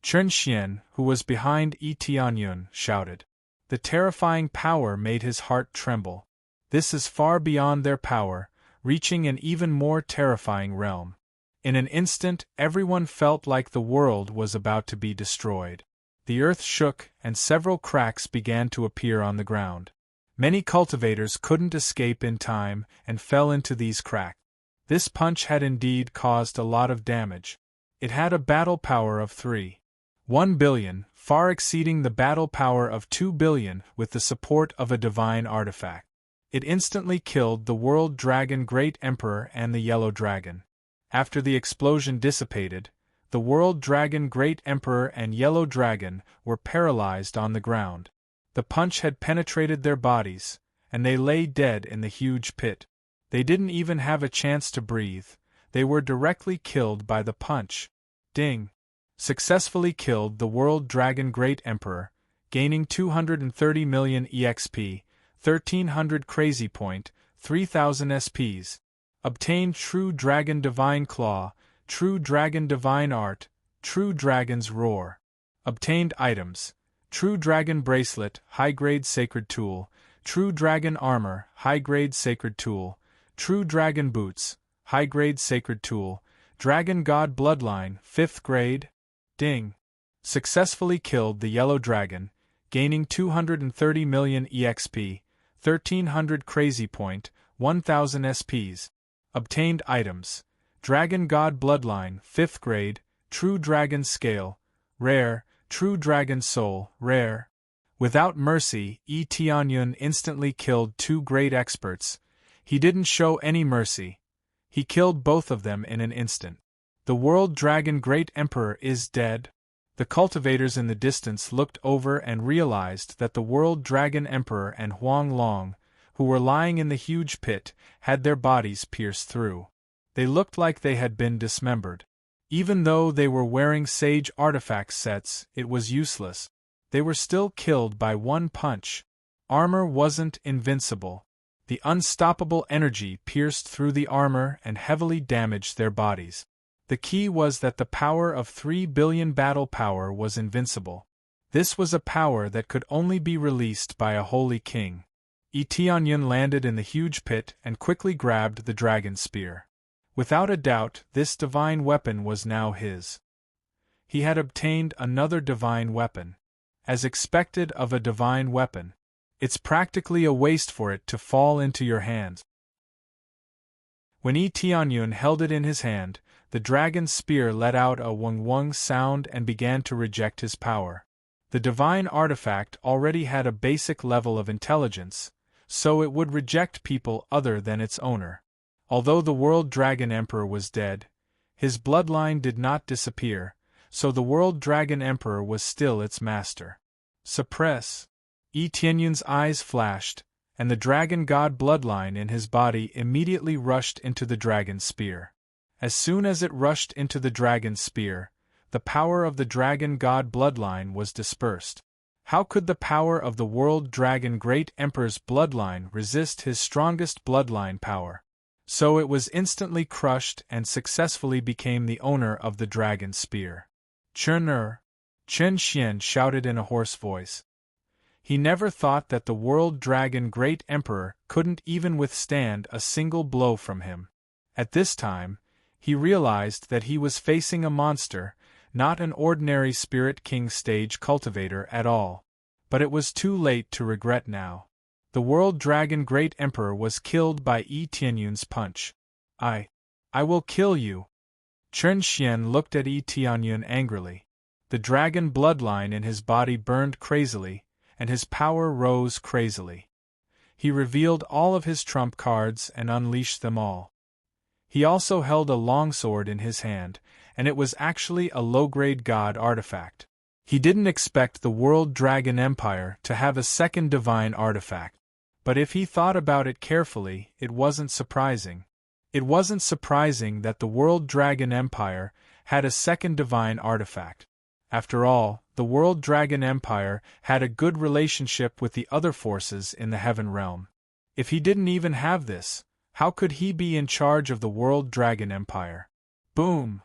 Xian, who was behind Tianyun, shouted. The terrifying power made his heart tremble. This is far beyond their power, reaching an even more terrifying realm. In an instant, everyone felt like the world was about to be destroyed. The earth shook, and several cracks began to appear on the ground. Many cultivators couldn't escape in time and fell into these cracks. This punch had indeed caused a lot of damage. It had a battle power of 3.1 billion, far exceeding the battle power of 2 billion with the support of a divine artifact. It instantly killed the World Dragon Great Emperor and the Yellow Dragon. After the explosion dissipated, the World Dragon Great Emperor and Yellow Dragon were paralyzed on the ground. The punch had penetrated their bodies, and they lay dead in the huge pit. They didn't even have a chance to breathe. They were directly killed by the punch. Ding! Successfully killed the World Dragon Great Emperor, gaining 230 million EXP, 1300 Crazy Point, 3000 SPs. Obtained True Dragon Divine Claw, True Dragon Divine Art, True Dragon's Roar. Obtained items: True Dragon Bracelet, High-Grade Sacred Tool, True Dragon Armor, High-Grade Sacred Tool, True Dragon Boots, High-Grade Sacred Tool, Dragon God Bloodline, 5th Grade. Ding! Successfully killed the Yellow Dragon, gaining 230 million EXP, 1300 Crazy Point, 1000 SPs. Obtained items: Dragon God Bloodline, 5th Grade, True Dragon Scale, Rare, True Dragon Soul, Rare. Without mercy, Tianyun instantly killed 2 great experts. He didn't show any mercy. He killed both of them in an instant. The World Dragon Great Emperor is dead. The cultivators in the distance looked over and realized that the World Dragon Emperor and Huang Long, who were lying in the huge pit, had their bodies pierced through. They looked like they had been dismembered. Even though they were wearing Sage artifact sets, it was useless. They were still killed by one punch. Armor wasn't invincible. The unstoppable energy pierced through the armor and heavily damaged their bodies. The key was that the power of 3 billion battle power was invincible. This was a power that could only be released by a holy king. Tianyun landed in the huge pit and quickly grabbed the dragon spear. Without a doubt, this divine weapon was now his. He had obtained another divine weapon. As expected of a divine weapon, it's practically a waste for it to fall into your hands. When Tianyun held it in his hand, the dragon's spear let out a wung-wung sound and began to reject his power. The divine artifact already had a basic level of intelligence, so it would reject people other than its owner. Although the World Dragon Emperor was dead, his bloodline did not disappear, so the World Dragon Emperor was still its master. Suppress! Tianyun's eyes flashed, and the Dragon God bloodline in his body immediately rushed into the dragon's spear. As soon as it rushed into the dragon's spear, the power of the Dragon God bloodline was dispersed. How could the power of the World Dragon Great Emperor's bloodline resist his strongest bloodline power? So it was instantly crushed and successfully became the owner of the dragon spear. Chen Xian shouted in a hoarse voice. He never thought that the World Dragon Great Emperor couldn't even withstand a single blow from him. At this time, he realized that he was facing a monster, not an ordinary Spirit King stage cultivator at all. But it was too late to regret now. The World Dragon Great Emperor was killed by Tianyun's punch. I will kill you. Chen Xian looked at Tianyun angrily. The dragon bloodline in his body burned crazily, and his power rose crazily. He revealed all of his trump cards and unleashed them all. He also held a longsword in his hand, and it was actually a low-grade god artifact. He didn't expect the World Dragon Empire to have a second divine artifact. But if he thought about it carefully, it wasn't surprising. It wasn't surprising that the World Dragon Empire had a second divine artifact. After all, the World Dragon Empire had a good relationship with the other forces in the Heaven Realm. If he didn't even have this, how could he be in charge of the World Dragon Empire? Boom!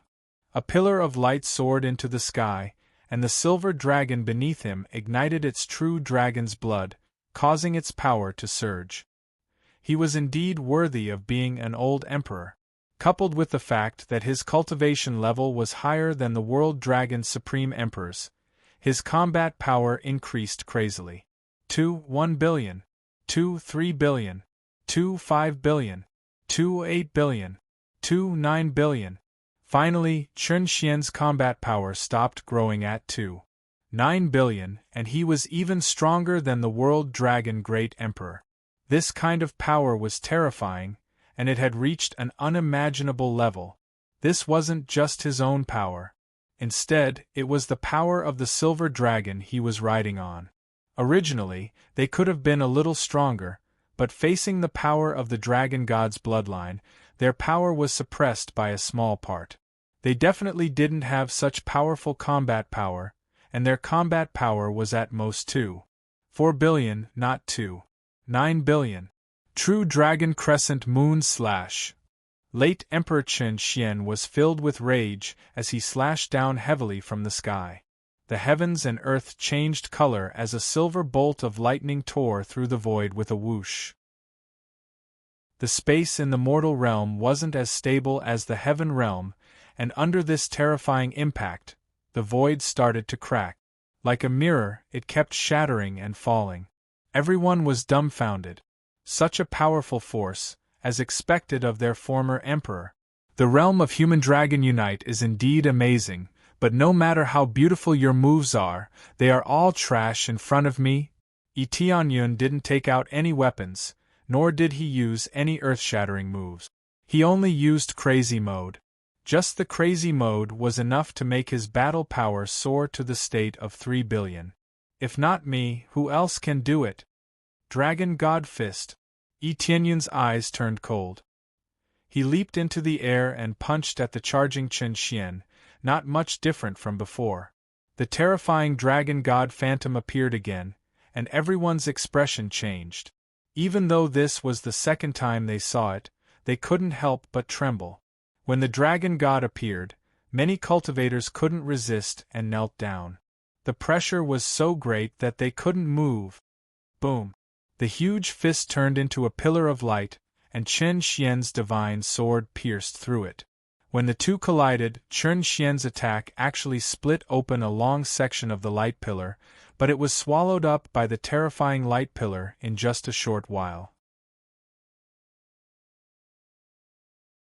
A pillar of light soared into the sky, and the silver dragon beneath him ignited its true dragon's blood, causing its power to surge. He was indeed worthy of being an old emperor. Coupled with the fact that his cultivation level was higher than the World Dragon's Supreme Emperor's, his combat power increased crazily. 1 billion, 3 billion, 5 billion, 8 billion, 9 billion, Finally, Chen Xian's combat power stopped growing at 2.9 billion, and he was even stronger than the World Dragon Great Emperor. This kind of power was terrifying, and it had reached an unimaginable level. This wasn't just his own power. Instead, it was the power of the silver dragon he was riding on. Originally, they could have been a little stronger, but facing the power of the dragon god's bloodline, their power was suppressed by a small part. They definitely didn't have such powerful combat power, and their combat power was at most 2.4 billion, not 2.9 billion. True Dragon Crescent Moon Slash. Late Emperor Chen Xian was filled with rage as he slashed down heavily from the sky. The heavens and earth changed color as a silver bolt of lightning tore through the void with a whoosh. The space in the mortal realm wasn't as stable as the heaven realm, and under this terrifying impact, the void started to crack. Like a mirror, it kept shattering and falling. Everyone was dumbfounded. Such a powerful force, as expected of their former emperor. The realm of Human Dragon Unite is indeed amazing, but no matter how beautiful your moves are, they are all trash in front of me. Tianyun didn't take out any weapons, nor did he use any earth-shattering moves. He only used crazy mode. Just the crazy mode was enough to make his battle power soar to the state of 3 billion. If not me, who else can do it? Dragon God Fist. Tianyun's eyes turned cold. He leaped into the air and punched at the charging Chen Xian, not much different from before. The terrifying dragon god phantom appeared again, and everyone's expression changed. Even though this was the second time they saw it, they couldn't help but tremble. When the dragon god appeared, many cultivators couldn't resist and knelt down. The pressure was so great that they couldn't move. Boom! The huge fist turned into a pillar of light, and Chen Xian's divine sword pierced through it. When the two collided, Chen Xian's attack actually split open a long section of the light pillar, but it was swallowed up by the terrifying light pillar in just a short while.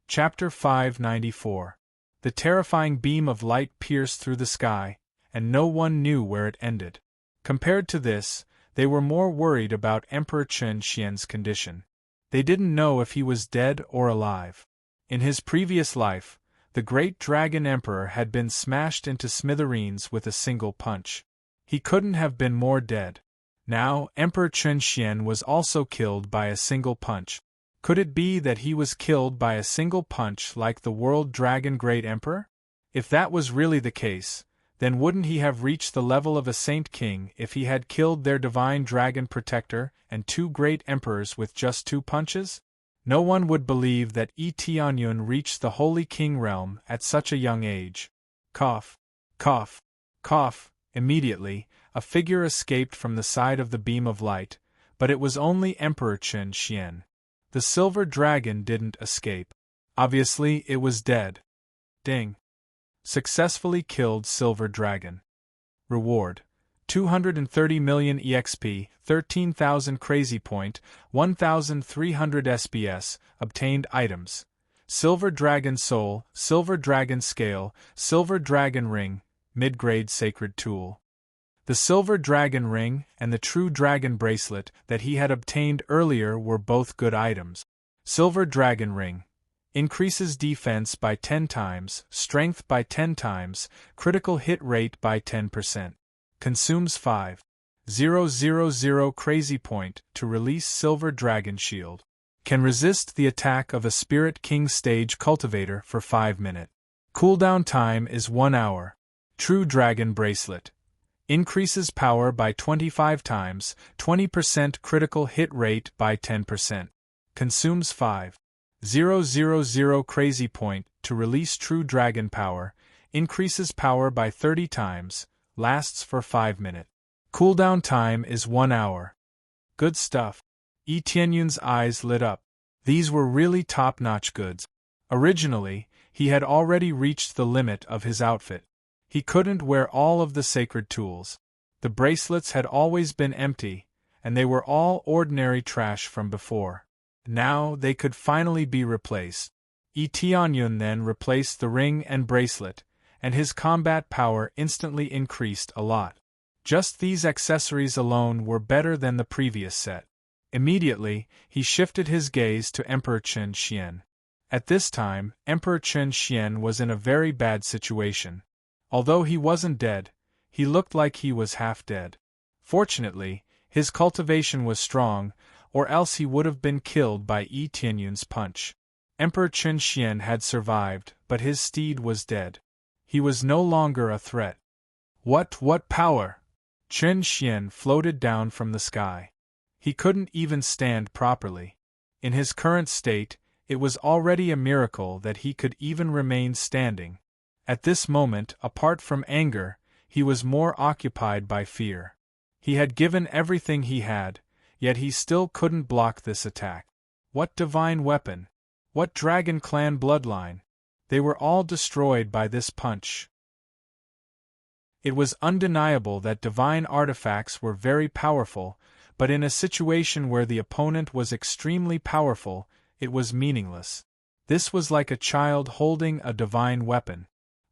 Chapter 594. The terrifying beam of light pierced through the sky, and no one knew where it ended. Compared to this, they were more worried about Emperor Chen Xian's condition. They didn't know if he was dead or alive. In his previous life, the great dragon emperor had been smashed into smithereens with a single punch. He couldn't have been more dead. Now, Emperor Chen Xian was also killed by a single punch. Could it be that he was killed by a single punch like the World Dragon Great Emperor? If that was really the case, then wouldn't he have reached the level of a Saint King if he had killed their divine dragon protector and two great emperors with just 2 punches? No one would believe that Tianyun reached the Holy King realm at such a young age. Cough, cough, cough. Immediately, a figure escaped from the side of the beam of light, but it was only Emperor Chen Xian. The silver dragon didn't escape. Obviously, it was dead. Ding. Successfully killed silver dragon. Reward: 230 million EXP, 13,000 crazy point, 1,300 SBS. Obtained items: silver dragon soul, silver dragon scale, silver dragon ring, mid-grade sacred tool. The silver dragon ring and the true dragon bracelet that he had obtained earlier were both good items. Silver dragon ring increases defense by 10 times, strength by 10 times, critical hit rate by 10%. Consumes 5,000 crazy point to release silver dragon shield. Can resist the attack of a Spirit King stage cultivator for 5 minutes. Cooldown time is 1 hour. True dragon bracelet increases power by 25 times, 20% critical hit rate by 10%. Consumes 5,000 crazy point to release true dragon power, increases power by 30 times, lasts for 5 minutes. Cooldown time is 1 hour. Good stuff. Tianyun's eyes lit up. These were really top-notch goods. Originally, he had already reached the limit of his outfit. He couldn't wear all of the sacred tools. The bracelets had always been empty, and they were all ordinary trash from before. Now they could finally be replaced. Yi Tianyun then replaced the ring and bracelet, and his combat power instantly increased a lot. Just these accessories alone were better than the previous set. Immediately, he shifted his gaze to Emperor Chen Xian. At this time, Emperor Chen Xian was in a very bad situation. Although he wasn't dead, he looked like he was half dead. Fortunately, his cultivation was strong, or else he would have been killed by Yi Tianyun's punch. Emperor Chen Xian had survived, but his steed was dead. He was no longer a threat. What power! Chen Xian floated down from the sky. He couldn't even stand properly. In his current state, it was already a miracle that he could even remain standing. At this moment, apart from anger, he was more occupied by fear. He had given everything he had, yet he still couldn't block this attack. What divine weapon? What dragon clan bloodline? They were all destroyed by this punch. It was undeniable that divine artifacts were very powerful, but in a situation where the opponent was extremely powerful, it was meaningless. This was like a child holding a divine weapon.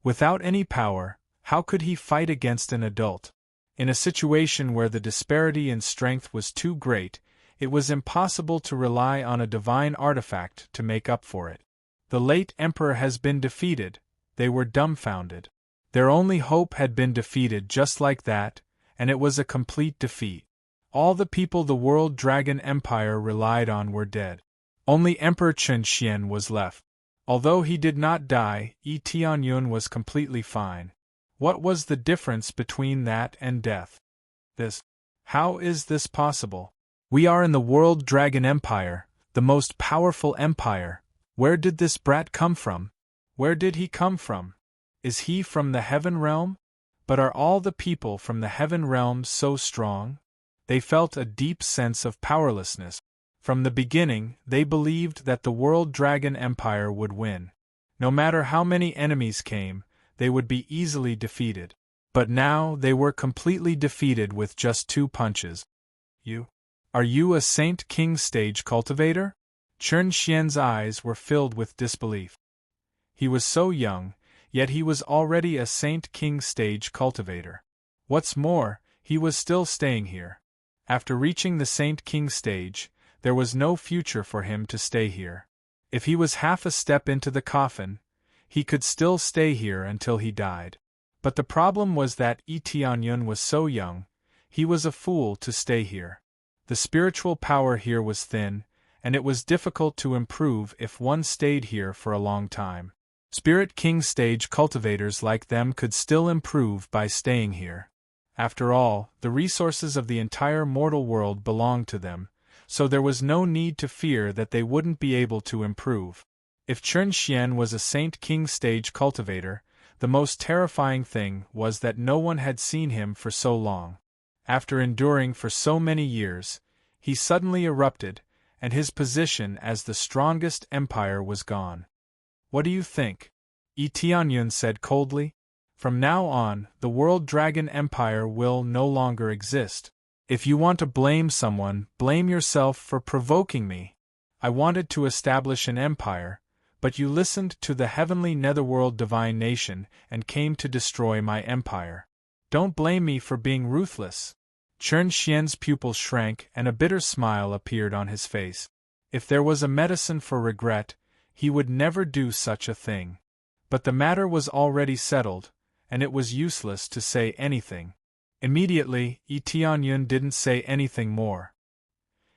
Without any power, how could he fight against an adult? In a situation where the disparity in strength was too great, it was impossible to rely on a divine artifact to make up for it. The late emperor has been defeated. They were dumbfounded. Their only hope had been defeated just like that, and it was a complete defeat. All the people the World Dragon Empire relied on were dead. Only Emperor Chen Xian was left. Although he did not die, Yi Tianyun was completely fine. What was the difference between that and death? How is this possible? We are in the World Dragon Empire, the most powerful empire. Where did this brat come from? Where did he come from? Is he from the Heaven Realm? But are all the people from the Heaven Realm so strong? They felt a deep sense of powerlessness. From the beginning, they believed that the World Dragon Empire would win. No matter how many enemies came, they would be easily defeated. But now they were completely defeated with just 2 punches. Are you a Saint King stage cultivator? Chen Xian's eyes were filled with disbelief. He was so young, yet he was already a Saint King stage cultivator. What's more, he was still staying here. After reaching the Saint King stage, there was no future for him to stay here. If he was half a step into the coffin, he could still stay here until he died. But the problem was that Yi Tianyun was so young, he was a fool to stay here. The spiritual power here was thin, and it was difficult to improve if one stayed here for a long time. Spirit King stage cultivators like them could still improve by staying here. After all, the resources of the entire mortal world belonged to them, so there was no need to fear that they wouldn't be able to improve. If Chen Xian was a Saint King stage cultivator, the most terrifying thing was that no one had seen him for so long. After enduring for so many years, he suddenly erupted, and his position as the strongest empire was gone. What do you think? Yi Tianyun said coldly. From now on, the World Dragon Empire will no longer exist. If you want to blame someone, blame yourself for provoking me. I wanted to establish an empire, but you listened to the heavenly netherworld divine nation and came to destroy my empire. Don't blame me for being ruthless. Chen Xian's pupils shrank and a bitter smile appeared on his face. If there was a medicine for regret, he would never do such a thing. But the matter was already settled, and it was useless to say anything. Immediately, Yi Tianyun didn't say anything more.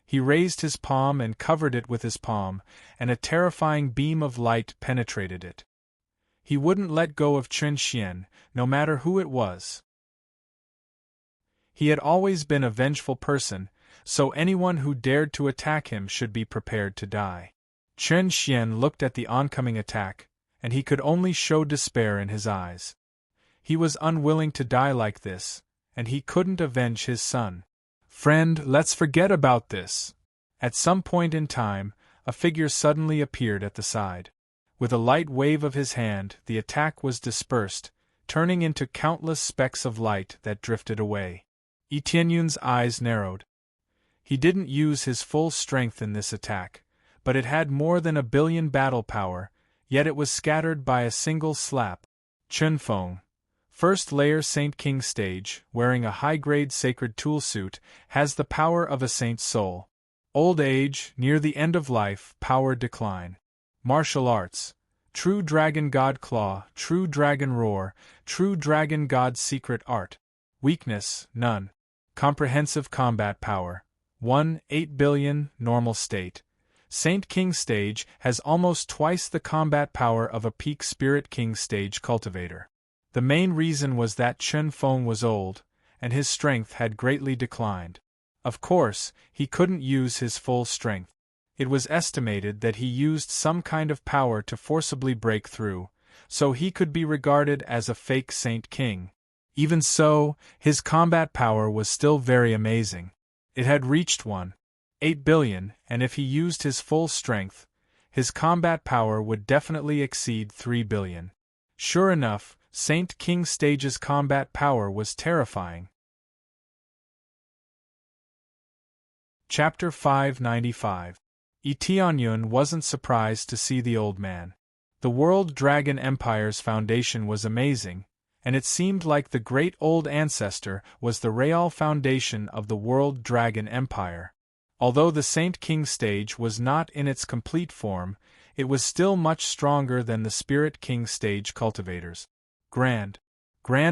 He raised his palm and covered it with his palm, and a terrifying beam of light penetrated it. He wouldn't let go of Chen Xian, no matter who it was. He had always been a vengeful person, so anyone who dared to attack him should be prepared to die. Chen Xian looked at the oncoming attack, and he could only show despair in his eyes. He was unwilling to die like this, and he couldn't avenge his son. Friend, let's forget about this. At some point in time, a figure suddenly appeared at the side. With a light wave of his hand, the attack was dispersed, turning into countless specks of light that drifted away. Yi Tianyun's eyes narrowed. He didn't use his full strength in this attack, but it had more than 1 billion battle power. yet it was scattered by a single slap. Chunfeng, first layer Saint King stage, wearing a high-grade sacred tool suit, has the power of a saint's soul. Old age, near the end of life, power decline. Martial arts. True Dragon God Claw, True Dragon Roar, True Dragon God Secret Art. Weakness, none. Comprehensive combat power. 1/8 billion, normal state. Saint King stage has almost twice the combat power of a peak Spirit King stage cultivator. The main reason was that Chunfeng was old, and his strength had greatly declined. Of course, he couldn't use his full strength. It was estimated that he used some kind of power to forcibly break through, so he could be regarded as a fake Saint King. Even so, his combat power was still very amazing. It had reached 1/8 billion, and if he used his full strength, his combat power would definitely exceed 3 billion. Sure enough, Saint King Stage's combat power was terrifying. Chapter 595. Tianyun wasn't surprised to see the old man. The World Dragon Empire's foundation was amazing, and it seemed like the great old ancestor was the real foundation of the World Dragon Empire. Although the Saint King stage was not in its complete form, it was still much stronger than the Spirit King stage cultivators. Grand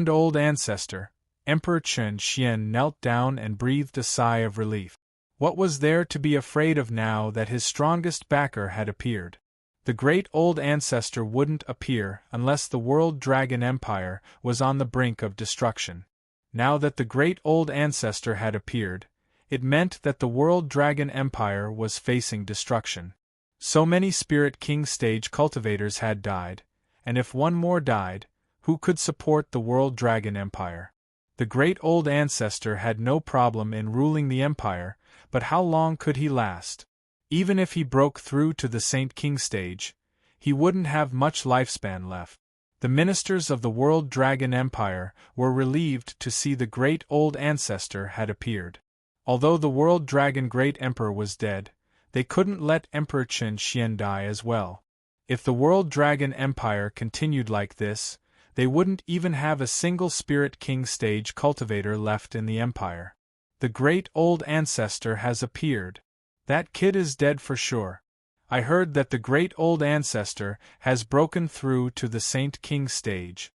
old ancestor, Emperor Chen Xian knelt down and breathed a sigh of relief. What was there to be afraid of now that his strongest backer had appeared? The great old ancestor wouldn't appear unless the World Dragon Empire was on the brink of destruction. Now that the great old ancestor had appeared, it meant that the World Dragon Empire was facing destruction. So many Spirit King stage cultivators had died, and if one more died, who could support the World Dragon Empire? The great old ancestor had no problem in ruling the empire, but how long could he last? Even if he broke through to the Saint King stage, he wouldn't have much lifespan left. The ministers of the World Dragon Empire were relieved to see the great old ancestor had appeared. Although the World Dragon Great Emperor was dead, they couldn't let Emperor Chen Xian die as well. If the World Dragon Empire continued like this, they wouldn't even have a single Spirit King stage cultivator left in the empire. The great old ancestor has appeared. That kid is dead for sure. I heard that the great old ancestor has broken through to the Saint King stage.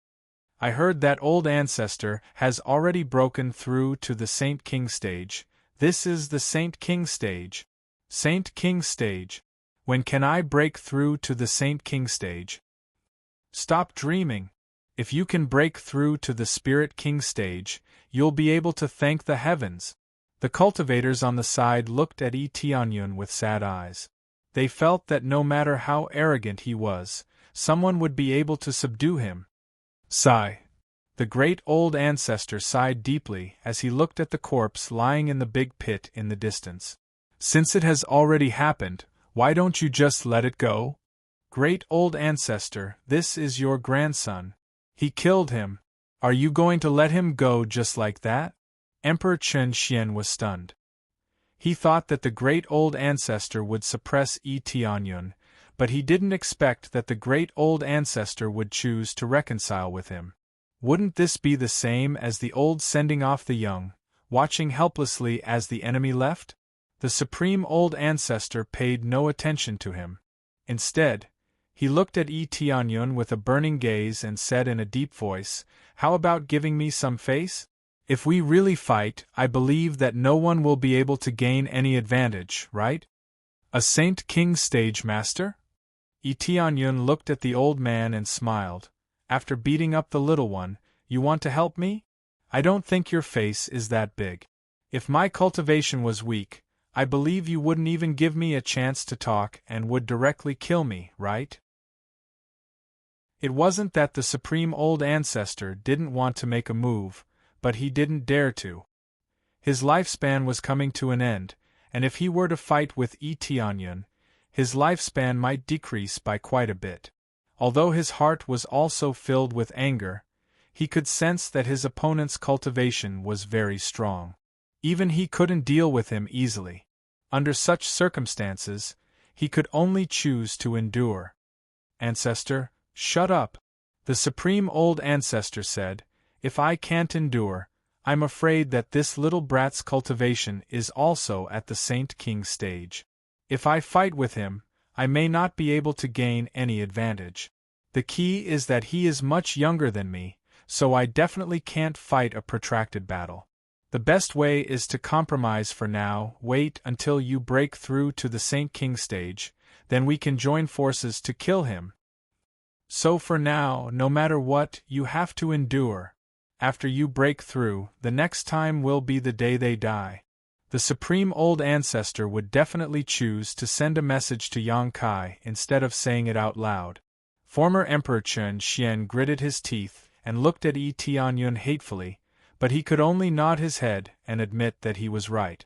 I heard that old ancestor has already broken through to the Saint King stage. This is the Saint King stage. Saint King stage. When can I break through to the Saint King stage? Stop dreaming. If you can break through to the Spirit King stage, you'll be able to thank the heavens. The cultivators on the side looked at Tianyun with sad eyes. They felt that no matter how arrogant he was, someone would be able to subdue him. Sigh. The great old ancestor sighed deeply as he looked at the corpse lying in the big pit in the distance. Since it has already happened, why don't you just let it go? Great old ancestor, this is your grandson. He killed him. Are you going to let him go just like that? Emperor Chen Xian was stunned. He thought that the great old ancestor would suppress Tianyun, but he didn't expect that the great old ancestor would choose to reconcile with him. Wouldn't this be the same as the old sending off the young, watching helplessly as the enemy left? The supreme old ancestor paid no attention to him. Instead, he looked at Tianyun with a burning gaze and said in a deep voice, "How about giving me some face? If we really fight, I believe that no one will be able to gain any advantage, right? A Saint King stage master?" Tianyun looked at the old man and smiled. "After beating up the little one, you want to help me? I don't think your face is that big. If my cultivation was weak, I believe you wouldn't even give me a chance to talk and would directly kill me, right?" It wasn't that the supreme old ancestor didn't want to make a move, but he didn't dare to. His lifespan was coming to an end, and if he were to fight with Tianyun, his lifespan might decrease by quite a bit. Although his heart was also filled with anger, he could sense that his opponent's cultivation was very strong. Even he couldn't deal with him easily. Under such circumstances, he could only choose to endure. Ancestor, shut up. The supreme old ancestor said, if I can't endure, I'm afraid that this little brat's cultivation is also at the Saint King stage. If I fight with him, I may not be able to gain any advantage. The key is that he is much younger than me, so I definitely can't fight a protracted battle. The best way is to compromise for now, wait until you break through to the Saint King stage, then we can join forces to kill him. So for now, no matter what, you have to endure. After you break through, the next time will be the day they die. The supreme old ancestor would definitely choose to send a message to Yang Kai instead of saying it out loud. Former Emperor Chen Xian gritted his teeth and looked at Yi Tianyun hatefully, but he could only nod his head and admit that he was right.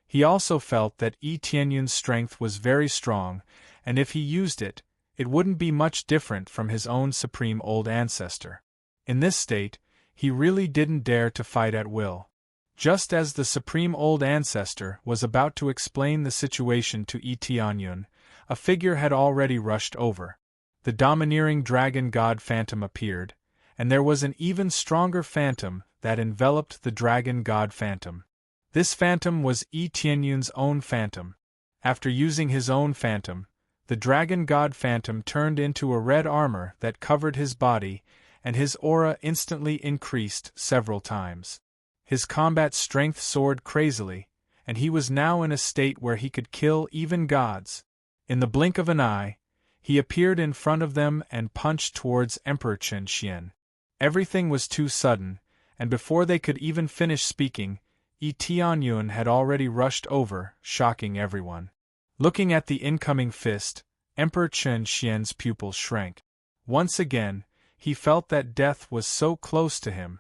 He also felt that Yi Tianyun's strength was very strong, and if he used it, it wouldn't be much different from his own supreme old ancestor. In this state, he really didn't dare to fight at will. Just as the supreme old ancestor was about to explain the situation to Yi Tianyun, a figure had already rushed over. The domineering dragon god phantom appeared, and there was an even stronger phantom that enveloped the dragon god phantom. This phantom was Yi Tianyun's own phantom. After using his own phantom, the dragon god phantom turned into a red armor that covered his body, and his aura instantly increased several times. His combat strength soared crazily, and he was now in a state where he could kill even gods. In the blink of an eye, he appeared in front of them and punched towards Emperor Chen Xian. Everything was too sudden, and before they could even finish speaking, Yi Tianyun had already rushed over, shocking everyone. Looking at the incoming fist, Emperor Chen Xian's pupils shrank. Once again, he felt that death was so close to him.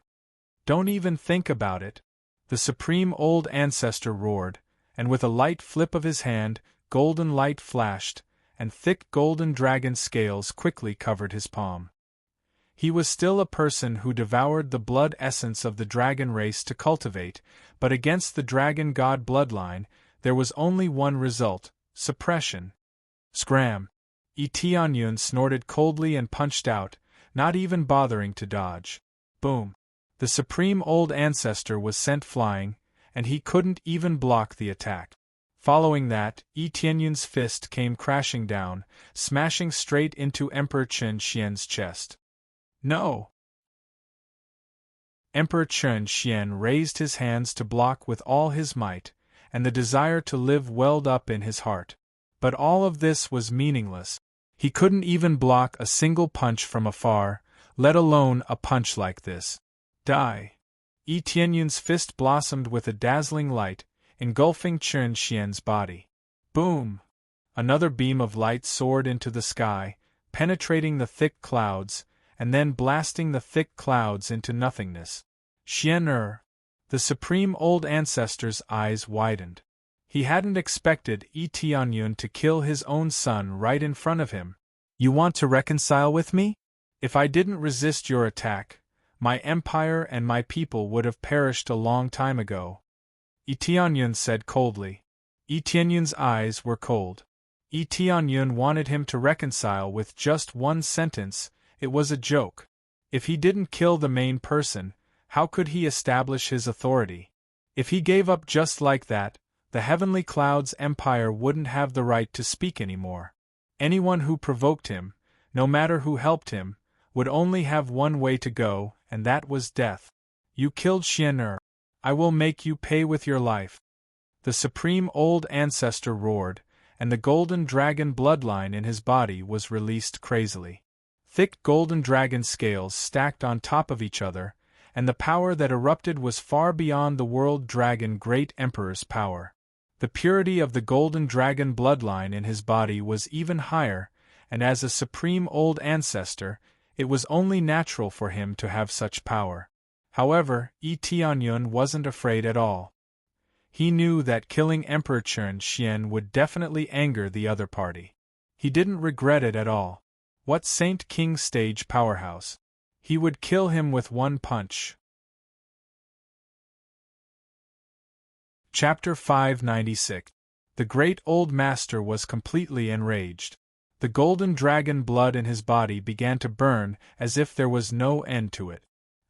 Don't even think about it, the supreme old ancestor roared, and with a light flip of his hand, golden light flashed, and thick golden dragon scales quickly covered his palm. He was still a person who devoured the blood essence of the dragon race to cultivate, but against the dragon god bloodline, there was only one result: suppression. Scram! Yi Tianyun snorted coldly and punched out, not even bothering to dodge. Boom! The supreme old ancestor was sent flying, and he couldn't even block the attack. Following that, Yi Tianyun's fist came crashing down, smashing straight into Emperor Chen Xian's chest. No! Emperor Chen Xian raised his hands to block with all his might, and the desire to live welled up in his heart. But all of this was meaningless. He couldn't even block a single punch from afar, let alone a punch like this. Die! Yi Tianyun's fist blossomed with a dazzling light, engulfing Chen Xian's body. Boom! Another beam of light soared into the sky, penetrating the thick clouds, and then blasting the thick clouds into nothingness. Xian-er! The supreme old ancestor's eyes widened. He hadn't expected Yi Tianyun to kill his own son right in front of him. You want to reconcile with me? If I didn't resist your attack, my empire and my people would have perished a long time ago. Yi Tianyun said coldly. Yi Tianyun's eyes were cold. Yi Tianyun wanted him to reconcile with just one sentence. It was a joke. If he didn't kill the main person, how could he establish his authority? If he gave up just like that, the Heavenly Cloud's empire wouldn't have the right to speak anymore. Anyone who provoked him, no matter who helped him, would only have one way to go, and that was death. You killed Xian-er. I will make you pay with your life. The supreme old ancestor roared, and the golden dragon bloodline in his body was released crazily. Thick golden dragon scales stacked on top of each other, and the power that erupted was far beyond the world dragon great emperor's power. The purity of the golden dragon bloodline in his body was even higher, and as a supreme old ancestor, it was only natural for him to have such power. However, Yi Tianyun wasn't afraid at all. He knew that killing Emperor Chen Xian would definitely anger the other party. He didn't regret it at all. What Saint King stage powerhouse! He would kill him with one punch. Chapter 596. The great old master was completely enraged. The golden dragon blood in his body began to burn as if there was no end to it.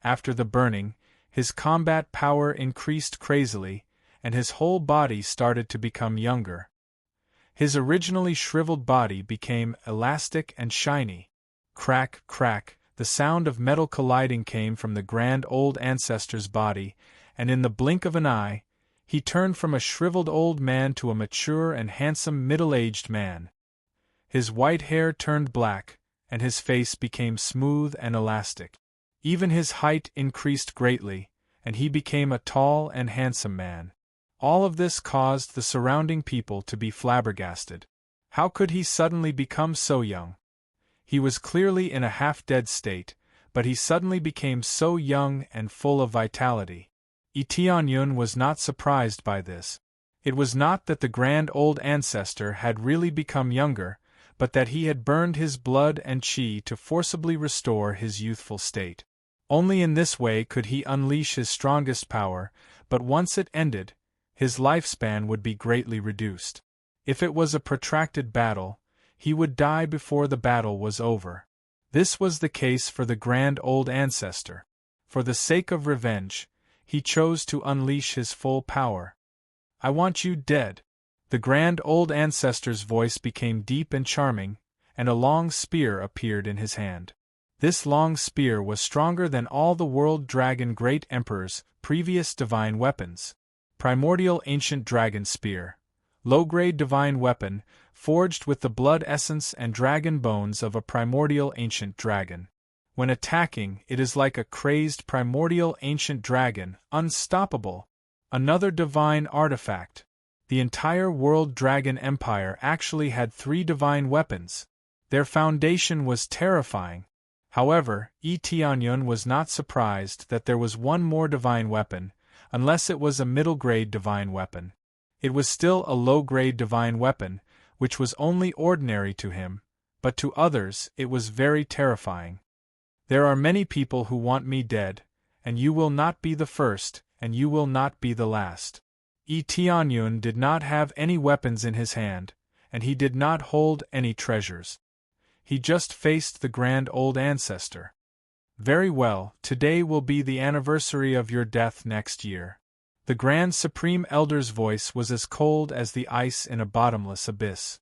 After the burning, his combat power increased crazily, and his whole body started to become younger. His originally shriveled body became elastic and shiny. Crack, crack, the sound of metal colliding came from the grand old ancestor's body, and in the blink of an eye, he turned from a shriveled old man to a mature and handsome middle-aged man. His white hair turned black, and his face became smooth and elastic. Even his height increased greatly, and he became a tall and handsome man. All of this caused the surrounding people to be flabbergasted. How could he suddenly become so young? He was clearly in a half-dead state, but he suddenly became so young and full of vitality. Tianyun was not surprised by this. It was not that the grand old ancestor had really become younger, but that he had burned his blood and chi to forcibly restore his youthful state. Only in this way could he unleash his strongest power, but once it ended, his lifespan would be greatly reduced. If it was a protracted battle, he would die before the battle was over. This was the case for the grand old ancestor. For the sake of revenge, he chose to unleash his full power. "I want you dead." The grand old ancestor's voice became deep and charming, and a long spear appeared in his hand. This long spear was stronger than all the world dragon great emperor's previous divine weapons. Primordial ancient dragon spear. Low-grade divine weapon, forged with the blood essence and dragon bones of a primordial ancient dragon. When attacking, it is like a crazed primordial ancient dragon, unstoppable. Another divine artifact. The entire world dragon empire actually had 3 divine weapons. Their foundation was terrifying. However, Tianyun was not surprised that there was one more divine weapon, unless it was a middle-grade divine weapon. It was still a low-grade divine weapon, which was only ordinary to him, but to others it was very terrifying. "There are many people who want me dead, and you will not be the first, and you will not be the last." Tianyun did not have any weapons in his hand, and he did not hold any treasures. He just faced the grand old ancestor. "Very well, today will be the anniversary of your death next year." The Grand Supreme Elder's voice was as cold as the ice in a bottomless abyss.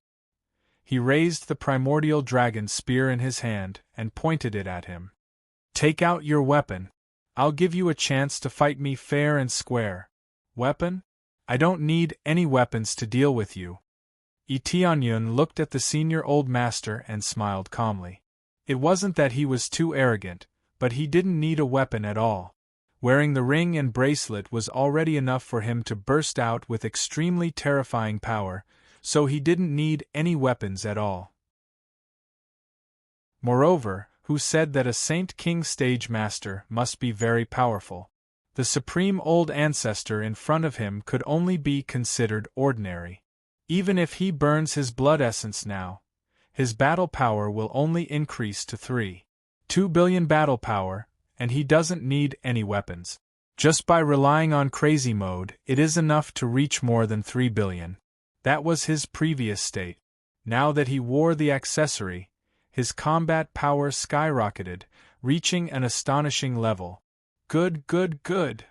He raised the primordial dragon spear in his hand and pointed it at him. "Take out your weapon. I'll give you a chance to fight me fair and square." "Weapon? I don't need any weapons to deal with you." Tianyun looked at the senior old master and smiled calmly. It wasn't that he was too arrogant, but he didn't need a weapon at all. Wearing the ring and bracelet was already enough for him to burst out with extremely terrifying power, so he didn't need any weapons at all. Moreover, who said that a Saint King stage master must be very powerful? The supreme old ancestor in front of him could only be considered ordinary. Even if he burns his blood essence now, his battle power will only increase to 3.2 billion battle power, and he doesn't need any weapons. Just by relying on crazy mode, it is enough to reach more than 3 billion. That was his previous state. Now that he wore the accessory, his combat power skyrocketed, reaching an astonishing level. Good, good, good.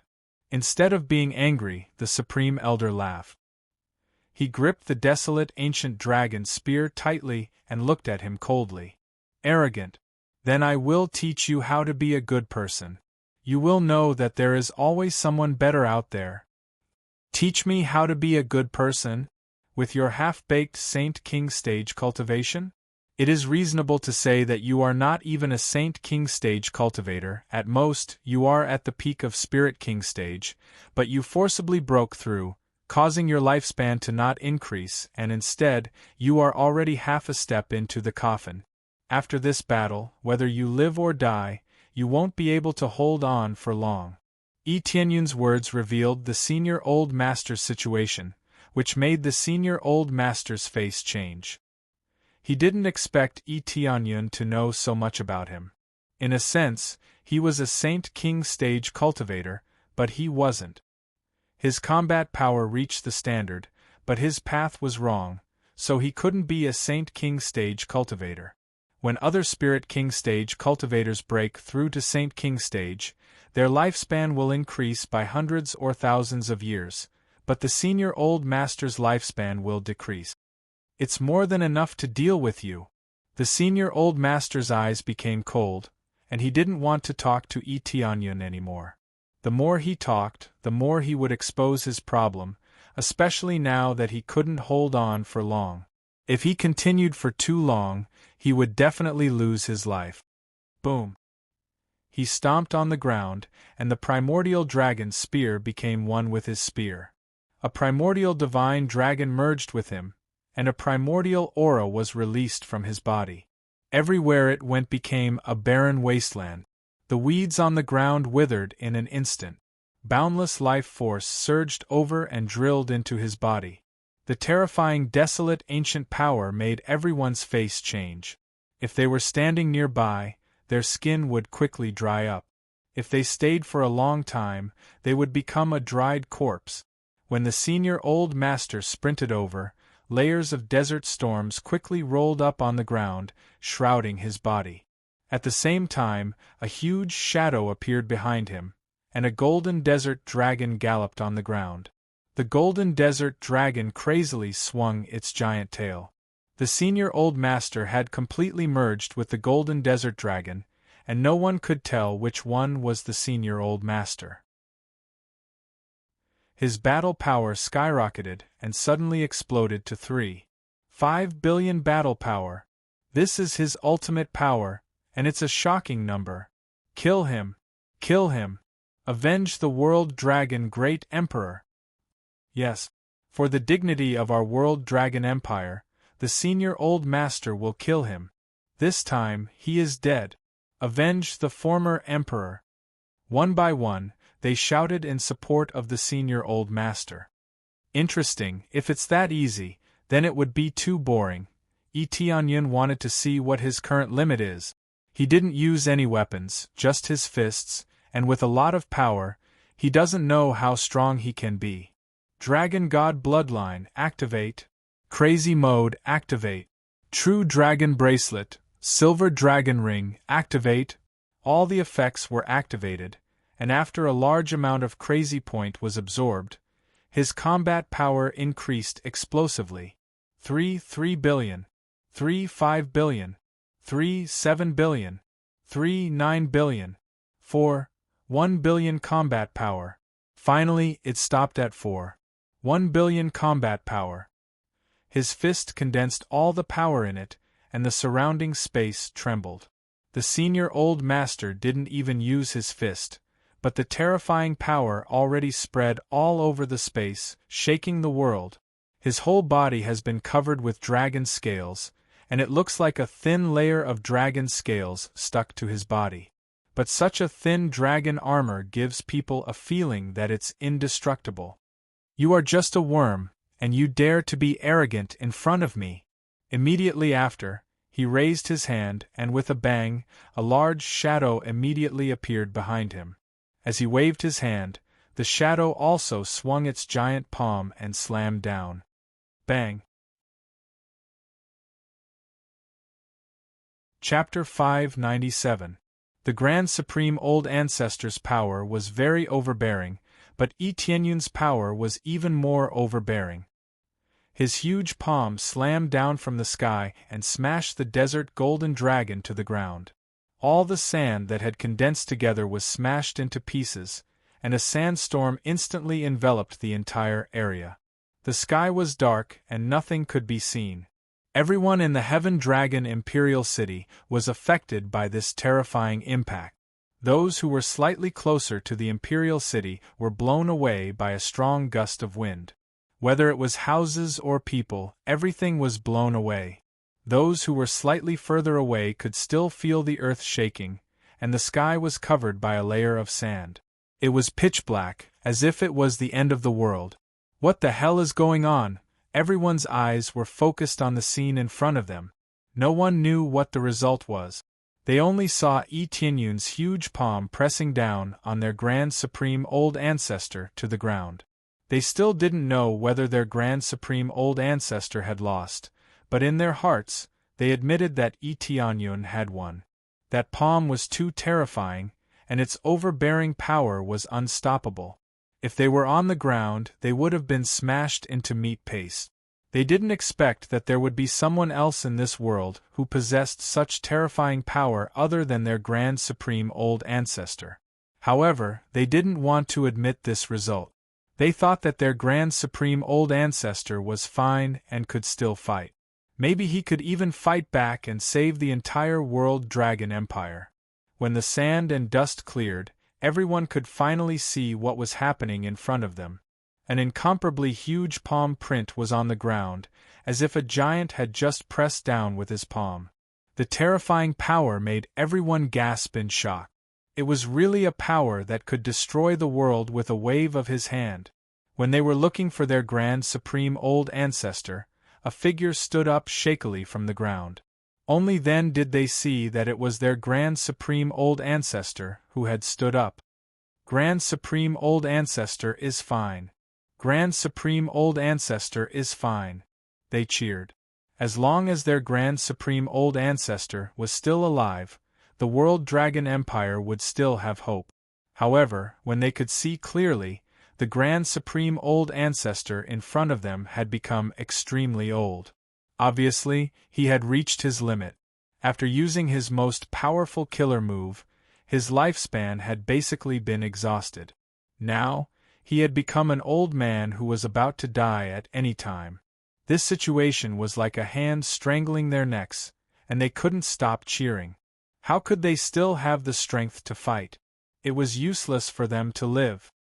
Instead of being angry, the Supreme Elder laughed. He gripped the desolate ancient dragon spear tightly and looked at him coldly. Arrogant. Then I will teach you how to be a good person. You will know that there is always someone better out there. Teach me how to be a good person? With your half-baked Saint King stage cultivation? It is reasonable to say that you are not even a Saint King stage cultivator. At most, you are at the peak of Spirit King stage, but you forcibly broke through, causing your lifespan to not increase, and instead, you are already half a step into the coffin. After this battle, whether you live or die, you won't be able to hold on for long. Tianyun's words revealed the senior old master's situation, which made the senior old master's face change. He didn't expect Tianyun to know so much about him. In a sense, he was a Saint King stage cultivator, but he wasn't. His combat power reached the standard, but his path was wrong, so he couldn't be a Saint King stage cultivator. When other Spirit King stage cultivators break through to Saint King stage, their lifespan will increase by hundreds or thousands of years, but the Senior Old Master's lifespan will decrease. It's more than enough to deal with you. The Senior Old Master's eyes became cold, and he didn't want to talk to Etienne anymore. The more he talked, the more he would expose his problem, especially now that he couldn't hold on for long. If he continued for too long, he would definitely lose his life. Boom! He stomped on the ground, and the primordial dragon's spear became one with his spear. A primordial divine dragon merged with him, and a primordial aura was released from his body. Everywhere it went became a barren wasteland. The weeds on the ground withered in an instant. Boundless life force surged over and drilled into his body. The terrifying, desolate ancient power made everyone's face change. If they were standing nearby, their skin would quickly dry up. If they stayed for a long time, they would become a dried corpse. When the Senior Old Master sprinted over, layers of desert storms quickly rolled up on the ground, shrouding his body. At the same time, a huge shadow appeared behind him, and a golden desert dragon galloped on the ground. The golden desert dragon crazily swung its giant tail. The Senior Old Master had completely merged with the golden desert dragon, and no one could tell which one was the Senior Old Master. His battle power skyrocketed and suddenly exploded to 3.5 billion battle power. This is his ultimate power, and it's a shocking number. Kill him! Kill him! Avenge the World Dragon Great Emperor! Yes, for the dignity of our World Dragon Empire, the Senior Old Master will kill him. This time, he is dead. Avenge the former Emperor! One by one, they shouted in support of the Senior Old Master. Interesting, if it's that easy, then it would be too boring. Etienne wanted to see what his current limit is. He didn't use any weapons, just his fists, and with a lot of power, he doesn't know how strong he can be. Dragon God Bloodline, activate. Crazy Mode, activate. True Dragon Bracelet, Silver Dragon Ring, activate. All the effects were activated, and after a large amount of Crazy Point was absorbed, his combat power increased explosively. 3 billion, 5 billion, 7 billion, 9 billion, 1 billion combat power. Finally, it stopped at 1 billion combat power. His fist condensed all the power in it, and the surrounding space trembled. The Senior Old Master didn't even use his fist, but the terrifying power already spread all over the space, shaking the world. His whole body has been covered with dragon scales, and it looks like a thin layer of dragon scales stuck to his body. But such a thin dragon armor gives people a feeling that it's indestructible. You are just a worm, and you dare to be arrogant in front of me. Immediately after, he raised his hand, and with a bang, a large shadow immediately appeared behind him. As he waved his hand, the shadow also swung its giant palm and slammed down. Bang! Chapter 597. The Grand Supreme Old Ancestor's power was very overbearing, but Etienne's power was even more overbearing. His huge palm slammed down from the sky and smashed the desert golden dragon to the ground. All the sand that had condensed together was smashed into pieces, and a sandstorm instantly enveloped the entire area. The sky was dark and nothing could be seen. Everyone in the Heaven Dragon Imperial City was affected by this terrifying impact. Those who were slightly closer to the Imperial City were blown away by a strong gust of wind. Whether it was houses or people, everything was blown away. Those who were slightly further away could still feel the earth shaking, and the sky was covered by a layer of sand. It was pitch black, as if it was the end of the world. What the hell is going on? Everyone's eyes were focused on the scene in front of them. No one knew what the result was. They only saw Etienne's huge palm pressing down on their Grand Supreme Old Ancestor to the ground. They still didn't know whether their Grand Supreme Old Ancestor had lost, but in their hearts, they admitted that Tianyun had won. That palm was too terrifying, and its overbearing power was unstoppable. If they were on the ground, they would have been smashed into meat paste. They didn't expect that there would be someone else in this world who possessed such terrifying power other than their Grand Supreme Old Ancestor. However, they didn't want to admit this result. They thought that their Grand Supreme Old Ancestor was fine and could still fight. Maybe he could even fight back and save the entire World Dragon Empire. When the sand and dust cleared, everyone could finally see what was happening in front of them. An incomparably huge palm print was on the ground, as if a giant had just pressed down with his palm. The terrifying power made everyone gasp in shock. It was really a power that could destroy the world with a wave of his hand. When they were looking for their Grand Supreme Old Ancestor, a figure stood up shakily from the ground. Only then did they see that it was their Grand Supreme Old Ancestor who had stood up. Grand Supreme Old Ancestor is fine. Grand Supreme Old Ancestor is fine. They cheered. As long as their Grand Supreme Old Ancestor was still alive, the World Dragon Empire would still have hope. However, when they could see clearly, the Grand Supreme Old Ancestor in front of them had become extremely old. Obviously, he had reached his limit. After using his most powerful killer move, his lifespan had basically been exhausted. Now, he had become an old man who was about to die at any time. This situation was like a hand strangling their necks, and they couldn't stop cheering. How could they still have the strength to fight? It was useless for them to live.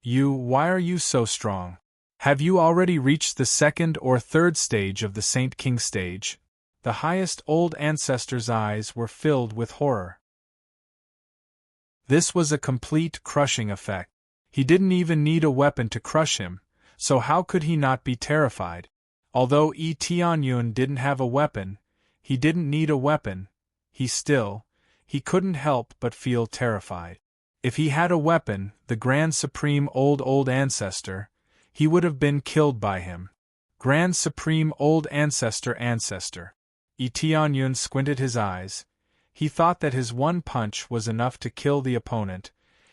Why are you so strong? Have you already reached the second or third stage of the Saint King stage? The highest Old Ancestor's eyes were filled with horror. This was a complete crushing effect. He didn't even need a weapon to crush him, so how could he not be terrified? Although Tianyun didn't have a weapon, he didn't need a weapon, he couldn't help but feel terrified. If he had a weapon, the Grand Supreme Old Ancestor, he would have been killed by him. Grand Supreme Old Ancestor. Tianyun squinted his eyes. He thought that his one punch was enough to kill the opponent.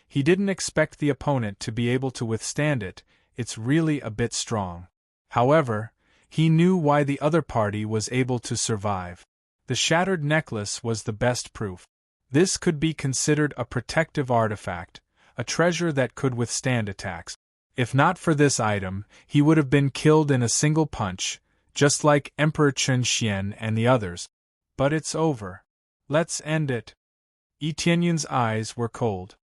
He didn't expect the opponent to be able to withstand it. It's really a bit strong. However, he knew why the other party was able to survive. The shattered necklace was the best proof. This could be considered a protective artifact, a treasure that could withstand attacks. If not for this item, he would have been killed in a single punch, just like Emperor Chen Xian and the others. But it's over. Let's end it. Tianyun's eyes were cold.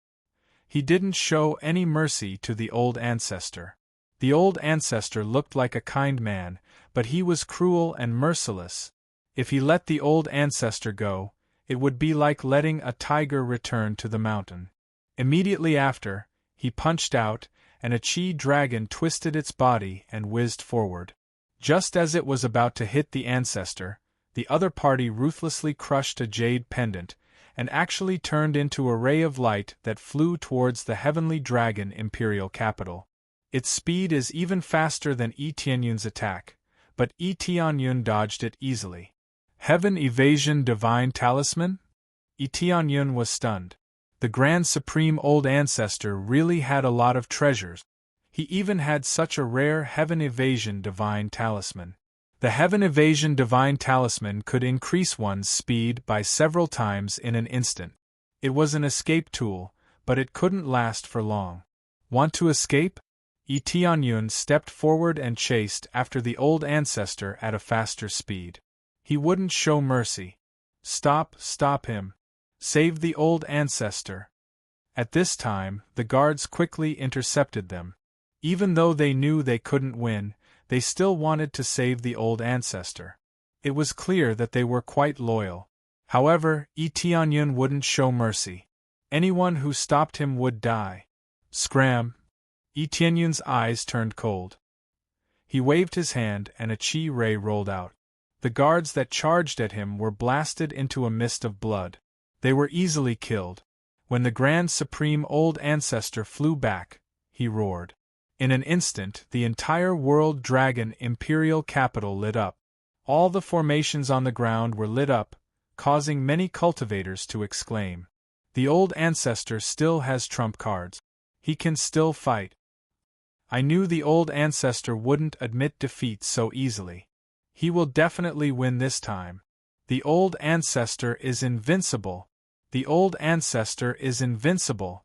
He didn't show any mercy to the Old Ancestor. The Old Ancestor looked like a kind man, but he was cruel and merciless. If he let the Old Ancestor go, it would be like letting a tiger return to the mountain. Immediately after, he punched out, and a chi dragon twisted its body and whizzed forward. Just as it was about to hit the ancestor, the other party ruthlessly crushed a jade pendant, and actually turned into a ray of light that flew towards the heavenly dragon imperial capital. Its speed is even faster than Tianyun's attack, but Tianyun dodged it easily. Heaven Evasion Divine Talisman? Tianyun was stunned. The Grand Supreme Old Ancestor really had a lot of treasures. He even had such a rare Heaven Evasion Divine Talisman. The Heaven Evasion Divine Talisman could increase one's speed by several times in an instant. It was an escape tool, but it couldn't last for long. Want to escape? Tianyun stepped forward and chased after the Old Ancestor at a faster speed. He wouldn't show mercy. Stop him. Save the Old Ancestor. At this time, the guards quickly intercepted them. Even though they knew they couldn't win, they still wanted to save the Old Ancestor. It was clear that they were quite loyal. However, Tianyun wouldn't show mercy. Anyone who stopped him would die. Scram! Tianyun's eyes turned cold. He waved his hand and a chi ray rolled out. The guards that charged at him were blasted into a mist of blood. They were easily killed. When the Grand Supreme Old Ancestor flew back, he roared. In an instant, the entire World Dragon Imperial capital lit up. All the formations on the ground were lit up, causing many cultivators to exclaim, "The old ancestor still has trump cards. He can still fight. I knew the old ancestor wouldn't admit defeat so easily. He will definitely win this time. The old ancestor is invincible. The old ancestor is invincible."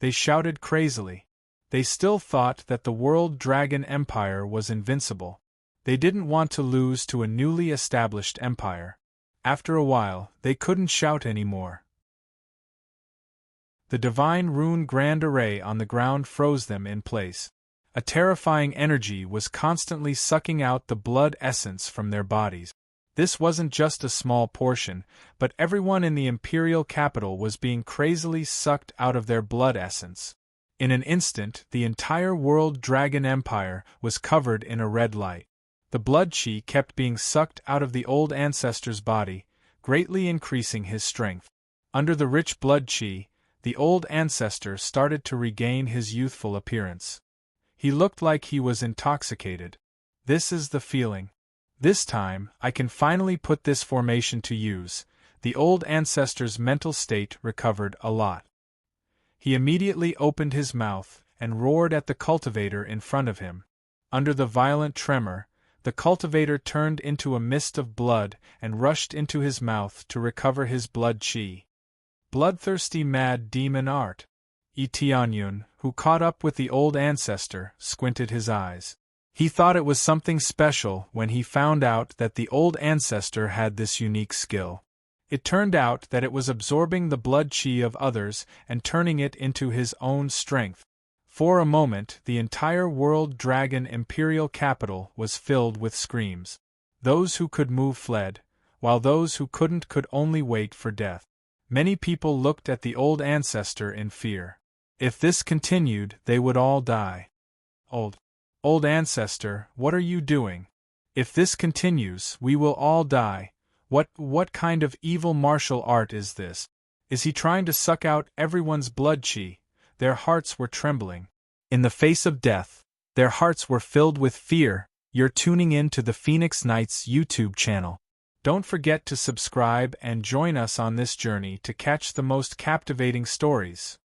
They shouted crazily. They still thought that the World Dragon Empire was invincible. They didn't want to lose to a newly established empire. After a while, they couldn't shout anymore. The divine rune grand array on the ground froze them in place. A terrifying energy was constantly sucking out the blood essence from their bodies. This wasn't just a small portion, but everyone in the imperial capital was being crazily sucked out of their blood essence. In an instant, the entire World Dragon Empire was covered in a red light. The blood chi kept being sucked out of the old ancestor's body, greatly increasing his strength. Under the rich blood chi, the old ancestor started to regain his youthful appearance. He looked like he was intoxicated. This is the feeling. This time, I can finally put this formation to use. The old ancestor's mental state recovered a lot. He immediately opened his mouth and roared at the cultivator in front of him. Under the violent tremor, the cultivator turned into a mist of blood and rushed into his mouth to recover his blood chi. Bloodthirsty mad demon art. Tianyun, who caught up with the old ancestor, squinted his eyes. He thought it was something special when he found out that the old ancestor had this unique skill. It turned out that it was absorbing the blood chi of others and turning it into his own strength. For a moment, the entire World Dragon Imperial capital was filled with screams. Those who could move fled, while those who couldn't could only wait for death. Many people looked at the old ancestor in fear. If this continued, they would all die. Old ancestor, what are you doing? If this continues, we will all die. What kind of evil martial art is this? Is he trying to suck out everyone's blood chi? Their hearts were trembling. In the face of death, their hearts were filled with fear. You're tuning in to the Phoenix Knights YouTube channel. Don't forget to subscribe and join us on this journey to catch the most captivating stories.